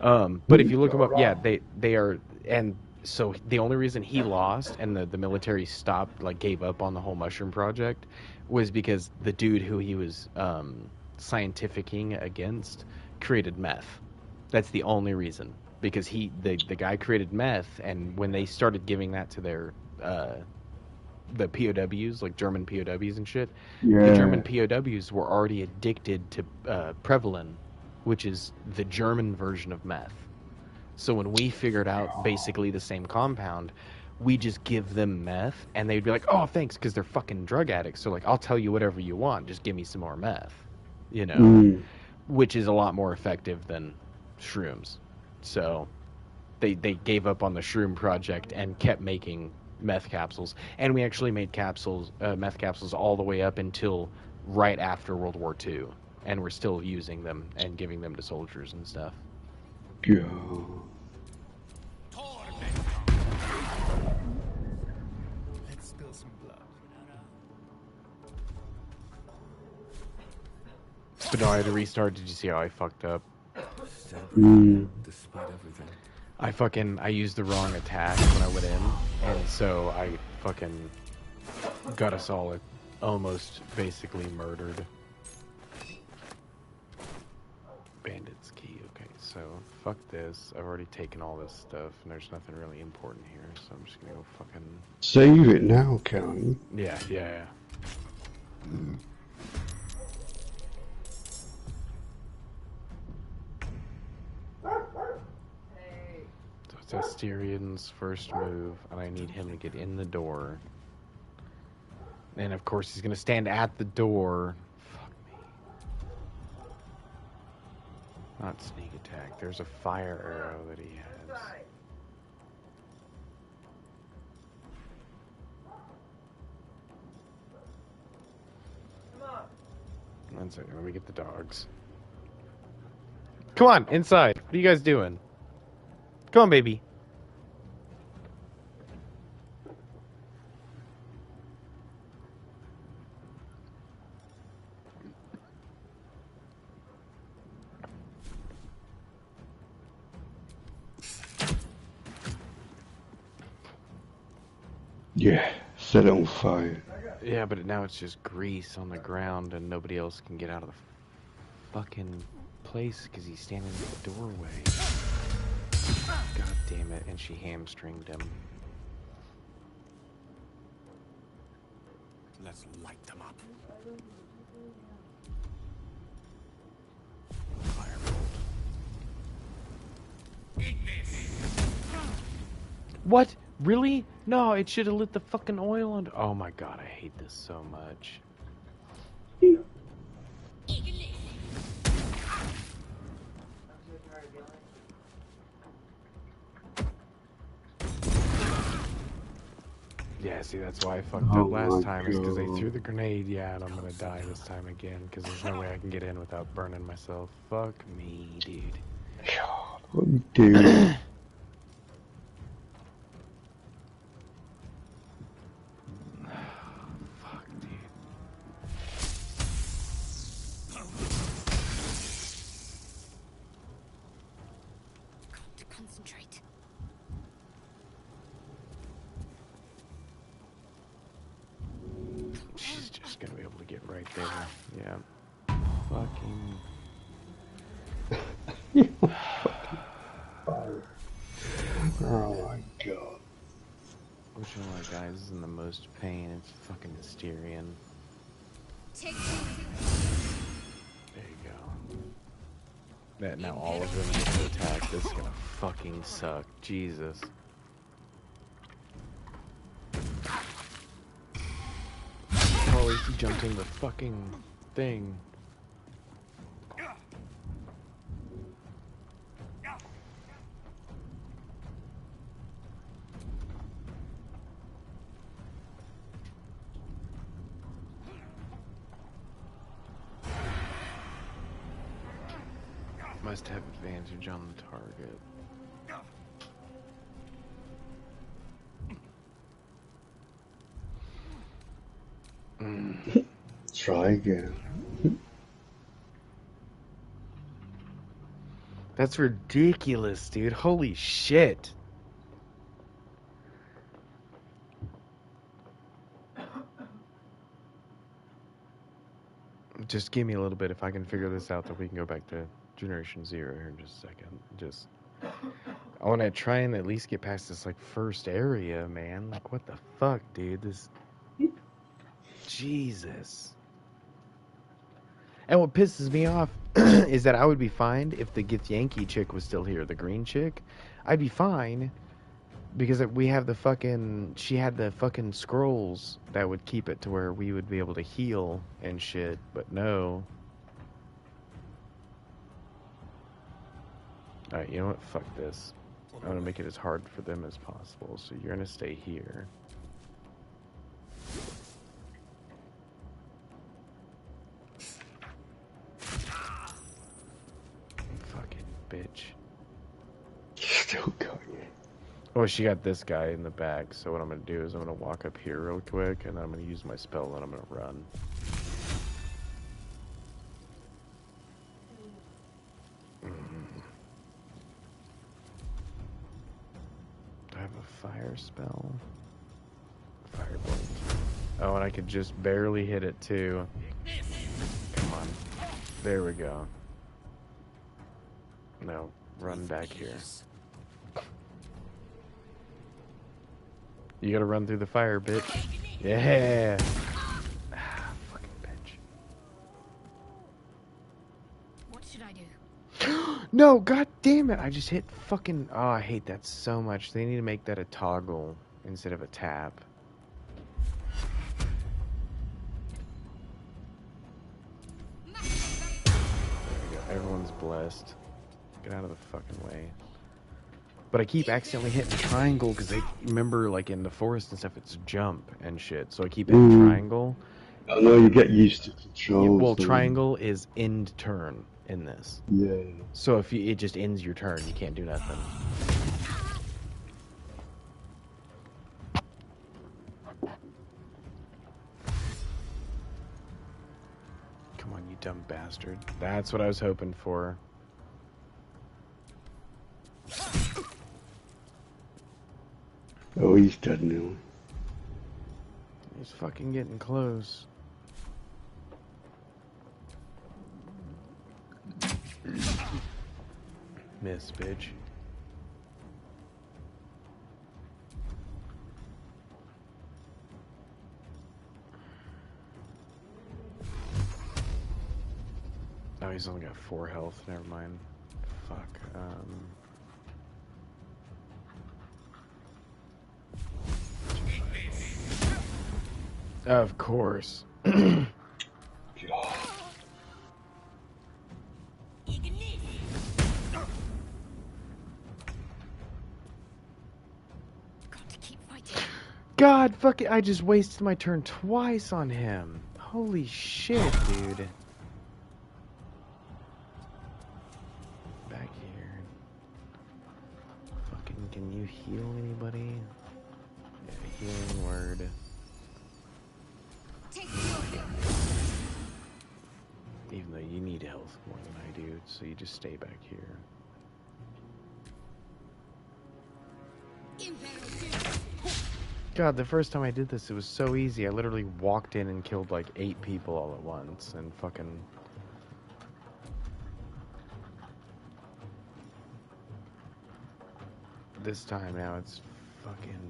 But if you look them up, yeah, they are, and so the only reason he lost and the military stopped, like, gave up on the whole mushroom project, was because the dude who he was scientificking against created meth. That's the only reason. Because the guy created meth, and when they started giving that to their the POWs, like German POWs and shit, the German POWs were already addicted to Prevalin, which is the German version of meth. So when we figured out basically the same compound, we just give them meth, and they'd be like, oh, thanks, because they're fucking drug addicts. So, like, I'll tell you whatever you want, just give me some more meth, you know, which is a lot more effective than shrooms. So they gave up on the shroom project and kept making meth capsules. And we actually made meth capsules all the way up until right after World War II. And we're still using them and giving them to soldiers and stuff. Yeah. Let's spill some blood. But no, I had to restart. Did you see how I fucked up? Despite everything. I used the wrong attack when I went in, and so I fucking got us all almost basically murdered. Bandit's key. Okay, so fuck this. I've already taken all this stuff, and there's nothing really important here, so I'm just gonna go fucking save it now, can't you? Yeah. So it's Asterian's first move, and I need him to get in the door. And of course, he's gonna stand at the door. Fuck me. Not sneak attack. There's a fire arrow that he has. One second, let me get the dogs. Come on, inside. What are you guys doing? Come on, baby. Yeah, set it on fire. Yeah, but now it's just grease on the ground and nobody else can get out of the fucking place because he's standing in the doorway. God damn it, and she hamstringed him. Let's light them up. What? Really? No, it should have lit the fucking oil on. Oh my god, I hate this so much. Yeah, see, that's why I fucked up last time, is because they threw the grenade. Yeah, and I'm gonna die this time again, because there's no way I can get in without burning myself. Fuck me, dude. God, what are you doing? Concentrate. She's just gonna be able to get right there. Yeah. Fucking. Oh my god. Which one of my guys is in the most pain? It's fucking Asterian. There you go. That now all of them get to attack. This is gonna fucking suck. Jesus. Oh, he jumped in the fucking thing. Must have advantage on the target. Try again. That's ridiculous, dude. Holy shit. Just give me a little bit. If I can figure this out, then we can go back to Generation Zero here in just a second. I want to try and at least get past this, like, first area, man. Like, what the fuck, dude? This... Jesus. And what pisses me off is that I would be fine if the Githyanki chick was still here, the green chick. I'd be fine because we have the fucking... She had the fucking scrolls that would keep it to where we would be able to heal and shit, but no. Alright, you know what? Fuck this. I want to make it as hard for them as possible, so you're going to stay here. Fucking bitch. Still going. Oh, she got this guy in the back, so what I'm going to do is I'm going to walk up here real quick, and I'm going to use my spell, and I'm going to run. Do I have a fire spell? Firebolt. Oh, and I could just barely hit it, too. Come on. There we go. No, run back here. You gotta run through the fire, bitch. Yeah! Ah, fucking bitch. What should I do? No, god damn it! I just hit fucking... Oh, I hate that so much. They need to make that a toggle instead of a tap. There we go. Everyone's blessed. Get out of the fucking way. But I keep accidentally hitting triangle because I remember, like, in the forest and stuff, it's jump and shit. So I keep hitting triangle. I know, you get used to controls. Yeah, well, triangle is end turn in this. Yeah. So if it just ends your turn, you can't do nothing. Come on, you dumb bastard. That's what I was hoping for. Oh, he's dead now. He's fucking getting close. Miss, bitch. Oh, he's only got 4 health. Never mind. Fuck. Of course. God, fuck it. I just wasted my turn twice on him. Holy shit, dude. Back here. Fucking, can you heal anybody? Yeah, healing word. Even though you need health more than I do, so you just stay back here. God, the first time I did this, it was so easy. I literally walked in and killed like 8 people all at once, and fucking... This time now, it's fucking...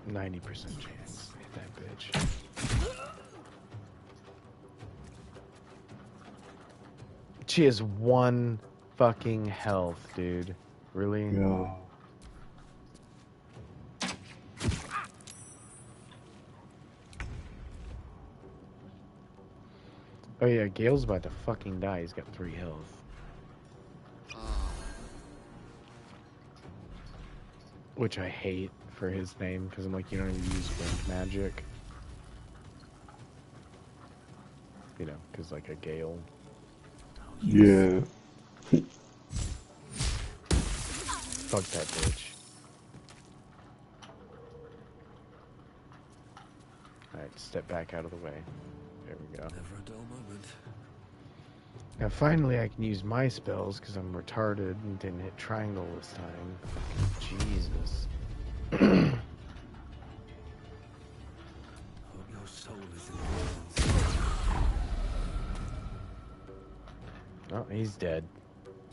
90% chance. Hit that bitch. She has 1 fucking health, dude. Really? Yeah. Oh yeah, Gale's about to fucking die. He's got 3 health. Which I hate for his name, because I'm like, you don't even use wind magic. You know, because like a Gale. Yeah. Fuck that bitch. Alright, step back out of the way. There we go. Never a dull moment. Now finally I can use my spells because I'm retarded and didn't hit triangle this time. Jesus. Hope your soul is in your hands. Oh, he's dead.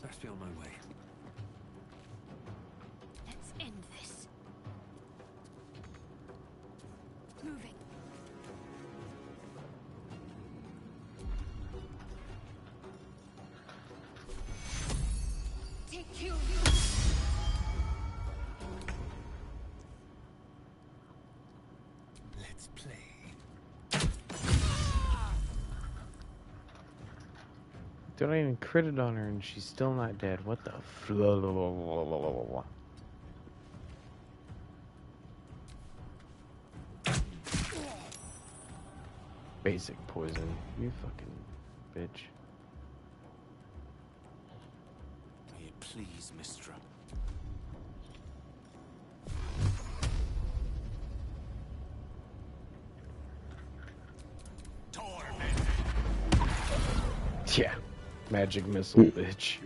Best be on my way. Let's end this. Moving. Take you. Let's play. Dude, I even critted on her and she's still not dead. What the Basic poison. You fucking bitch. May it please, Mistra. Yeah. Magic missile, bitch.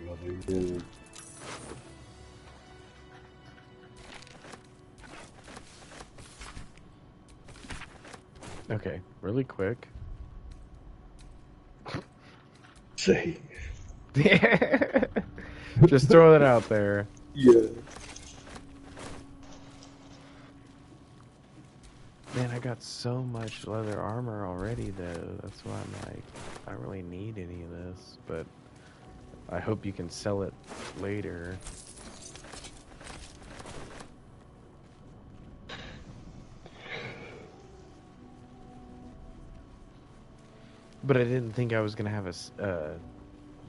Okay, really quick. Say. Just throw it out there. Yeah. Man, I got so much leather armor already, though. That's why I'm like, I don't really need any of this, but I hope you can sell it later. But I didn't think I was going to have a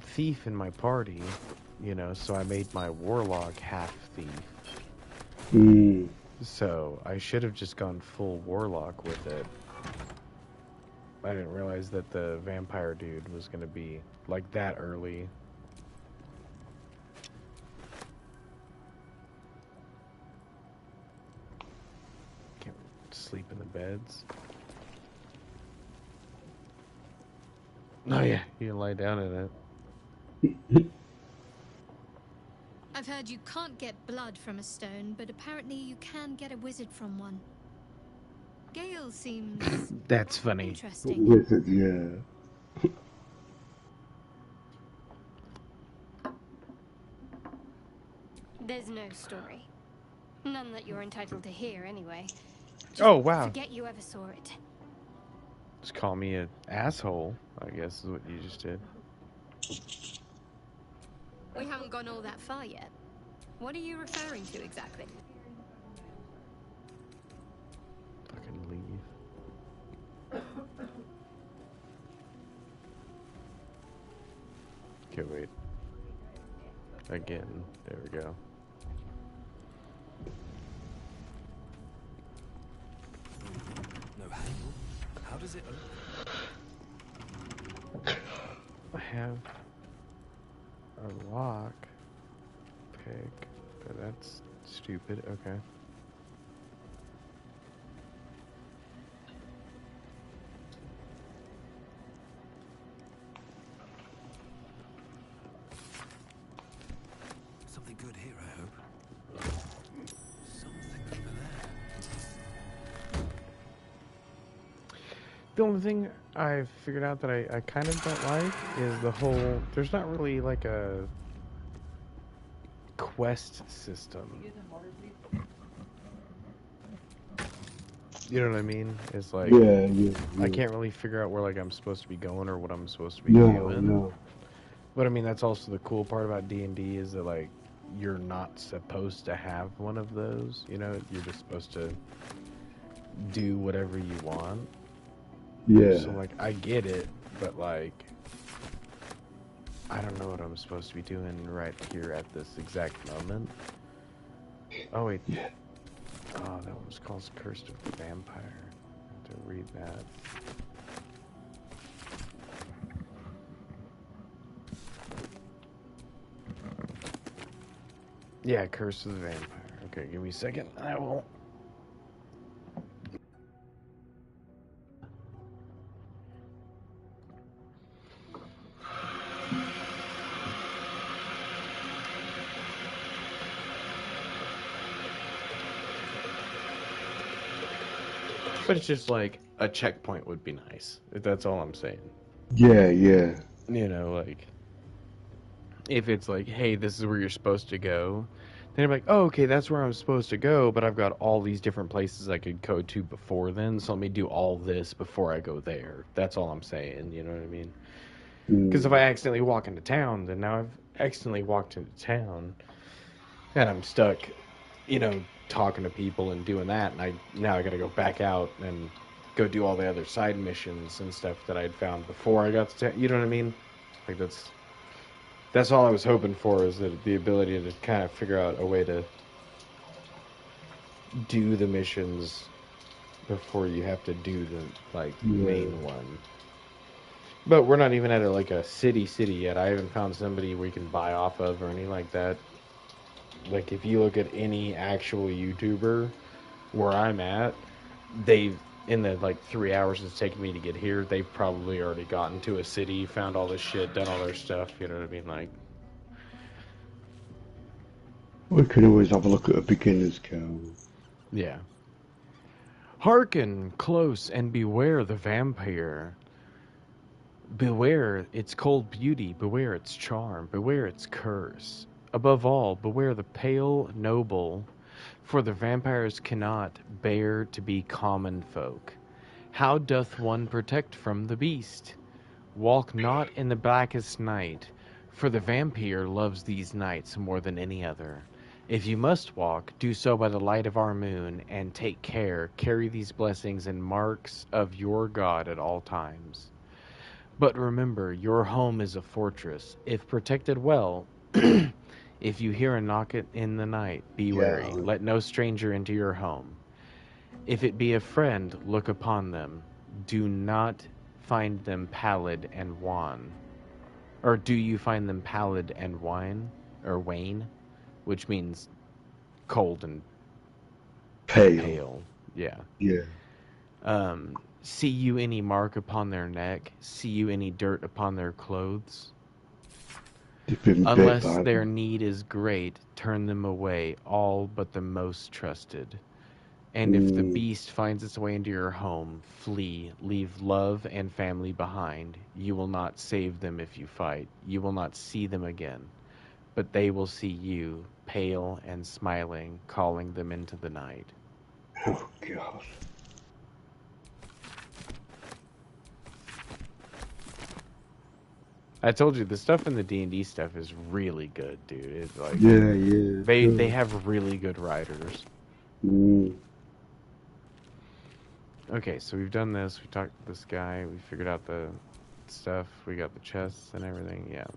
thief in my party, you know, so I made my warlock half thief. Mm. So I should have just gone full warlock with it. I didn't realize that the vampire dude was going to be like that early. Can't sleep in the beds. Oh yeah, you can lie down in it. I've heard you can't get blood from a stone, but apparently you can get a wizard from one. Gale seems That's funny. interesting. Wizard, yeah. There's no story. None that you're entitled to hear, anyway. Just Oh, wow. forget you ever saw it. Just call me an asshole, I guess is what you just did. We haven't gone all that far yet. What are you referring to exactly? Fucking leave. Okay, wait. Again. There we go. No handle. How does it open? I have a lock pick, but that's stupid. Okay. Something good here, I hope. Something over there. The only thing I've figured out that I kind of don't like is the whole... There's not really like a quest system. You know what I mean? It's like, yeah. I can't really figure out where like I'm supposed to be going or what I'm supposed to be No, doing. no. But I mean, that's also the cool part about D&D is that like you're not supposed to have one of those. You know, you're just supposed to do whatever you want. Yeah. So like, I get it, but like, I don't know what I'm supposed to be doing right here at this exact moment. Oh wait. Yeah. Oh, that one was called Cursed of the Vampire. I have to read that. Yeah, Curse of the Vampire. Okay, give me a second. I will. But it's just like a checkpoint would be nice. That's all I'm saying. Yeah, yeah. You know, like if it's like, hey, this is where you're supposed to go, then I'm like, oh, okay, that's where I'm supposed to go, but I've got all these different places I could go to before then, so let me do all this before I go there. That's all I'm saying, you know what I mean? Because if I accidentally walk into town, then now I've accidentally walked into town, and I'm stuck, you know, talking to people and doing that, and now I gotta go back out and go do all the other side missions and stuff that I'd found before I got to town. You know what I mean? Like that's all I was hoping for, is that the ability to kind of figure out a way to do the missions before you have to do the main one. But we're not even at a city yet. I haven't found somebody we can buy off of or anything like that. Like if you look at any actual YouTuber where I'm at, they've in the 3 hours it's taken me to get here, they've probably already gotten to a city, found all this shit, done all their stuff. You know what I mean? Like, We could always have a look at a beginner's code. yeah. Hearken close and beware the vampire. Beware its cold beauty, beware its charm, beware its curse. Above all, beware the pale noble, for the vampires cannot bear to be common folk. How doth one protect from the beast? Walk not in the blackest night, for the vampire loves these nights more than any other. If you must walk, do so by the light of our moon, and take care, carry these blessings and marks of your God at all times. But remember, your home is a fortress. If protected well, if you hear a knock in the night, be wary. Let no stranger into your home. If it be a friend, look upon them. Do not find them pallid and wan. Or do you find them pallid and wane? Which means cold and pale. Yeah. Yeah. See you any mark upon their neck? See you any dirt upon their clothes? Unless their need is great, turn them away, all but the most trusted. And if the beast finds its way into your home, flee, leave love and family behind. You will not save them if you fight. You will not see them again. But they will see you, pale and smiling, calling them into the night. Oh, God. I told you, the stuff in the D&D stuff is really good, dude. It's like, yeah. They have really good writers. Okay, so we've done this. We talked to this guy. We figured out the stuff. We got the chests and everything. Yeah.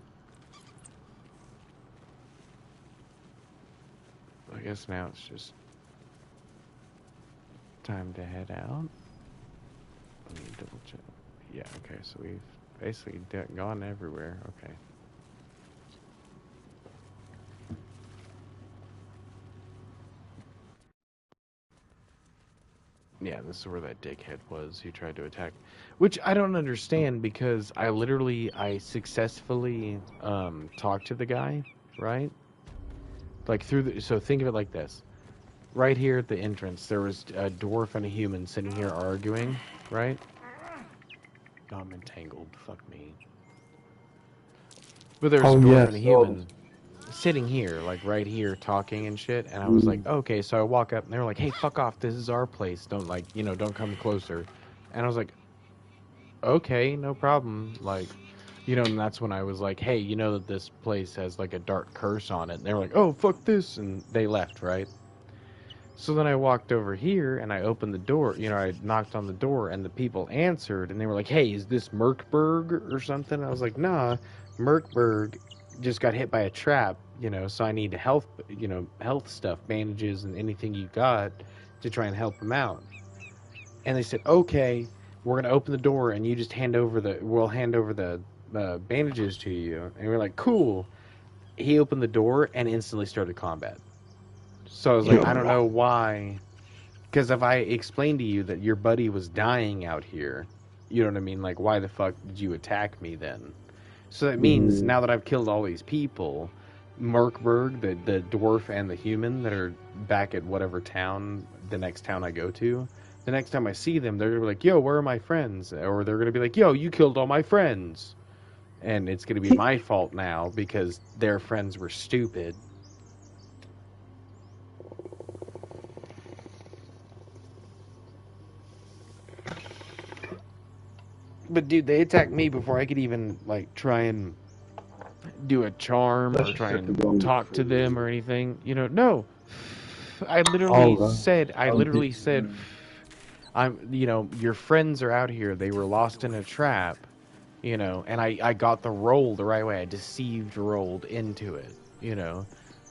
I guess now it's just time to head out. Let me double check. Yeah, okay, so we've basically gone everywhere. Okay. Yeah, this is where that dickhead was who tried to attack. Which I don't understand, because I successfully talked to the guy, right? Like so think of it like this. Right here at the entrance, there was a dwarf and a human sitting here arguing, right? Oh, I'm entangled. Fuck me. But there's a dwarf and a human sitting here, like right here, talking and shit. And I was like, okay. So I walk up, and they were like, hey, fuck off. This is our place. Don't like, don't come closer. And I was like, okay, no problem. Like, and that's when I was like, hey, you know that this place has like a dark curse on it. And they were like, oh, fuck this. And they left, right? So then I walked over here and I opened the door. I knocked on the door and the people answered and they were like, hey, is this Merkberg or something? I was like, nah, Merkberg just got hit by a trap, so I need health, health stuff, bandages and anything you got to try and help him out. And they said, okay, we're going to open the door and you just we'll hand over the bandages to you. And we're like, cool. He opened the door and instantly started combat. So I was like, I don't know why. Because if I explained to you that your buddy was dying out here, you know what I mean? Like, why the fuck did you attack me then? So that means now that I've killed all these people, Merkberg, the dwarf and the human that are back at whatever town, the next town I go to, the next time I see them, they're going to be like, yo, where are my friends? Or they're going to be like, yo, you killed all my friends. And it's going to be my fault now because their friends were stupid. But dude, they attacked me before I could even like try and do a charm or try and talk to them or anything. No. I literally said, I'm, your friends are out here. They were lost in a trap, and I got the roll the right way. I deceived rolled into it,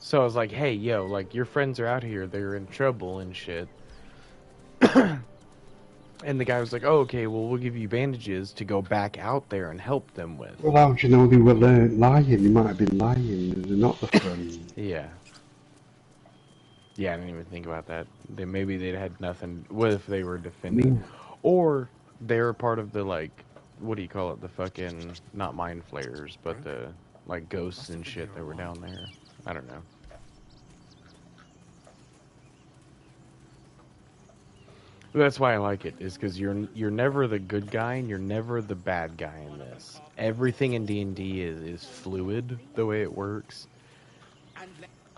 So I was like, hey, yo, like your friends are out here. They're in trouble and shit. And the guy was like, oh, okay, well, we'll give you bandages to go back out there and help them with. Well, how do you know they were lying? They might have been lying. They're not the friends. Yeah. Yeah, I didn't even think about that. Maybe they had nothing. What if they were defending? Or they were part of the, like, what do you call it? The fucking, not mind flayers, but the, like, ghosts and shit that were down there. I don't know. That's why I like it, is because you're never the good guy and you're never the bad guy in this. Everything in D&D is fluid the way it works.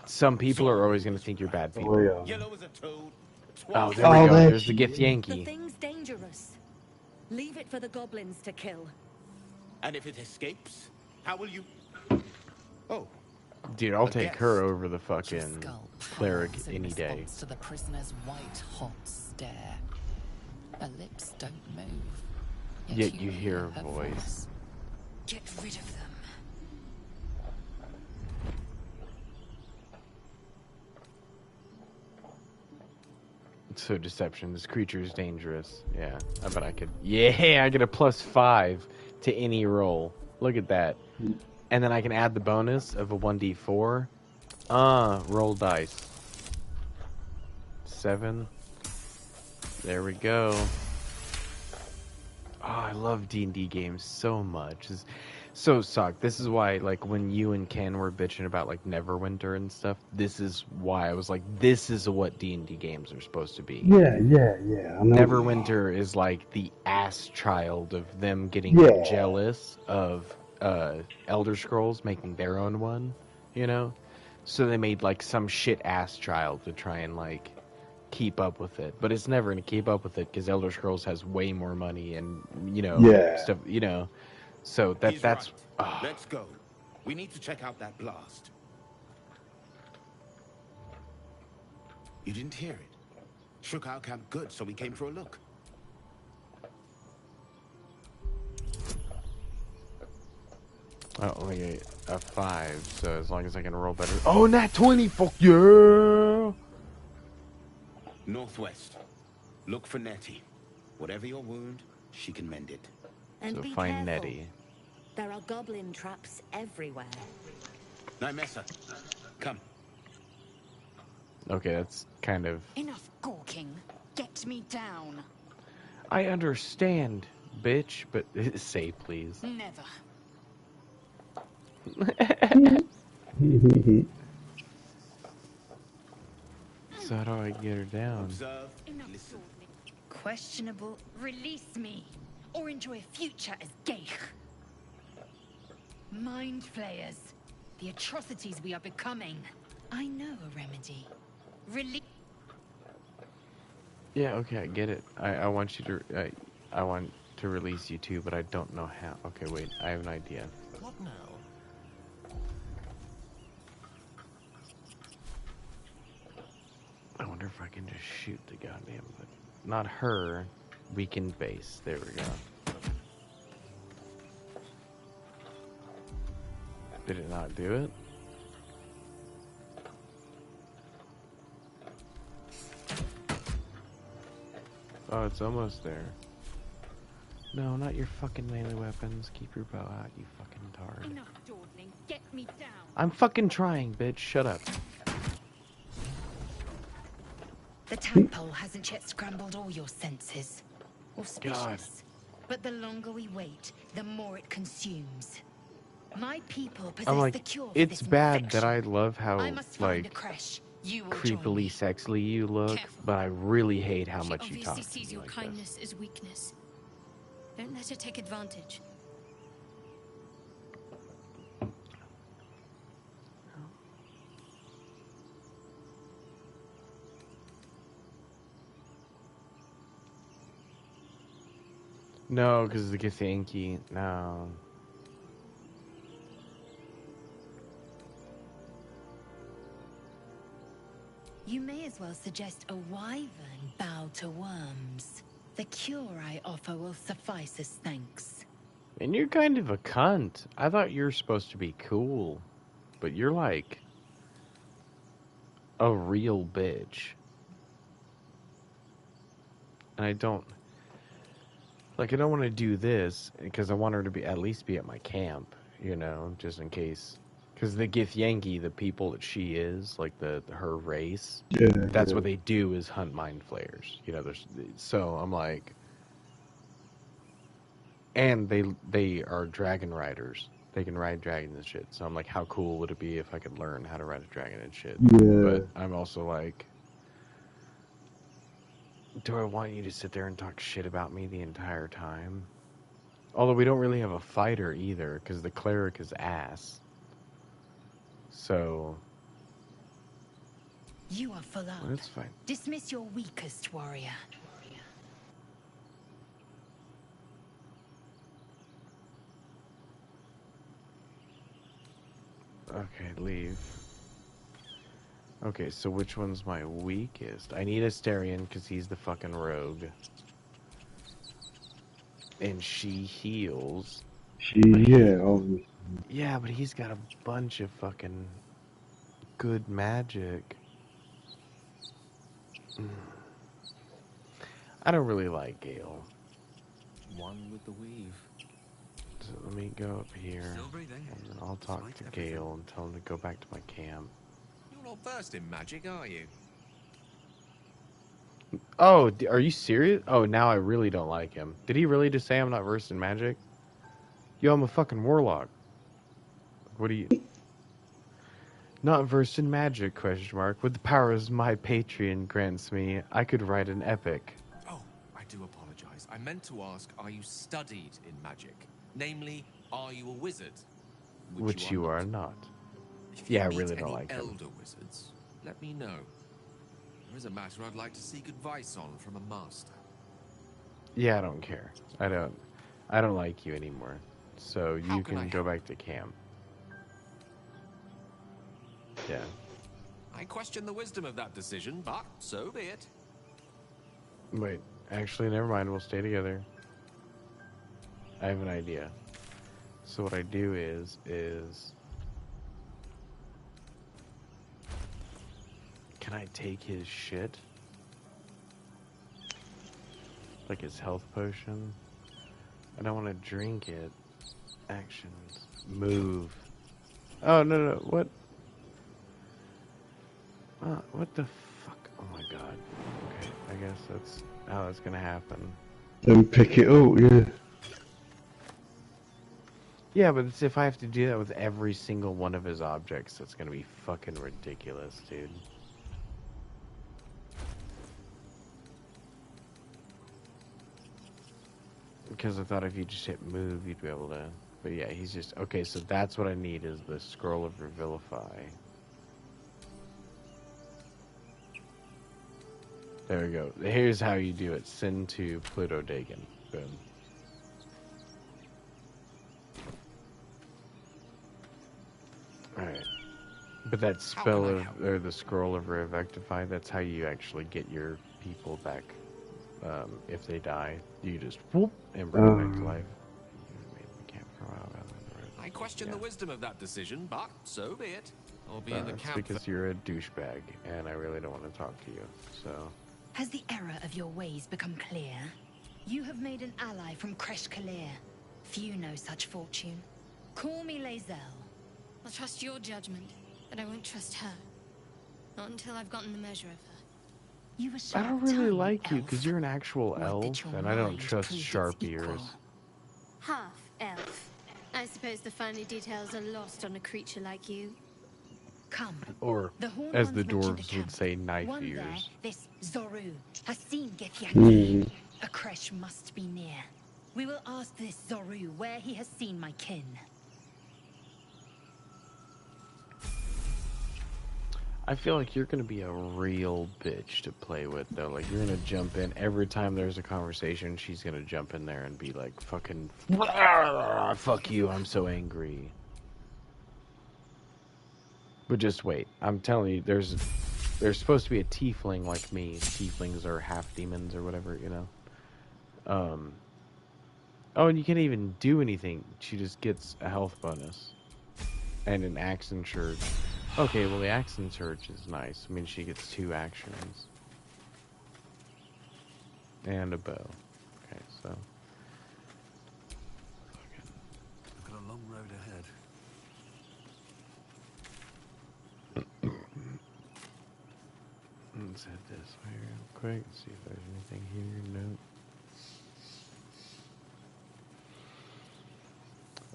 Some people are always going to think you're bad people. Oh, there we go. There's the Githyanki. The thing's dangerous. Leave it for the goblins to kill. And if it escapes, how will you? Oh. Dude, I'll take her over the fucking cleric any day. To the prisoner's white hot stare. Her lips don't move. Yet you hear her voice. Get rid of them. So deception. This creature is dangerous. Yeah, I bet I could. Yeah, I get a +5 to any roll. Look at that. And then I can add the bonus of a 1d4. Roll dice. 7. There we go. Oh, I love D&D games so much. It's so sucked. This is why, like, when you and Ken were bitching about, like, Neverwinter and stuff, this is why I was like, this is what D&D games are supposed to be. Yeah. Neverwinter is, like, the ass child of them getting jealous of Elder Scrolls making their own one, So they made, like, some shit-ass child to try and, like, keep up with it. But it's never going to keep up with it because Elder Scrolls has way more money and, stuff, So that's... Right. Oh. Let's go. We need to check out that blast. You didn't hear it? Shook our camp good, so we came for a look. Oh, only a 5, so as long as I can roll better. Oh, nat 20! Fuck yeah! Northwest. Look for Nettie. Whatever your wound, she can mend it. And so be find careful. Nettie. There are goblin traps everywhere. Nymessa, come. Okay, that's kind of... Enough gawking. Get me down. I understand, bitch, but say please. Never. So how do I get her down? Observe. Listen. Questionable. Release me, or enjoy a future as Geich. Mind flayers. The atrocities we are becoming. I know a remedy. Yeah, okay, I get it. I want you to I want to release you too, but I don't know how. Okay, wait, I have an idea. What now? I wonder if I can just shoot the goddamn, but not her. Weakened base. There we go. Did it not do it? Oh, it's almost there. No, not your fucking melee weapons. Keep your bow out, you fucking tard. Enough dawdling. Get me down. I'm fucking trying, bitch. Shut up. The tadpole hasn't yet scrambled all your senses. Auspicious. God. But the longer we wait, the more it consumes. My people possess I'm like, the cure for it's this bad infection. that I love how, I must find a like, creche. You will join me. creepily sexily you look, but I really hate how She much you talk obviously to sees me your like kindness this. as weakness. Don't let her take advantage. No, because the Githyanki, no. You may as well suggest a wyvern bow to worms. The cure I offer will suffice as thanks. And you're kind of a cunt. I thought you were supposed to be cool, but you're like a real bitch. And I don't want to do this because I want her to be at least be at my camp, you know, just in case. Because the Githyanki, the people that she is, like her race, that's what they do is hunt mind flayers. You know, so I'm like, and they are dragon riders. They can ride dragons and shit. So I'm like, how cool would it be if I could learn how to ride a dragon and shit? Yeah. But I'm also like, do I want you to sit there and talk shit about me the entire time? Although we don't really have a fighter either, because the cleric is ass. So You are full up. that's fine. Dismiss your weakest warrior. Okay, leave. Okay, so which one's my weakest? I need Asterion because he's the fucking rogue. And she heals. Yeah, but he's got a bunch of fucking good magic. I don't really like Gale. One with the weave. So let me go up here, and then I'll talk to Gale and tell him to go back to my camp. You're not versed in magic, are you? Oh, are you serious? Oh, now I really don't like him. Did he really just say I'm not versed in magic? Yo, I'm a fucking warlock. What are you... Not versed in magic, question mark. With the powers my Patreon grants me, I could write an epic. Oh, I do apologize. I meant to ask, are you studied in magic? Namely, are you a wizard? Which you are not. If you Yeah, I meet really don't any like him. elder wizards, let me know. There is a matter I'd like to seek advice on from a master. Yeah, I don't care. I don't like you anymore. So you can I can go back to camp. Yeah. I question the wisdom of that decision, but so be it. Wait, actually, never mind. We'll stay together. I have an idea. So what I do is... Can I take his shit? Like his health potion? I don't want to drink it. Actions. Move. Oh, no. What? What the fuck? Oh my god. Okay, I guess that's how that's gonna happen. Then pick it up, yeah. Yeah, but it's if I have to do that with every single one of his objects, that's gonna be fucking ridiculous, dude. Because I thought if you just hit move, you'd be able to... But yeah, he's just... Okay, so that's what I need is the Scroll of Revivify. There we go. Here's how you do it. Send to Pluto Dagon. Boom. Alright. But that spell or the Scroll of Revivify, that's how you actually get your people back. If they die, you just whoop and bring them back to life. I question the wisdom of that decision, but so be it. I'll be in the It's camp. because you're a douchebag, and I really don't want to talk to you. So. Has the error of your ways become clear? You have made an ally from Kresh Kalir. Few know such fortune. Call me Lae'zel. I'll trust your judgment, but I won't trust her. Not until I've gotten the measure of her. You were I don't really like you because you're an actual elf, and I don't trust sharp ears. Half elf. I suppose the finer details are lost on a creature like you. Come. Or, as the dwarves would say, knife One ears. there, this Zoru, has seen Githyanki. A Kresh must be near. We will ask this Zoru where he has seen my kin. I feel like you're going to be a real bitch to play with, though. Like, you're going to jump in. Every time there's a conversation, she's going to jump in there and be like, fucking, fuck you, I'm so angry. But just wait. I'm telling you, there's supposed to be a tiefling like me. Tieflings are half demons or whatever, you know. Oh, and you can't even do anything. She just gets a health bonus. And an action surge. Okay, well the action surge is nice. I mean, she gets 2 actions. And a bow. Okay, so. I've got a long road ahead. Let's head this way real quick. See if there's anything here. Nope.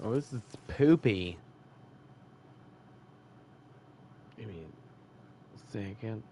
Oh, this is poopy. Give me a second.